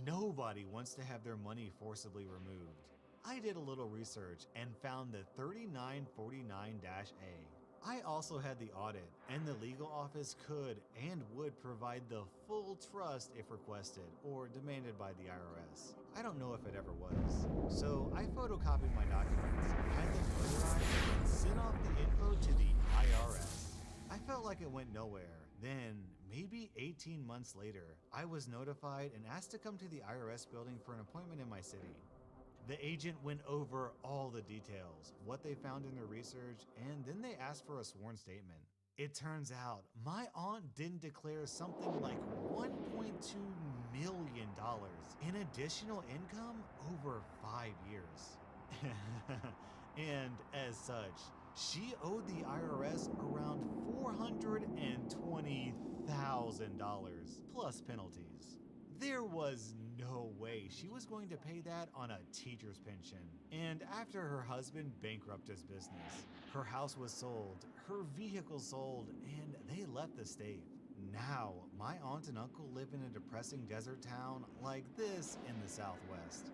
Nobody wants to have their money forcibly removed. I did a little research and found the 3949-A. I also had the audit, and the legal office could and would provide the full trust if requested or demanded by the IRS. I don't know if it ever was. So I photocopied my documents, had them notarized, and sent off it went nowhere. Then, maybe 18 months later, I was notified and asked to come to the IRS building for an appointment in my city. The agent went over all the details, what they found in their research, and then they asked for a sworn statement. It turns out my aunt didn't declare something like $1.2 million in additional income over 5 years. And as such, she owed the IRS around $420,000 plus penalties. There was no way she was going to pay that on a teacher's pension. And after her husband bankrupted his business, her house was sold, her vehicle sold, and they left the state. Now, my aunt and uncle live in a depressing desert town like this in the Southwest.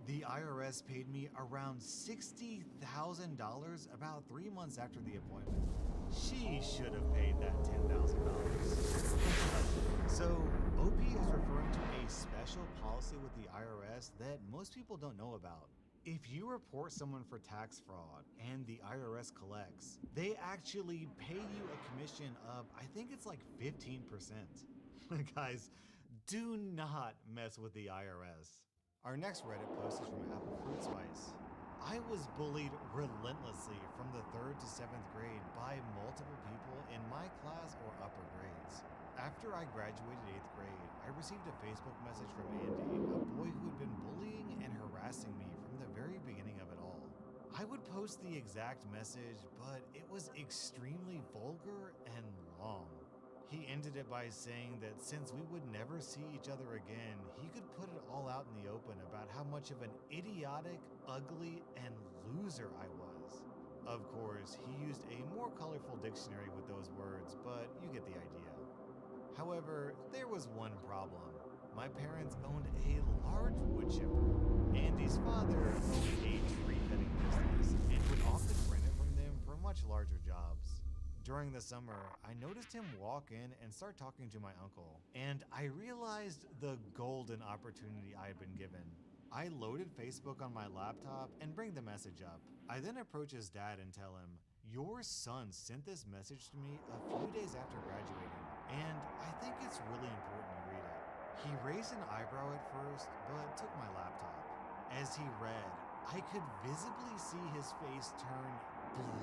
The IRS paid me around $60,000 about 3 months after the appointment. She should have paid that $10,000. So, OP is referring to a special policy with the IRS that most people don't know about. If you report someone for tax fraud and the IRS collects, they actually pay you a commission of, I think it's like 15%. Guys, do not mess with the IRS. Our next Reddit post is from Apple Fruit Spice. I was bullied relentlessly from the 3rd to 7th grade by multiple people in my class or upper grades. After I graduated 8th grade, I received a Facebook message from Andy, a boy who had been bullying and harassing me from the very beginning of it all. I would post the exact message, but it was extremely vulgar and long. He ended it by saying that since we would never see each other again, he could put it all out in the open about how much of an idiotic, ugly, and loser I was. Of course, he used a more colorful dictionary with those words, but you get the idea. However, there was one problem. My parents owned a large wood chipper. Andy's father owned a tree cutting business and would often rent it from them for much larger jobs. During the summer, I noticed him walk in and start talking to my uncle, and I realized the golden opportunity I had been given. I loaded Facebook on my laptop and bring the message up. I then approach his dad and tell him, "Your son sent this message to me a few days after graduating, and I think it's really important you read it." He raised an eyebrow at first, but took my laptop. As he read, I could visibly see his face turn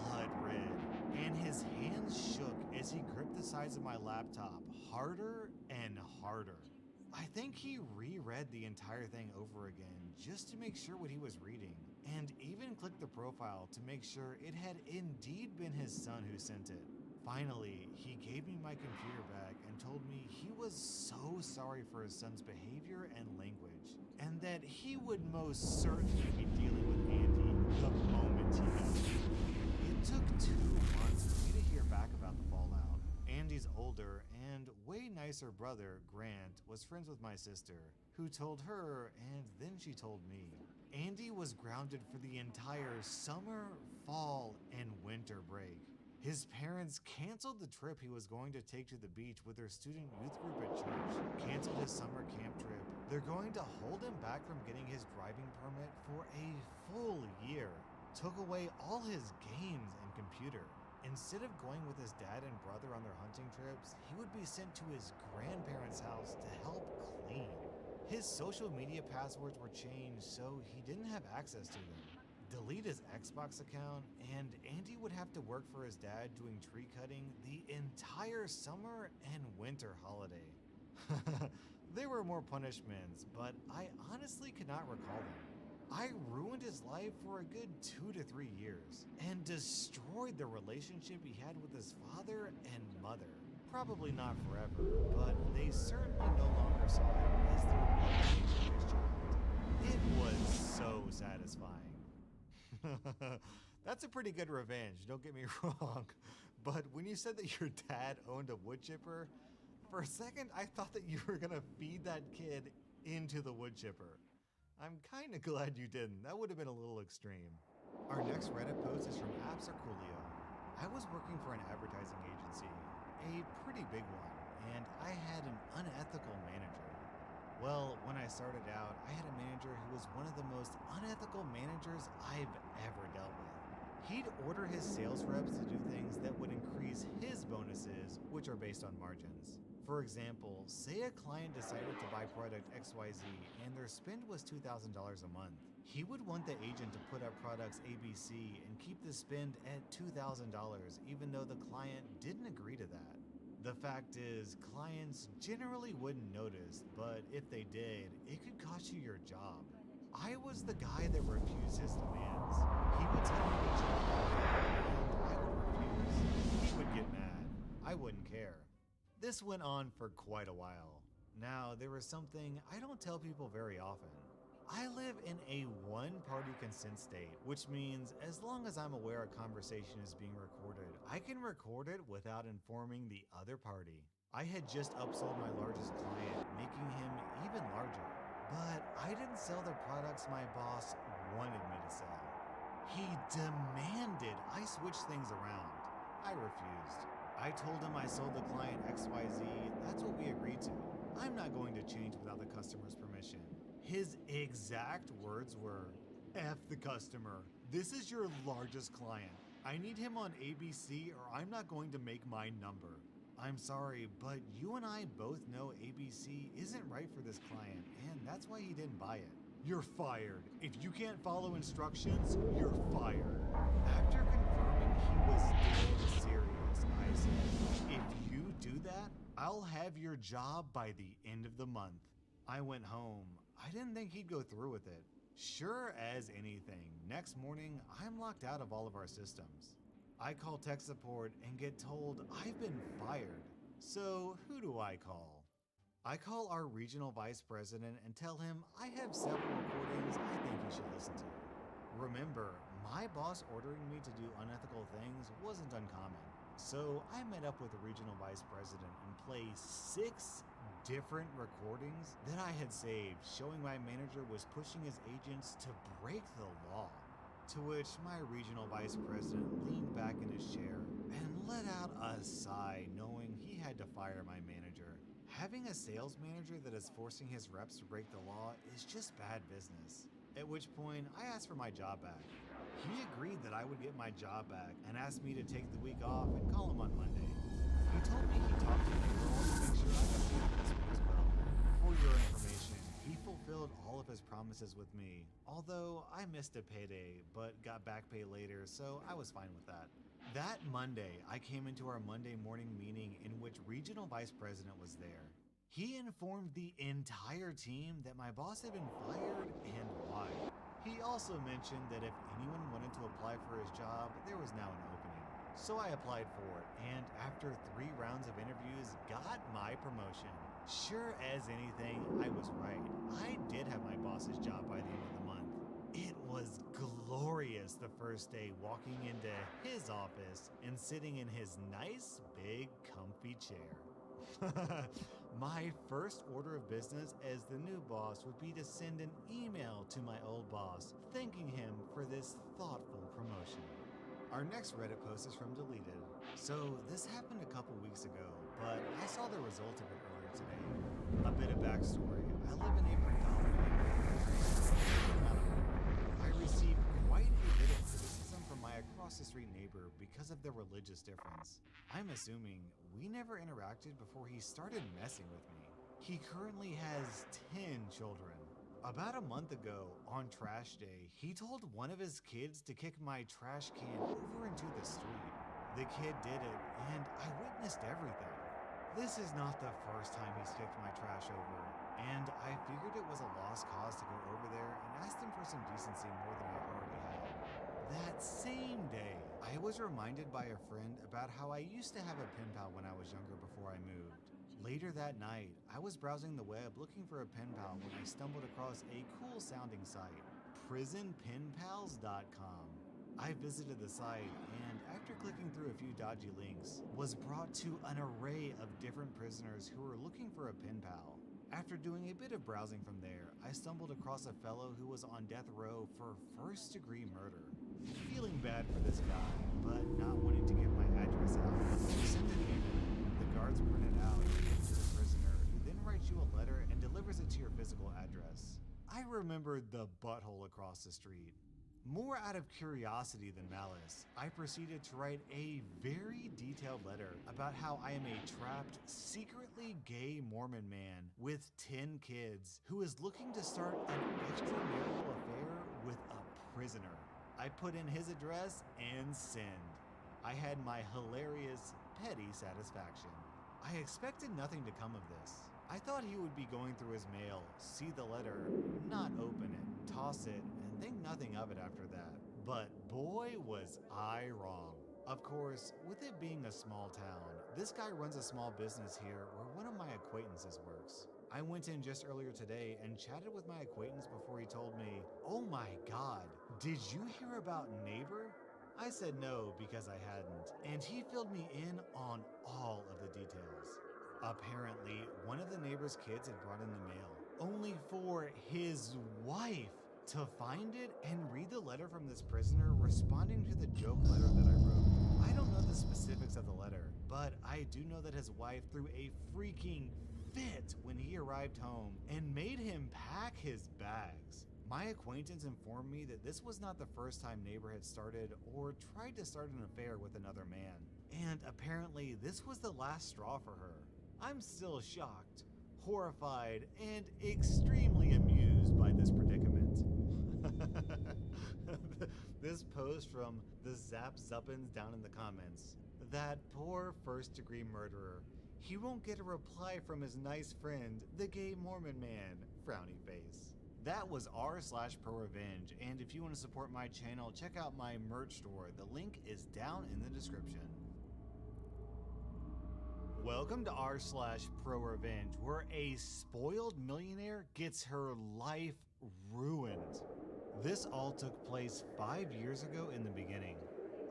blood red, and his hands shook as he gripped the sides of my laptop harder and harder. I think he reread the entire thing over again just to make sure what he was reading, and even clicked the profile to make sure it had indeed been his son who sent it. Finally, he gave me my computer back and told me he was so sorry for his son's behavior and language, and that he would most certainly be dealing with Andy the moment he got it. It took 2 months for me to hear back about the fallout. Andy's older and way nicer brother, Grant, was friends with my sister, who told her, and then she told me. Andy was grounded for the entire summer, fall, and winter break. His parents canceled the trip he was going to take to the beach with their student youth group at church, canceled his summer camp trip. They're going to hold him back from getting his driving permit for a full year, took away all his games and computer. Instead of going with his dad and brother on their hunting trips, he would be sent to his grandparents' house to help clean. His social media passwords were changed so he didn't have access to them. Delete his Xbox account, and Andy would have to work for his dad doing tree cutting the entire summer and winter holiday. There were more punishments, but I honestly could not recall them. I ruined his life for a good 2 to 3 years and destroyed the relationship he had with his father and mother. Probably not forever, but they certainly no longer saw him as their loved child. It was so satisfying. That's a pretty good revenge, don't get me wrong. But when you said that your dad owned a wood chipper, for a second I thought that you were gonna feed that kid into the wood chipper. I'm kinda glad you didn't. That would have been a little extreme. Our next Reddit post is from Coolio. I was working for an advertising agency, a pretty big one, and I had an unethical manager. Well, when I started out, I had a manager who was one of the most unethical managers I've ever dealt with. He'd order his sales reps to do things that would increase his bonuses, which are based on margins. For example, say a client decided to buy product XYZ and their spend was $2,000 a month. He would want the agent to put up products ABC and keep the spend at $2,000 even though the client didn't agree to that. The fact is, clients generally wouldn't notice, but if they did, it could cost you your job. I was the guy that refused his demands. He would tell me to change my mind, and I would refuse. He would get mad. I wouldn't care. This went on for quite a while. Now, there was something I don't tell people very often. I live in a one-party consent state, which means as long as I'm aware a conversation is being recorded, I can record it without informing the other party. I had just upsold my largest client, making him even larger, but I didn't sell the products my boss wanted me to sell. He demanded I switch things around. I refused. I told him I sold the client XYZ, that's what we agreed to. I'm not going to change without the customer's permission. His exact words were, F the customer. This is your largest client. I need him on ABC or I'm not going to make my number. I'm sorry, but you and I both know ABC isn't right for this client, and that's why he didn't buy it. You're fired. If you can't follow instructions, you're fired. After confirming he was dead serious, I said, if you do that, I'll have your job by the end of the month. I went home. I didn't think he'd go through with it. Sure as anything, next morning, I'm locked out of all of our systems. I call tech support and get told I've been fired. So who do I call? I call our regional vice president and tell him I have several recordings I think he should listen to. Remember, my boss ordering me to do unethical things wasn't uncommon. So I met up with the regional vice president and played 6 different recordings that I had saved showing my manager was pushing his agents to break the law. To which my regional vice president leaned back in his chair and let out a sigh knowing he had to fire my manager. Having a sales manager that is forcing his reps to break the law is just bad business. At which point I asked for my job back. He agreed that I would get my job back and asked me to take the week off and call him on Monday. He told me he talked to payroll to make sure I got paid this week as well. For your information, he fulfilled all of his promises with me, although I missed a payday but got back pay later, so I was fine with that. That Monday, I came into our Monday morning meeting in which Regional Vice President was there. He informed the entire team that my boss had been fired and why. He also mentioned that if anyone wanted to apply for his job, there was now an opening. So I applied for it, and after 3 rounds of interviews, got my promotion. Sure as anything, I was right. I did have my boss's job by the end of the month. It was glorious the first day walking into his office and sitting in his nice, big, comfy chair. My first order of business as the new boss would be to send an email to my old boss, thanking him for this thoughtful promotion. Our next Reddit post is from Deleted. So this happened a couple weeks ago, but I saw the result of it earlier today. A bit of backstory. I live in a predominantly I received quite a bit of criticism from my across-the-street neighbor because of the religious difference. I'm assuming we never interacted before he started messing with me. He currently has 10 children. About a month ago, on trash day, he told one of his kids to kick my trash can over into the street. The kid did it, and I witnessed everything. This is not the first time he's kicked my trash over, and I figured it was a lost cause to go over there and asked him for some decency more than I already had. That same day, I was reminded by a friend about how I used to have a pen pal when I was younger before I moved. Later that night, I was browsing the web looking for a pen pal when I stumbled across a cool sounding site, prisonpenpals.com. I visited the site and after clicking through a few dodgy links, was brought to an array of different prisoners who were looking for a pen pal. After doing a bit of browsing from there, I stumbled across a fellow who was on death row for first-degree murder. Feeling bad for this guy, but not wanting to give my address out, I sent an email. The guards print it out and give it to the prisoner, who then writes you a letter and delivers it to your physical address. I remembered the butthole across the street. More out of curiosity than malice, I proceeded to write a very detailed letter about how I am a trapped, secretly gay Mormon man with 10 kids who is looking to start an extramarital affair with a prisoner. I put in his address and send. I had my hilarious, petty satisfaction. I expected nothing to come of this. I thought he would be going through his mail, see the letter, not open it, toss it, and think nothing of it after that. But boy, was I wrong. Of course, with it being a small town, this guy runs a small business here where one of my acquaintances works. I went in just earlier today and chatted with my acquaintance before he told me, "Oh my God, did you hear about Neighbor?" I said no because I hadn't, and he filled me in on all of the details. Apparently, one of the neighbor's kids had brought in the mail, only for his wife to find it and read the letter from this prisoner responding to the joke letter that I wrote. I don't know the specifics of the letter, but I do know that his wife threw a freaking fit when he arrived home and made him pack his bags. My acquaintance informed me that this was not the first time Neighbor had started or tried to start an affair with another man, and apparently this was the last straw for her. I'm still shocked, horrified, and extremely amused by this predicament. This post from the Zap Zuppins down in the comments. That poor first-degree murderer. He won't get a reply from his nice friend, the gay Mormon man, frowny face. That was r/ProRevenge, and if you want to support my channel, check out my merch store. The link is down in the description. Welcome to r/ProRevenge, where a spoiled millionaire gets her life ruined. This all took place 5 years ago in the beginning.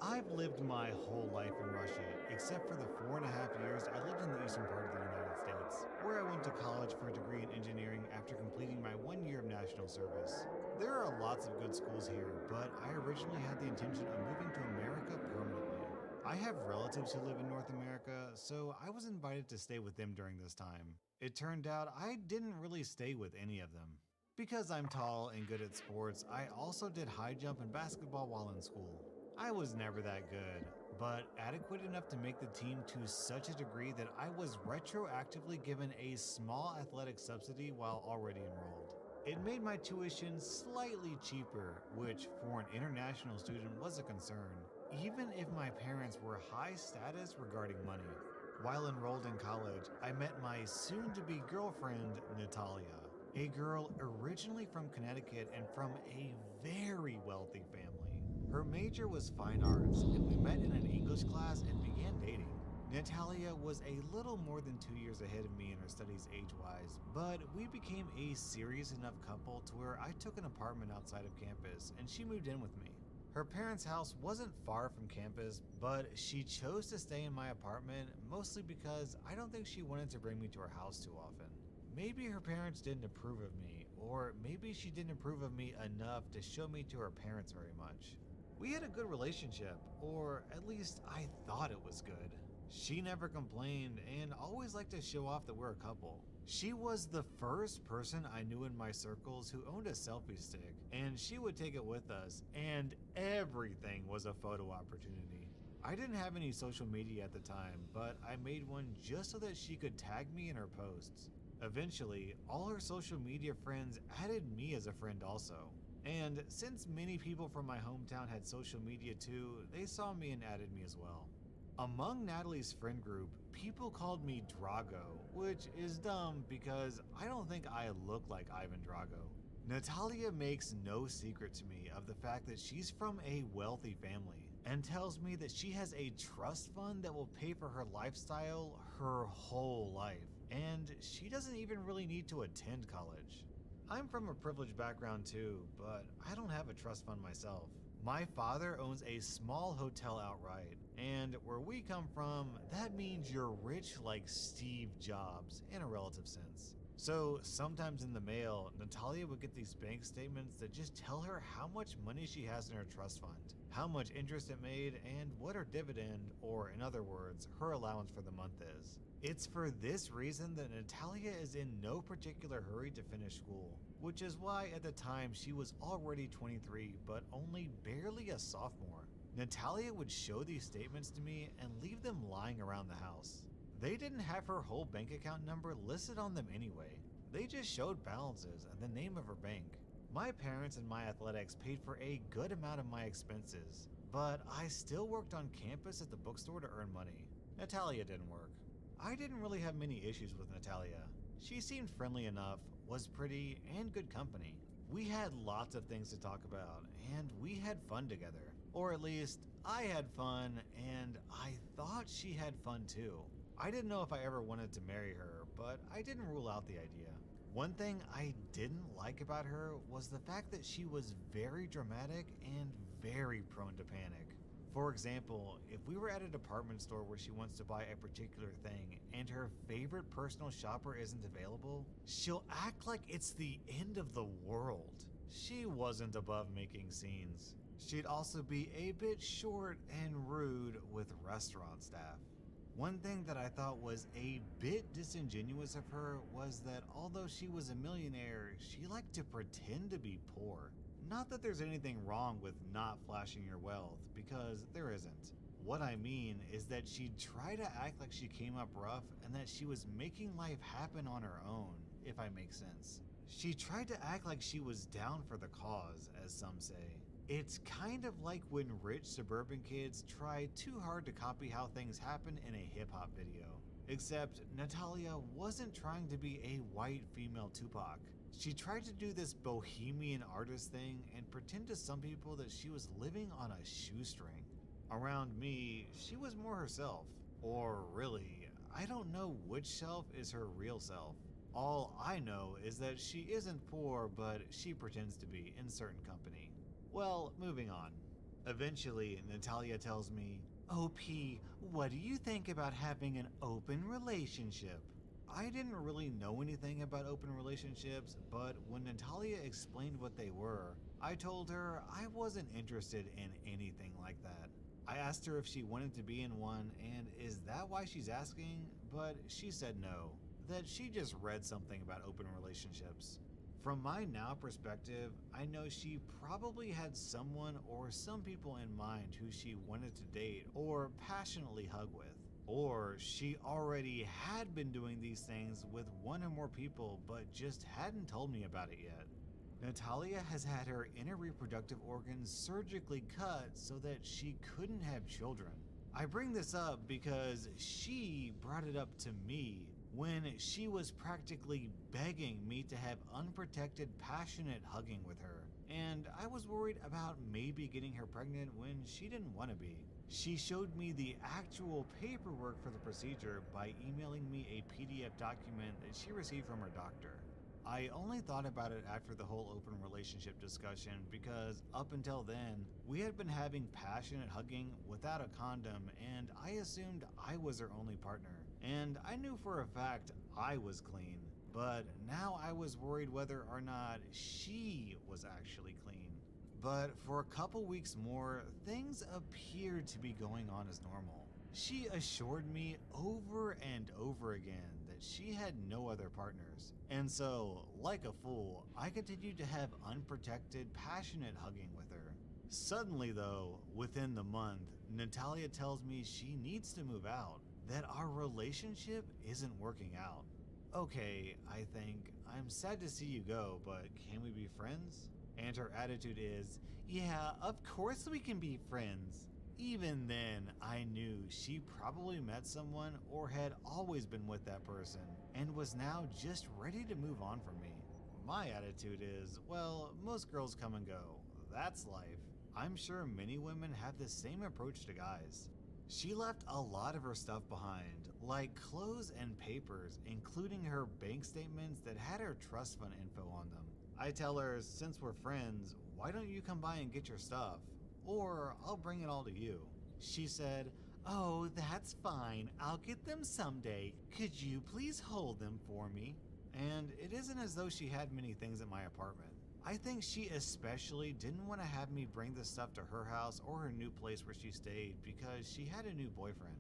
I've lived my whole life in Russia, except for the 4.5 years I lived in the eastern part of the United States, where I went to college for a degree in engineering after completing my 1 year of national service. There are lots of good schools here, but I originally had the intention of moving to America permanently. I have relatives who live in North America, so I was invited to stay with them during this time. It turned out I didn't really stay with any of them. Because I'm tall and good at sports, I also did high jump and basketball while in school. I was never that good, but adequate enough to make the team to such a degree that I was retroactively given a small athletic subsidy while already enrolled. It made my tuition slightly cheaper, which for an international student was a concern, even if my parents were high status regarding money. While enrolled in college, I met my soon-to-be girlfriend, Natalia, a girl originally from Connecticut and from a very wealthy family. Her major was fine arts, and we met in an English class and began dating. Natalia was a little more than 2 years ahead of me in her studies age-wise, but we became a serious enough couple to where I took an apartment outside of campus and she moved in with me. Her parents' house wasn't far from campus, but she chose to stay in my apartment mostly because I don't think she wanted to bring me to her house too often. Maybe her parents didn't approve of me, or maybe she didn't approve of me enough to show me to her parents very much. We had a good relationship, or at least I thought it was good. She never complained and always liked to show off that we're a couple. She was the first person I knew in my circles who owned a selfie stick, and she would take it with us, and everything was a photo opportunity. I didn't have any social media at the time, but I made one just so that she could tag me in her posts. Eventually, all her social media friends added me as a friend also. And since many people from my hometown had social media too, they saw me and added me as well. Among Natalie's friend group, people called me Drago, which is dumb because I don't think I look like Ivan Drago. Natalia makes no secret to me of the fact that she's from a wealthy family and tells me that she has a trust fund that will pay for her lifestyle her whole life, and she doesn't even really need to attend college. I'm from a privileged background too, but I don't have a trust fund myself. My father owns a small hotel outright, and where we come from, that means you're rich like Steve Jobs in a relative sense. So sometimes in the mail, Natalia would get these bank statements that just tell her how much money she has in her trust fund, how much interest it made, and what her dividend, or in other words, her allowance for the month is. It's for this reason that Natalia is in no particular hurry to finish school, which is why at the time she was already 23 but only barely a sophomore. Natalia would show these statements to me and leave them lying around the house. They didn't have her whole bank account number listed on them anyway. They just showed balances and the name of her bank. My parents and my athletics paid for a good amount of my expenses, but I still worked on campus at the bookstore to earn money. Natalia didn't work. I didn't really have many issues with Natalia. She seemed friendly enough, was pretty, and good company. We had lots of things to talk about, and we had fun together. Or at least, I had fun, and I thought she had fun too. I didn't know if I ever wanted to marry her, but I didn't rule out the idea. One thing I didn't like about her was the fact that she was very dramatic and very prone to panic. For example, if we were at a department store where she wants to buy a particular thing and her favorite personal shopper isn't available, she'll act like it's the end of the world. She wasn't above making scenes. She'd also be a bit short and rude with restaurant staff. One thing that I thought was a bit disingenuous of her was that although she was a millionaire, she liked to pretend to be poor. Not that there's anything wrong with not flashing your wealth, because there isn't. What I mean is that she'd try to act like she came up rough and that she was making life happen on her own, if I make sense. She tried to act like she was down for the cause, as some say. It's kind of like when rich suburban kids try too hard to copy how things happen in a hip-hop video. Except Natalia wasn't trying to be a white female Tupac. She tried to do this bohemian artist thing and pretend to some people that she was living on a shoestring. Around me, she was more herself. Or really, I don't know which self is her real self. All I know is that she isn't poor, but she pretends to be in certain company. Well, moving on. Eventually, Natalia tells me, "OP, what do you think about having an open relationship?" I didn't really know anything about open relationships, but when Natalia explained what they were, I told her I wasn't interested in anything like that. I asked her if she wanted to be in one, and is that why she's asking? But she said no, that she just read something about open relationships. From my now perspective, I know she probably had someone or some people in mind who she wanted to date or passionately hug with. Or she already had been doing these things with one or more people but just hadn't told me about it yet. Natalia has had her inner reproductive organs surgically cut so that she couldn't have children. I bring this up because she brought it up to me when she was practically begging me to have unprotected, passionate hugging with her, and I was worried about maybe getting her pregnant when she didn't want to be. She showed me the actual paperwork for the procedure by emailing me a PDF document that she received from her doctor. I only thought about it after the whole open relationship discussion because up until then, we had been having passionate hugging without a condom, and I assumed I was her only partner. And I knew for a fact I was clean, but now I was worried whether or not she was actually clean. But for a couple weeks more, things appeared to be going on as normal. She assured me over and over again that she had no other partners. And so, like a fool, I continued to have unprotected, passionate hugging with her. Suddenly though, within the month, Natalia tells me she needs to move out, that our relationship isn't working out. Okay, I think, I'm sad to see you go, but can we be friends? And her attitude is, yeah, of course we can be friends. Even then, I knew she probably met someone or had always been with that person and was now just ready to move on from me. My attitude is, well, most girls come and go. That's life. I'm sure many women have the same approach to guys. She left a lot of her stuff behind, like clothes and papers, including her bank statements that had her trust fund info on them. I tell her, since we're friends, why don't you come by and get your stuff? Or I'll bring it all to you. She said, oh, that's fine. I'll get them someday. Could you please hold them for me? And it isn't as though she had many things at my apartment. I think she especially didn't want to have me bring the stuff to her house or her new place where she stayed because she had a new boyfriend.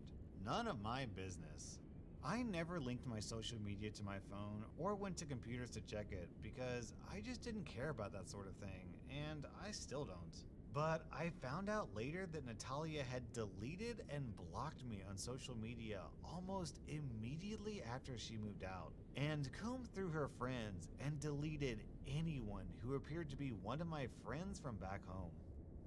None of my business. I never linked my social media to my phone or went to computers to check it because I just didn't care about that sort of thing, and I still don't. But I found out later that Natalia had deleted and blocked me on social media almost immediately after she moved out, and combed through her friends and deleted anyone who appeared to be one of my friends from back home.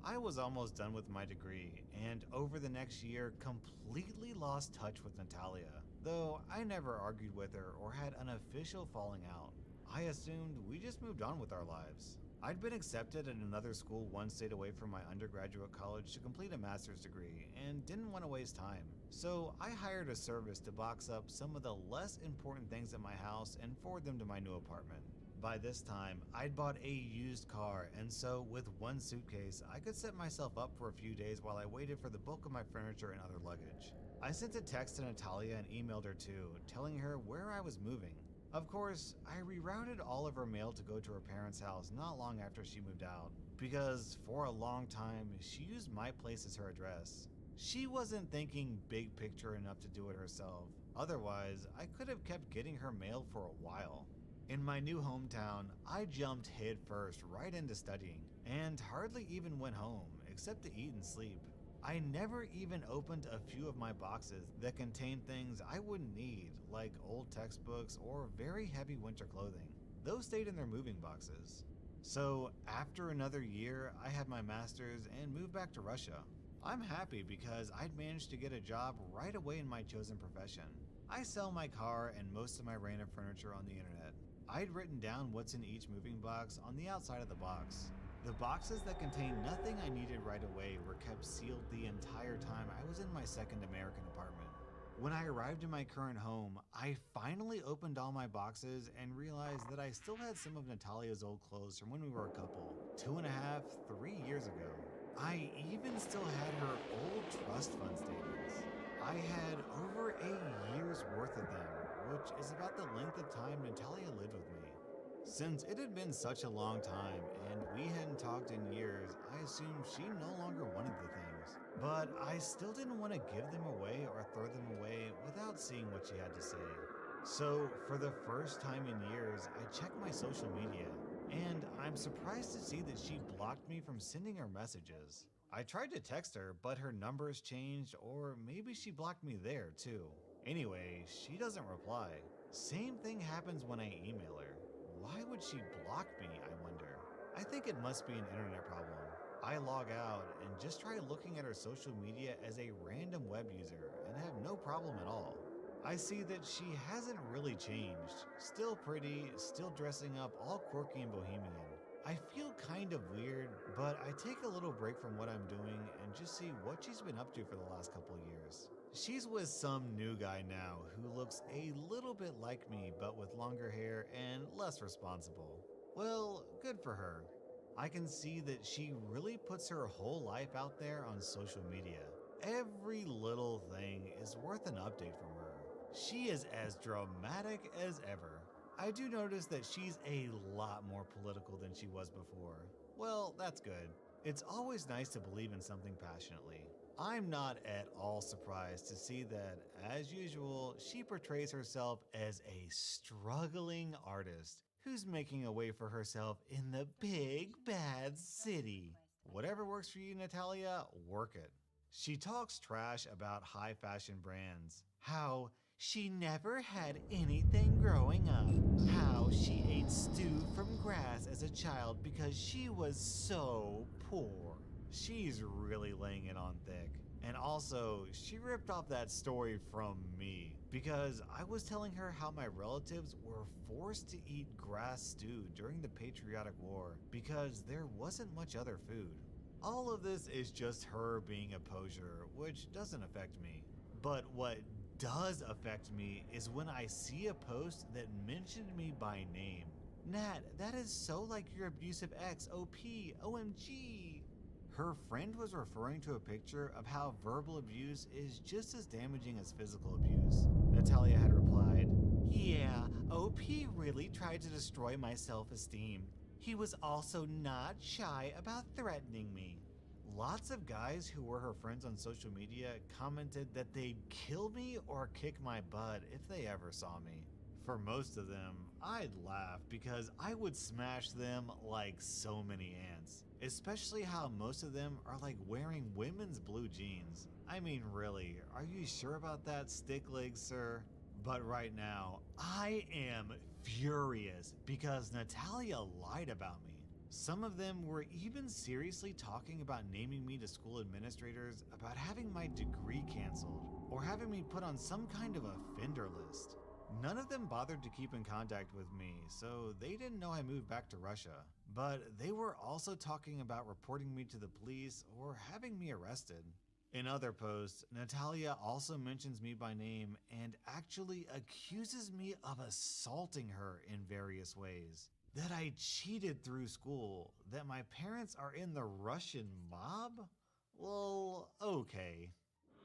I was almost done with my degree, and over the next year completely lost touch with Natalia, though I never argued with her or had an official falling out. I assumed we just moved on with our lives. I'd been accepted at another school one state away from my undergraduate college to complete a master's degree and didn't want to waste time. So I hired a service to box up some of the less important things at my house and forward them to my new apartment. By this time, I'd bought a used car, and so with one suitcase, I could set myself up for a few days while I waited for the bulk of my furniture and other luggage. I sent a text to Natalia and emailed her too, telling her where I was moving. Of course, I rerouted all of her mail to go to her parents' house not long after she moved out, because for a long time, she used my place as her address. She wasn't thinking big picture enough to do it herself. Otherwise, I could have kept getting her mail for a while. In my new hometown, I jumped headfirst right into studying, and hardly even went home, except to eat and sleep. I never even opened a few of my boxes that contained things I wouldn't need, like old textbooks or very heavy winter clothing. Those stayed in their moving boxes. So after another year, I had my master's and moved back to Russia. I'm happy because I'd managed to get a job right away in my chosen profession. I sell my car and most of my random furniture on the internet. I'd written down what's in each moving box on the outside of the box. The boxes that contained nothing I needed right away were kept sealed the entire time I was in my second American apartment. When I arrived in my current home, I finally opened all my boxes and realized that I still had some of Natalia's old clothes from when we were a couple, 2.5, 3 years ago. I even still had her old trust fund statements. I had over a year's worth of them, which is about the length of time Natalia lived with me. Since it had been such a long time and we hadn't talked in years, I assumed she no longer wanted the things. But I still didn't want to give them away or throw them away without seeing what she had to say. So for the first time in years, I checked my social media, and I'm surprised to see that she blocked me from sending her messages. I tried to text her, but her numbers changed, or maybe she blocked me there too. Anyway, she doesn't reply. Same thing happens when I email her. Why would she block me, I wonder? I think it must be an internet problem. I log out and just try looking at her social media as a random web user and have no problem at all. I see that she hasn't really changed. Still pretty, still dressing up all quirky and bohemian. I feel kind of weird, but I take a little break from what I'm doing and just see what she's been up to for the last couple years. She's with some new guy now who looks a little bit like me but with longer hair and less responsible. Well, good for her. I can see that she really puts her whole life out there on social media. Every little thing is worth an update from her. She is as dramatic as ever. I do notice that she's a lot more political than she was before. Well, that's good. It's always nice to believe in something passionately. I'm not at all surprised to see that, as usual, she portrays herself as a struggling artist who's making a way for herself in the big bad city. Whatever works for you, Natalia, work it. She talks trash about high fashion brands, how she never had anything growing up, how she ate stew from grass as a child because she was so poor. She's really laying it on thick. And also, she ripped off that story from me because I was telling her how my relatives were forced to eat grass stew during the Patriotic War because there wasn't much other food. All of this is just her being a poser, which doesn't affect me. But what does affect me is when I see a post that mentioned me by name. Nat, that is so like your abusive ex, OP, OMG. Her friend was referring to a picture of how verbal abuse is just as damaging as physical abuse. Natalia had replied, "Yeah, OP really tried to destroy my self-esteem. He was also not shy about threatening me. Lots of guys who were her friends on social media commented that they'd kill me or kick my butt if they ever saw me. For most of them, I'd laugh because I would smash them like so many ants. Especially how most of them are like wearing women's blue jeans. I mean, really, are you sure about that, stick legs, sir? But right now, I am furious because Natalia lied about me. Some of them were even seriously talking about naming me to school administrators about having my degree canceled or having me put on some kind of offender list. None of them bothered to keep in contact with me, so they didn't know I moved back to Russia. But they were also talking about reporting me to the police or having me arrested. In other posts, Natalia also mentions me by name and actually accuses me of assaulting her in various ways. That I cheated through school, that my parents are in the Russian mob? Well, okay.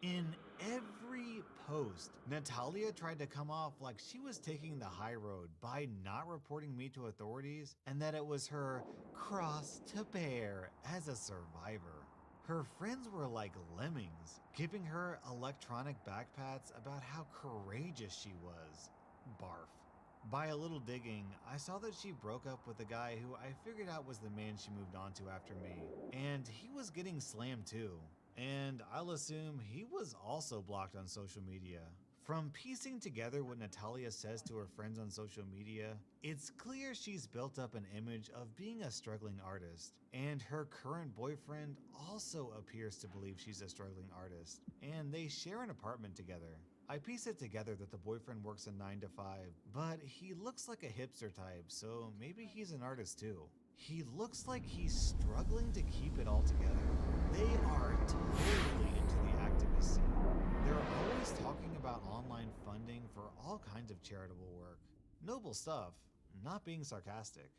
In every post, Natalia tried to come off like she was taking the high road by not reporting me to authorities and that it was her cross to bear as a survivor. Her friends were like lemmings, giving her electronic backpats about how courageous she was. Barf. By a little digging, I saw that she broke up with a guy who I figured out was the man she moved on to after me, and he was getting slammed too. And I'll assume he was also blocked on social media. From piecing together what Natalia says to her friends on social media, it's clear she's built up an image of being a struggling artist, and her current boyfriend also appears to believe she's a struggling artist, and they share an apartment together. I piece it together that the boyfriend works a 9 to 5, but he looks like a hipster type, so maybe he's an artist too. He looks like he's struggling to keep it all together. They are totally into the activist scene. They're always talking about online funding for all kinds of charitable work. Noble stuff, not being sarcastic.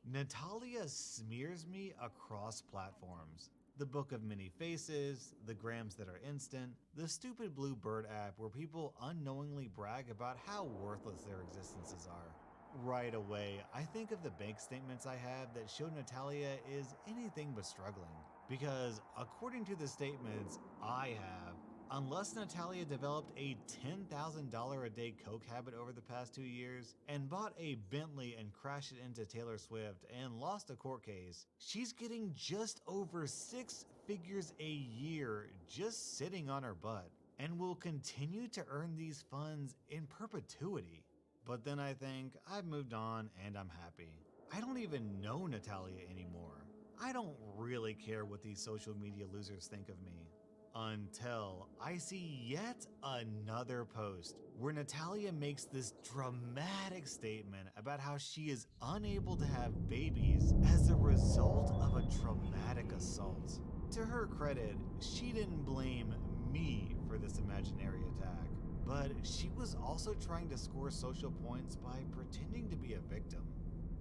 Natalia smears me across platforms. The Book of Many Faces, the Grams that are instant, the stupid Blue Bird app where people unknowingly brag about how worthless their existences are. Right away, I think of the bank statements I have that show Natalia is anything but struggling. Because according to the statements I have, unless Natalia developed a $10,000 a day coke habit over the past 2 years and bought a Bentley and crashed it into Taylor Swift and lost a court case, she's getting just over 6 figures a year just sitting on her butt and will continue to earn these funds in perpetuity. But then I think I've moved on and I'm happy. I don't even know Natalia anymore. I don't really care what these social media losers think of me. Until I see yet another post where Natalia makes this dramatic statement about how she is unable to have babies as a result of a traumatic assault. To her credit, she didn't blame me for this imaginary attack, but she was also trying to score social points by pretending to be a victim.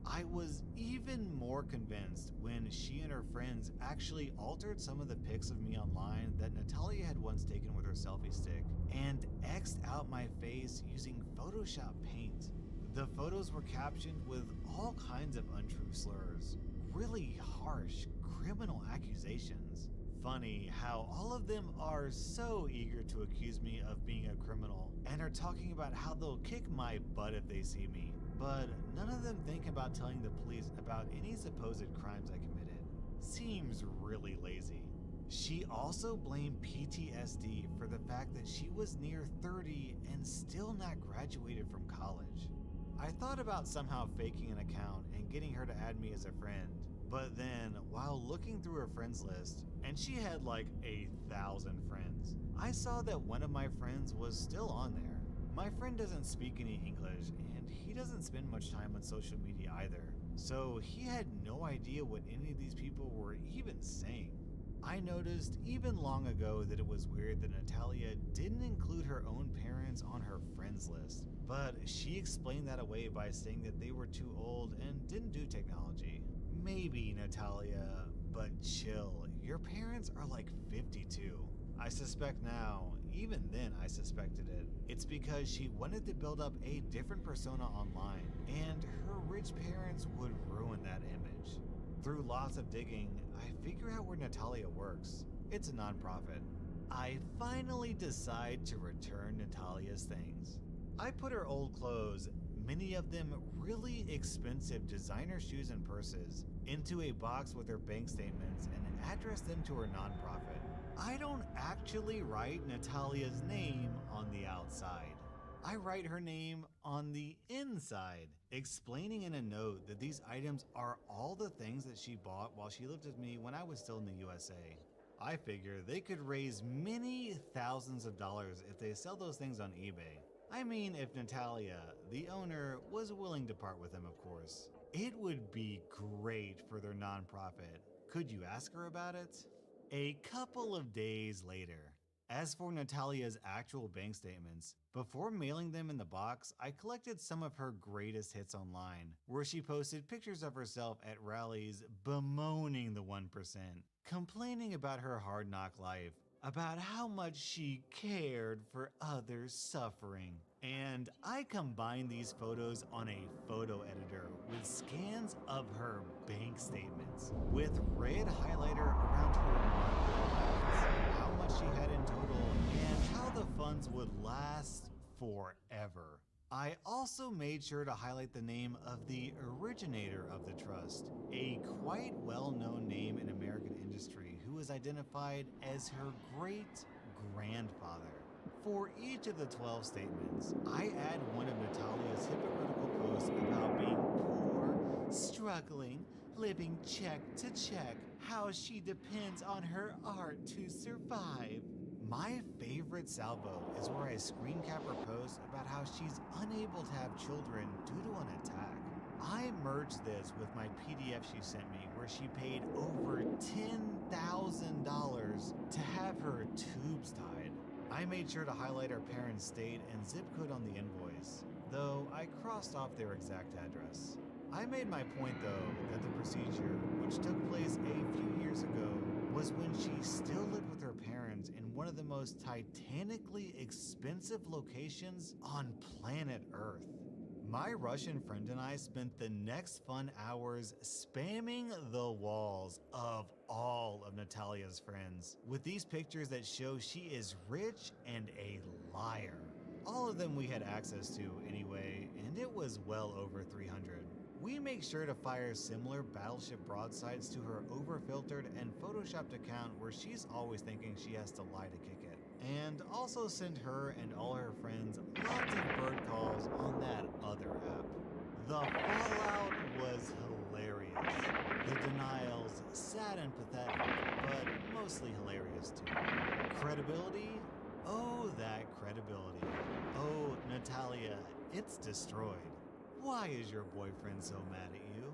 I was even more convinced when she and her friends actually altered some of the pics of me online that Natalia had once taken with her selfie stick and X'd out my face using Photoshop Paint. The photos were captioned with all kinds of untrue slurs, really harsh criminal accusations. Funny how all of them are so eager to accuse me of being a criminal and are talking about how they'll kick my butt if they see me, but none of them think about telling the police about any supposed crimes I committed. Seems really lazy. She also blamed PTSD for the fact that she was near 30 and still not graduated from college. I thought about somehow faking an account and getting her to add me as a friend, but then while looking through her friends list, and she had like 1,000 friends, I saw that one of my friends was still on there. My friend doesn't speak any English and he doesn't spend much time on social media either, so he had no idea what any of these people were even saying. I noticed even long ago that it was weird that Natalia didn't include her own parents on her friends list, but she explained that away by saying that they were too old and didn't do technology. Maybe, Natalia, but chill. Your parents are like 52. I suspect now even then I suspected it. It's because she wanted to build up a different persona online, and her rich parents would ruin that image. Through lots of digging, I figure out where Natalia works. It's a nonprofit. I finally decide to return Natalia's things. I put her old clothes, many of them really expensive designer shoes and purses, into a box with her bank statements and address them to her nonprofit. I don't actually write Natalia's name on the outside. I write her name on the inside, explaining in a note that these items are all the things that she bought while she lived with me when I was still in the USA. I figure they could raise many thousands of dollars if they sell those things on eBay. I mean, if Natalia, the owner, was willing to part with them, of course. It would be great for their nonprofit. Could you ask her about it? A couple of days later. As for Natalia's actual bank statements, before mailing them in the box, I collected some of her greatest hits online, where she posted pictures of herself at rallies bemoaning the 1%, complaining about her hard knock life, about how much she cared for others suffering. And I combined these photos on a photo editor with scans of her bank statements, with red highlighter around her monthly balance, how much she had in total, and how the funds would last forever. I also made sure to highlight the name of the originator of the trust, a quite well-known name in American industry who is identified as her great-grandfather. For each of the 12 statements, I add one of Natalia's hypocritical posts about being poor, struggling, living check to check, how she depends on her art to survive. My favorite salvo is where I screen cap her post about how she's unable to have children due to an attack. I merged this with my PDF she sent me where she paid over $10,000 to have her tubes tied. I made sure to highlight our parents' state and zip code on the invoice, though I crossed off their exact address. I made my point though that the procedure, which took place a few years ago, was when she still lived with her parents in one of the most titanically expensive locations on planet Earth. My Russian friend and I spent the next fun hours spamming the walls of all of Natalia's friends with these pictures that show she is rich and a liar. All of them we had access to anyway, and it was well over 300. We make sure to fire similar battleship broadsides to her overfiltered and photoshopped account where she's always thinking she has to lie to kick it. And also send her and all her friends lots of bird calls on that other app. The fallout was hilarious. The denials, sad and pathetic, but mostly hilarious too. Credibility? Oh, that credibility. Oh, Natalia, it's destroyed. Why is your boyfriend so mad at you?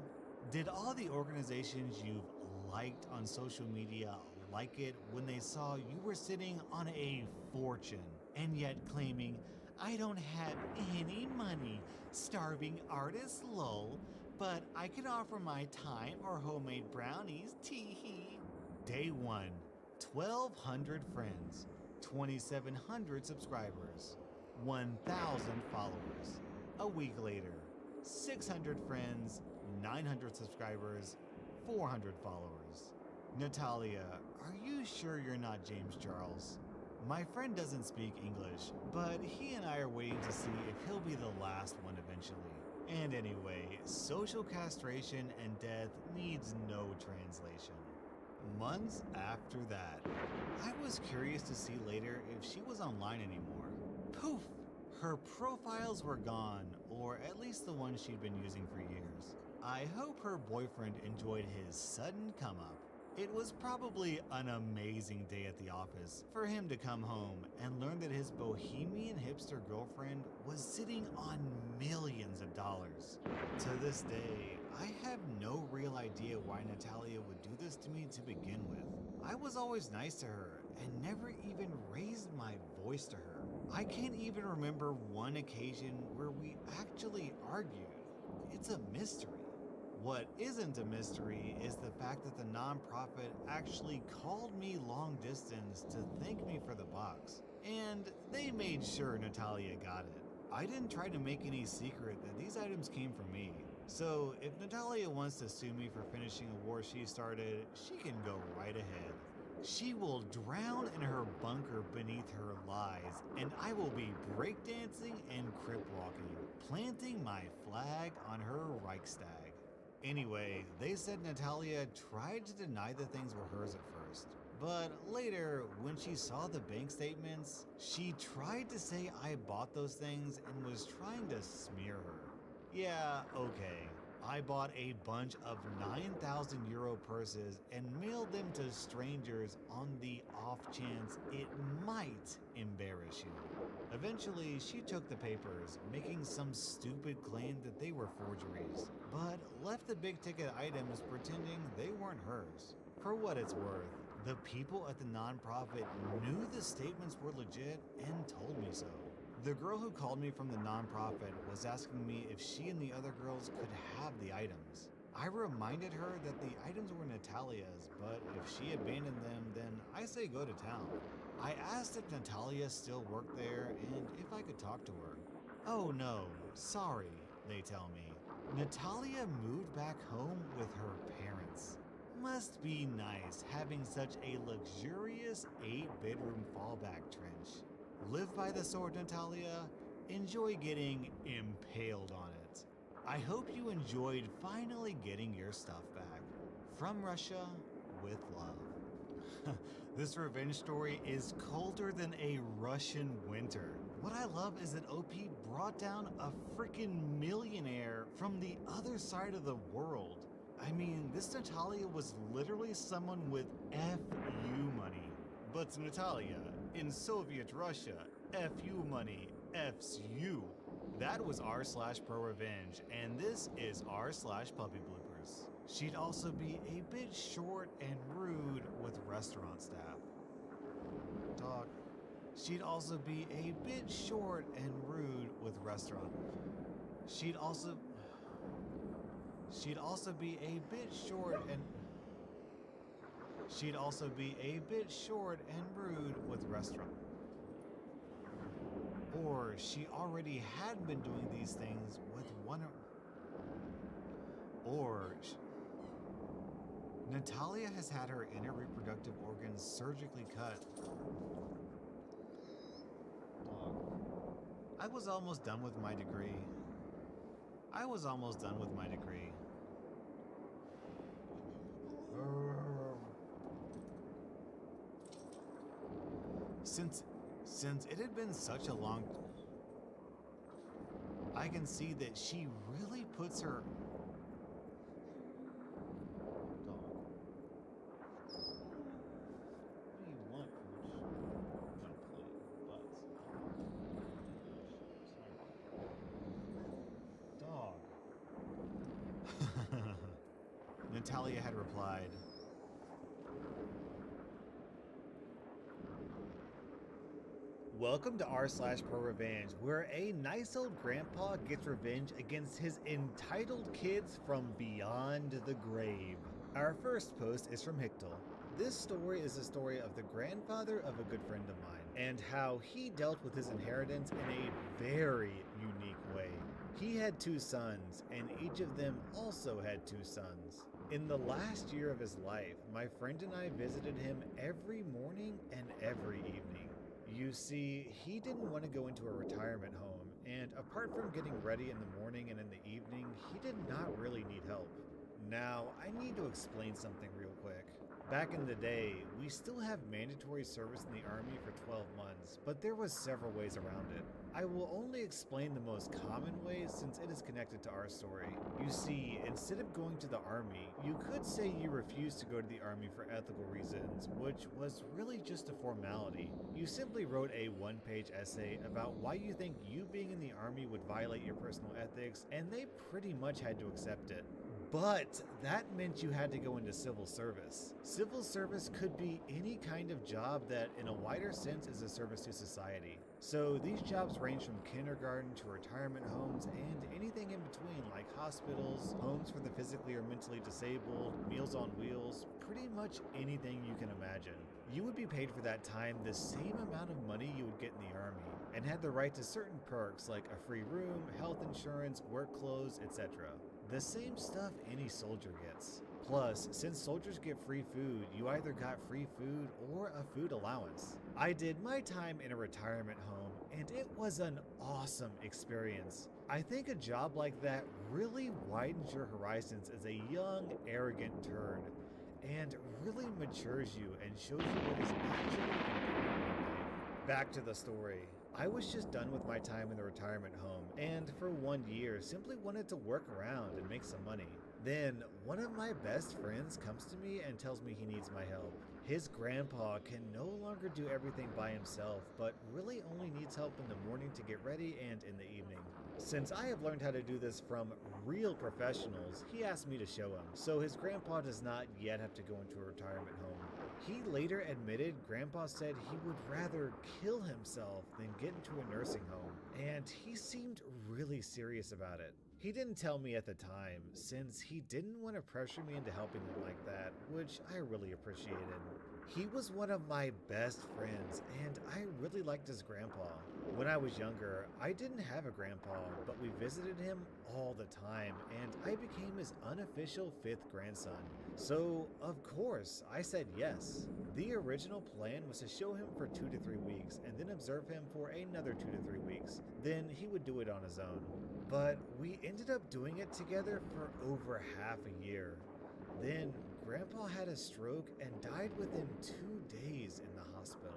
Did all the organizations you've liked on social media like it when they saw you were sitting on a fortune and yet claiming, I don't have any money, starving artist lol, but I can offer my time or homemade brownies, tee-hee. Day 1, 1,200 friends, 2,700 subscribers, 1,000 followers. A week later, 600 friends, 900 subscribers, 400 followers. Natalia, are you sure you're not James Charles? My friend doesn't speak English, but he and I are waiting to see if he'll be the last one eventually. And anyway, social castration and death needs no translation. Months after that, I was curious to see later if she was online anymore. Poof! Her profiles were gone, or at least the ones she'd been using for years. I hope her boyfriend enjoyed his sudden come up. It was probably an amazing day at the office for him to come home and learn that his bohemian hipster girlfriend was sitting on millions of dollars. To this day, I have no real idea why Natalia would do this to me to begin with. I was always nice to her and never even raised my voice to her. I can't even remember one occasion where we actually argued. It's a mystery. What isn't a mystery is the fact that the nonprofit actually called me long distance to thank me for the box. and they made sure Natalia got it. I didn't try to make any secret that these items came from me. So if Natalia wants to sue me for finishing a war she started, she can go right ahead. She will drown in her bunker beneath her lies, and I will be breakdancing and crip walking, planting my flag on her Reichstag. Anyway, they said Natalia tried to deny the things were hers at first. But later, when she saw the bank statements, she tried to say I bought those things and was trying to smear her. Yeah, okay. I bought a bunch of 9,000 euro purses and mailed them to strangers on the off chance it might embarrass you. Eventually, she took the papers, making some stupid claim that they were forgeries, but left the big ticket items pretending they weren't hers. For what it's worth, the people at the nonprofit knew the statements were legit and told me so. The girl who called me from the nonprofit was asking me if she and the other girls could have the items. I reminded her that the items were Natalia's, but if she abandoned them, then I say go to town. I asked if Natalia still worked there and if I could talk to her. Oh no, sorry, they tell me. Natalia moved back home with her parents. Must be nice having such a luxurious 8-bedroom fallback trench. Live by the sword, Natalia. Enjoy getting impaled on it. I hope you enjoyed finally getting your stuff back. From Russia, with love. This revenge story is colder than a Russian winter. What I love is that OP brought down a freaking millionaire from the other side of the world. I mean, this Natalia was literally someone with FU money. But Natalia, in Soviet Russia, FU money F's you. That was r/pro revenge, and this is r/puppy bloopers. She'd also be a bit short and rude with restaurant staff. Dog. She'd also be a bit short and rude with restaurant. She'd also be a bit short and rude with restaurant. Or she already had been doing these things with one or Natalia has had her inner reproductive organs surgically cut. I was almost done with my degree. Since it had been such a long I can see that she really puts her What do you want, Dog. Natalia had replied, welcome to r/pro revenge, where a nice old grandpa gets revenge against his entitled kids from beyond the grave. Our first post is from Hichtel. This story is the story of the grandfather of a good friend of mine, and how he dealt with his inheritance in a very unique way. He had 2 sons, and each of them also had 2 sons. In the last year of his life, my friend and I visited him every morning and every evening. You see, he didn't want to go into a retirement home, and apart from getting ready in the morning and in the evening, he did not really need help. Now, I need to explain something real quick. Back in the day, we still have mandatory service in the Army for 12 months, but there was several ways around it. I will only explain the most common ways since it is connected to our story. You see, instead of going to the Army, you could say you refused to go to the Army for ethical reasons, which was really just a formality. You simply wrote a 1-page essay about why you think you being in the Army would violate your personal ethics, and they pretty much had to accept it. But that meant you had to go into civil service. Civil service could be any kind of job that, in a wider sense, is a service to society. So these jobs range from kindergarten to retirement homes and anything in between, like hospitals, homes for the physically or mentally disabled, Meals on Wheels, pretty much anything you can imagine. You would be paid for that time the same amount of money you would get in the Army, and had the right to certain perks like a free room, health insurance, work clothes, etc. The same stuff any soldier gets. Plus, since soldiers get free food, you either got free food or a food allowance. I did my time in a retirement home, and it was an awesome experience. I think a job like that really widens your horizons as a young, arrogant turd, and really matures you and shows you what is actually important in life. Back to the story. I was just done with my time in the retirement home, and for 1 year simply wanted to work around and make some money. Then, one of my best friends comes to me and tells me he needs my help. His grandpa can no longer do everything by himself, but really only needs help in the morning to get ready and in the evening. Since I have learned how to do this from real professionals, he asked me to show him, so his grandpa does not yet have to go into a retirement home. He later admitted Grandpa said he would rather kill himself than get into a nursing home, and he seemed really serious about it. He didn't tell me at the time, since he didn't want to pressure me into helping him like that, which I really appreciated. He was one of my best friends, and I really liked his grandpa. When I was younger, I didn't have a grandpa, but we visited him all the time, and I became his unofficial 5th grandson. So, of course, I said yes. The original plan was to show him for 2 to 3 weeks, and then observe him for another 2 to 3 weeks. Then he would do it on his own. But we ended up doing it together for over half a year. Then Grandpa had a stroke and died within 2 days in the hospital.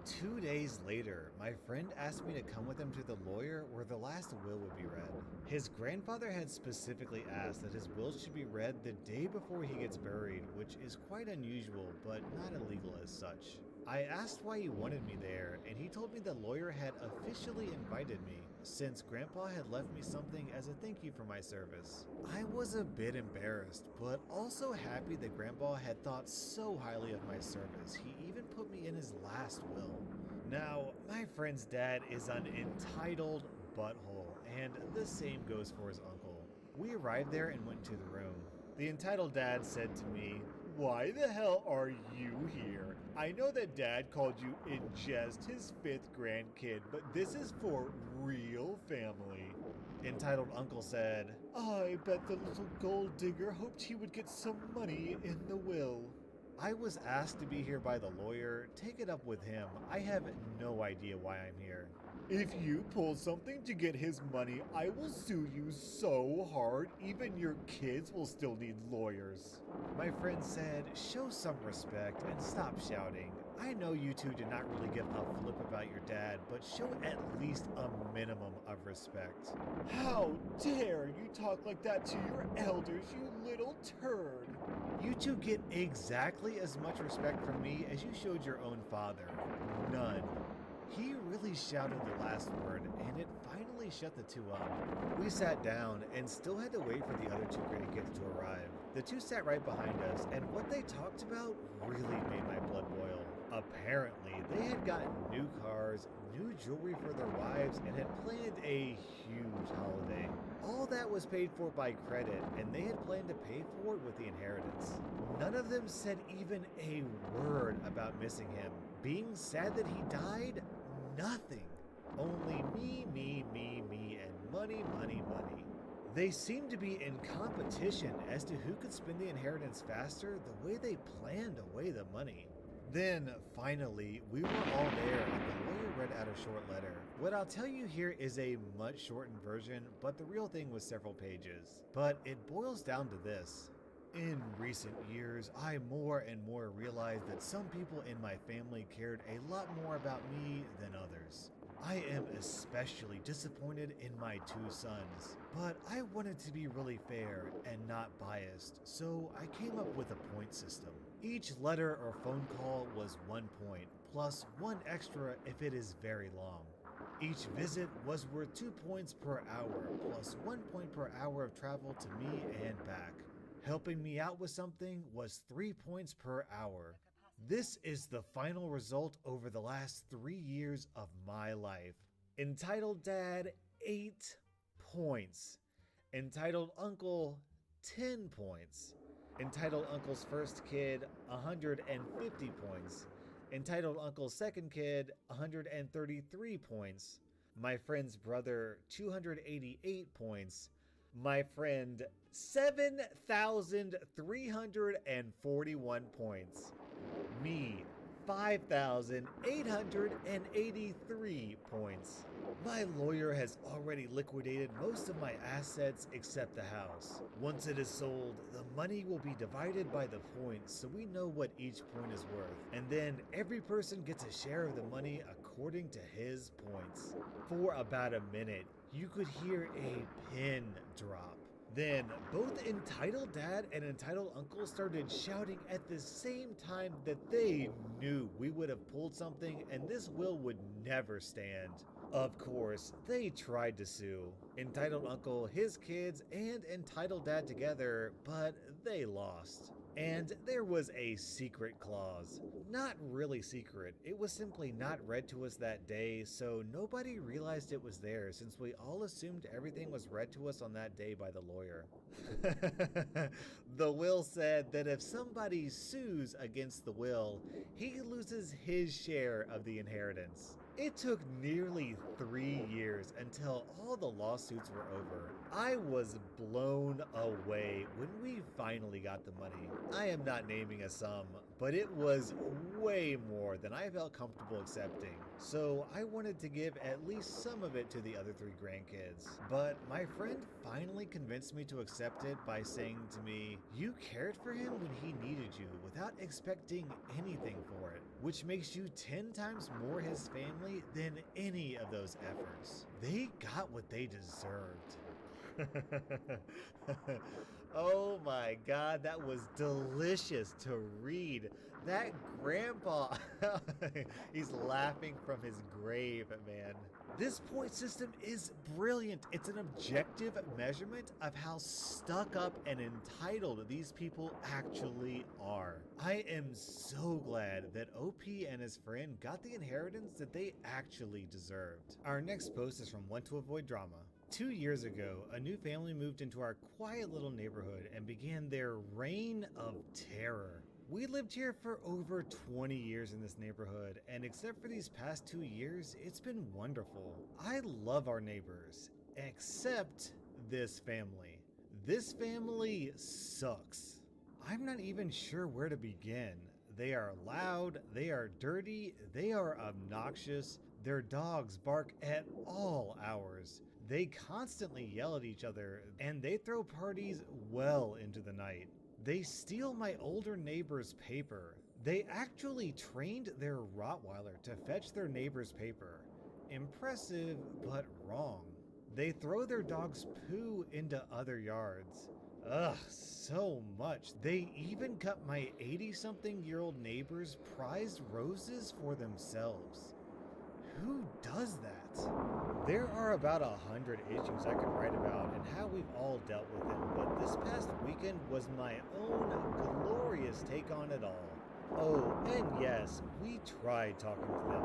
2 days later, my friend asked me to come with him to the lawyer where the last will would be read. His grandfather had specifically asked that his will should be read the day before he gets buried, which is quite unusual, but not illegal as such. I asked why he wanted me there, and he told me the lawyer had officially invited me, since Grandpa had left me something as a thank you for my service. I was a bit embarrassed, but also happy that Grandpa had thought so highly of my service, he even put me in his last will. Now, my friend's dad is an entitled butthole, and the same goes for his uncle. We arrived there and went into the room. The entitled dad said to me, "Why the hell are you here? I know that Dad called you in jest his 5th grandkid, but this is for real family." Entitled uncle said, "I bet the little gold digger hoped he would get some money in the will." I was asked to be here by the lawyer. Take it up with him. I have no idea why I'm here. "If you pull something to get his money, I will sue you so hard, even your kids will still need lawyers." My friend said, "Show some respect and stop shouting. I know you two did not really give a flip about your dad, but show at least a minimum of respect." "How dare you talk like that to your elders, you little turd." "You two get exactly as much respect from me as you showed your own father. None." He really shouted the last word, and it finally shut the two up. We sat down and still had to wait for the other 2 grandkids to arrive. The 2 sat right behind us, and what they talked about really made my blood boil. Apparently, they had gotten new cars, new jewelry for their wives, and had planned a huge holiday. All that was paid for by credit, and they had planned to pay for it with the inheritance. None of them said even a word about missing him. Being sad that he died? Nothing. Only me, and money, money, money. They seemed to be in competition as to who could spend the inheritance faster the way they planned away the money. Then, finally, we were all there and the lawyer read out a short letter. What I'll tell you here is a much shortened version, but the real thing was several pages. But it boils down to this. "In recent years, I more and more realized that some people in my family cared a lot more about me than others. I am especially disappointed in my 2 sons, but I wanted to be really fair and not biased, so I came up with a point system. Each letter or phone call was 1 point, plus 1 extra if it is very long. Each visit was worth 2 points per hour, plus 1 point per hour of travel to me and back. Helping me out with something was 3 points per hour. This is the final result over the last 3 years of my life. Entitled Dad, 8 points. Entitled Uncle, 10 points. Entitled Uncle's first kid, 150 points. Entitled Uncle's second kid, 133 points. My friend's brother, 288 points. My friend, 7,341 points. Me, 5,883 points. My lawyer has already liquidated most of my assets except the house. Once it is sold, the money will be divided by the points so we know what each point is worth. And then every person gets a share of the money according to his points. For about a minute, you could hear a pin drop. Then, both Entitled Dad and Entitled Uncle started shouting at the same time that they knew we would have pulled something and this will would never stand. Of course, they tried to sue Entitled Uncle, his kids, and Entitled Dad together, but they lost. And there was a secret clause. Not really secret, it was simply not read to us that day, so nobody realized it was there since we all assumed everything was read to us on that day by the lawyer. The will said that if somebody sues against the will, he loses his share of the inheritance. It took nearly 3 years until all the lawsuits were over. I was blown away when we finally got the money. I am not naming a sum, but it was way more than I felt comfortable accepting. So I wanted to give at least some of it to the other 3 grandkids. But my friend finally convinced me to accept it by saying to me, "You cared for him when he needed you without expecting anything for it, which makes you 10 times more his family than any of those efforts." They got what they deserved. Oh my God, that was delicious to read. That grandpa, he's laughing from his grave, man. This point system is brilliant. It's an objective measurement of how stuck up and entitled these people actually are. I am so glad that OP and his friend got the inheritance that they actually deserved. Our next post is from Want to Avoid Drama. 2 years ago, a new family moved into our quiet little neighborhood and began their reign of terror. We lived here for over 20 years in this neighborhood, and except for these past 2 years, it's been wonderful. I love our neighbors, except this family. This family sucks. I'm not even sure where to begin. They are loud, they are dirty, they are obnoxious, their dogs bark at all hours. They constantly yell at each other, and they throw parties well into the night. They steal my older neighbor's paper. They actually trained their Rottweiler to fetch their neighbor's paper. Impressive, but wrong. They throw their dog's poo into other yards. Ugh, so much. They even cut my 80-something-year-old neighbor's prized roses for themselves. Who does that? There are about 100 issues I could write about and how we've all dealt with them, but this past weekend was my own glorious take on it all. Oh, and yes, we tried talking to them.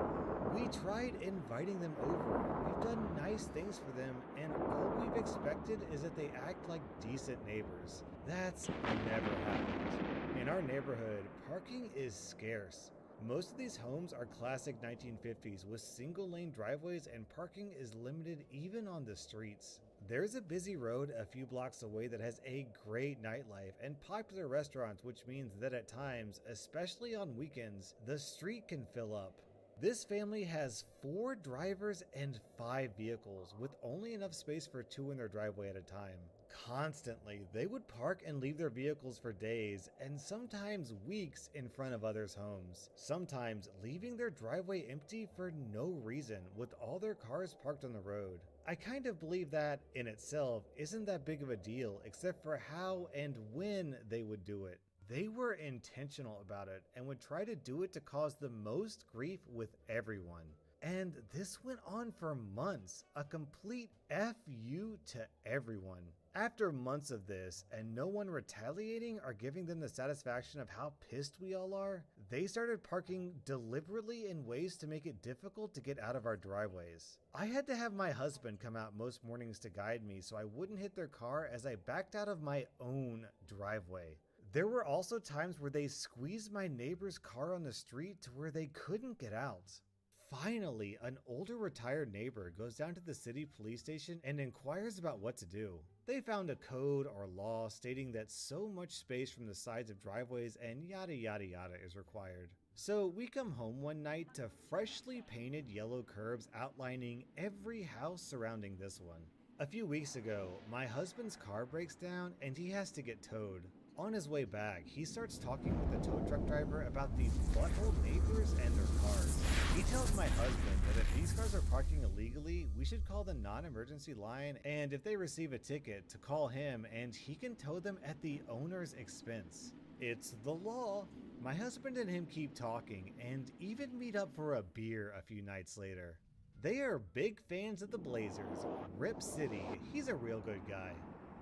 We tried inviting them over. We've done nice things for them, and all we've expected is that they act like decent neighbors. That's never happened. In our neighborhood, parking is scarce. Most of these homes are classic 1950s with single-lane driveways, and parking is limited even on the streets. There's a busy road a few blocks away that has a great nightlife and popular restaurants, which means that at times, especially on weekends, the street can fill up. This family has 4 drivers and 5 vehicles, with only enough space for 2 in their driveway at a time. Constantly, they would park and leave their vehicles for days and sometimes weeks in front of others' homes, sometimes leaving their driveway empty for no reason with all their cars parked on the road. I kind of believe that, in itself, isn't that big of a deal except for how and when they would do it. They were intentional about it and would try to do it to cause the most grief with everyone. And this went on for months, a complete FU to everyone. After months of this, and no one retaliating or giving them the satisfaction of how pissed we all are, they started parking deliberately in ways to make it difficult to get out of our driveways. I had to have my husband come out most mornings to guide me so I wouldn't hit their car as I backed out of my own driveway. There were also times where they squeezed my neighbor's car on the street to where they couldn't get out. Finally, an older retired neighbor goes down to the city police station and inquires about what to do. They found a code or law stating that so much space from the sides of driveways and yada yada yada is required. So we come home one night to freshly painted yellow curbs outlining every house surrounding this one. A few weeks ago, my husband's car breaks down and he has to get towed. On his way back, he starts talking with the tow truck driver about these butthole neighbors and their cars. He tells my husband that if these cars are parking illegally, we should call the non-emergency line, and if they receive a ticket, to call him and he can tow them at the owner's expense. It's the law. My husband and him keep talking and even meet up for a beer a few nights later. They are big fans of the Blazers. Rip City, he's a real good guy.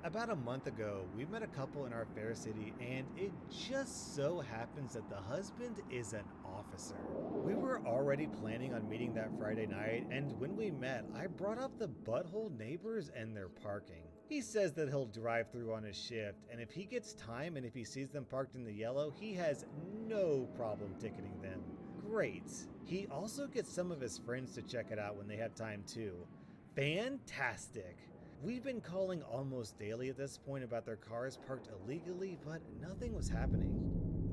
About a month ago, we met a couple in our fair city, and it just so happens that the husband is an officer. We were already planning on meeting that Friday night, and when we met, I brought up the butthole neighbors and their parking. He says that he'll drive through on his shift, and if he gets time and if he sees them parked in the yellow, he has no problem ticketing them. Great. He also gets some of his friends to check it out when they have time too. Fantastic. We've been calling almost daily at this point about their cars parked illegally, but nothing was happening.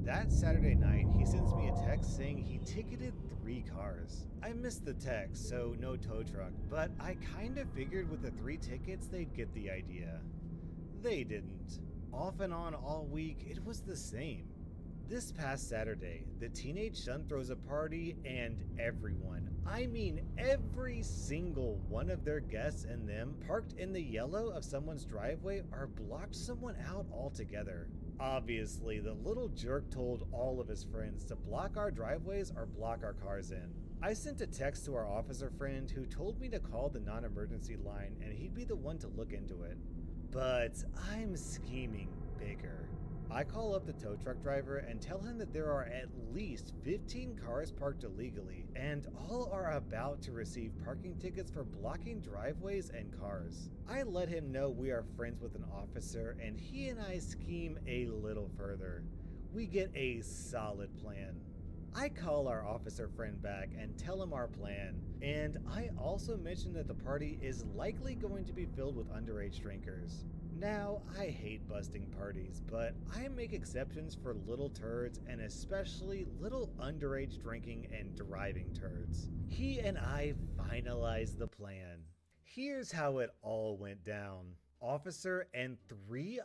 That Saturday night, he sends me a text saying he ticketed 3 cars. I missed the text, so no tow truck, but I kinda figured with the 3 tickets they'd get the idea. They didn't. Off and on all week, it was the same. This past Saturday, the teenage son throws a party and everyone, I mean every single one of their guests and them parked in the yellow of someone's driveway or blocked someone out altogether. Obviously, the little jerk told all of his friends to block our driveways or block our cars in. I sent a text to our officer friend who told me to call the non-emergency line and he'd be the one to look into it. But I'm scheming bigger. I call up the tow truck driver and tell him that there are at least 15 cars parked illegally, and all are about to receive parking tickets for blocking driveways and cars. I let him know we are friends with an officer, and he and I scheme a little further. We get a solid plan. I call our officer friend back and tell him our plan, and I also mention that the party is likely going to be filled with underage drinkers. Now, I hate busting parties, but I make exceptions for little turds and especially little underage drinking and driving turds. He and I finalized the plan. Here's how it all went down. Officer and 3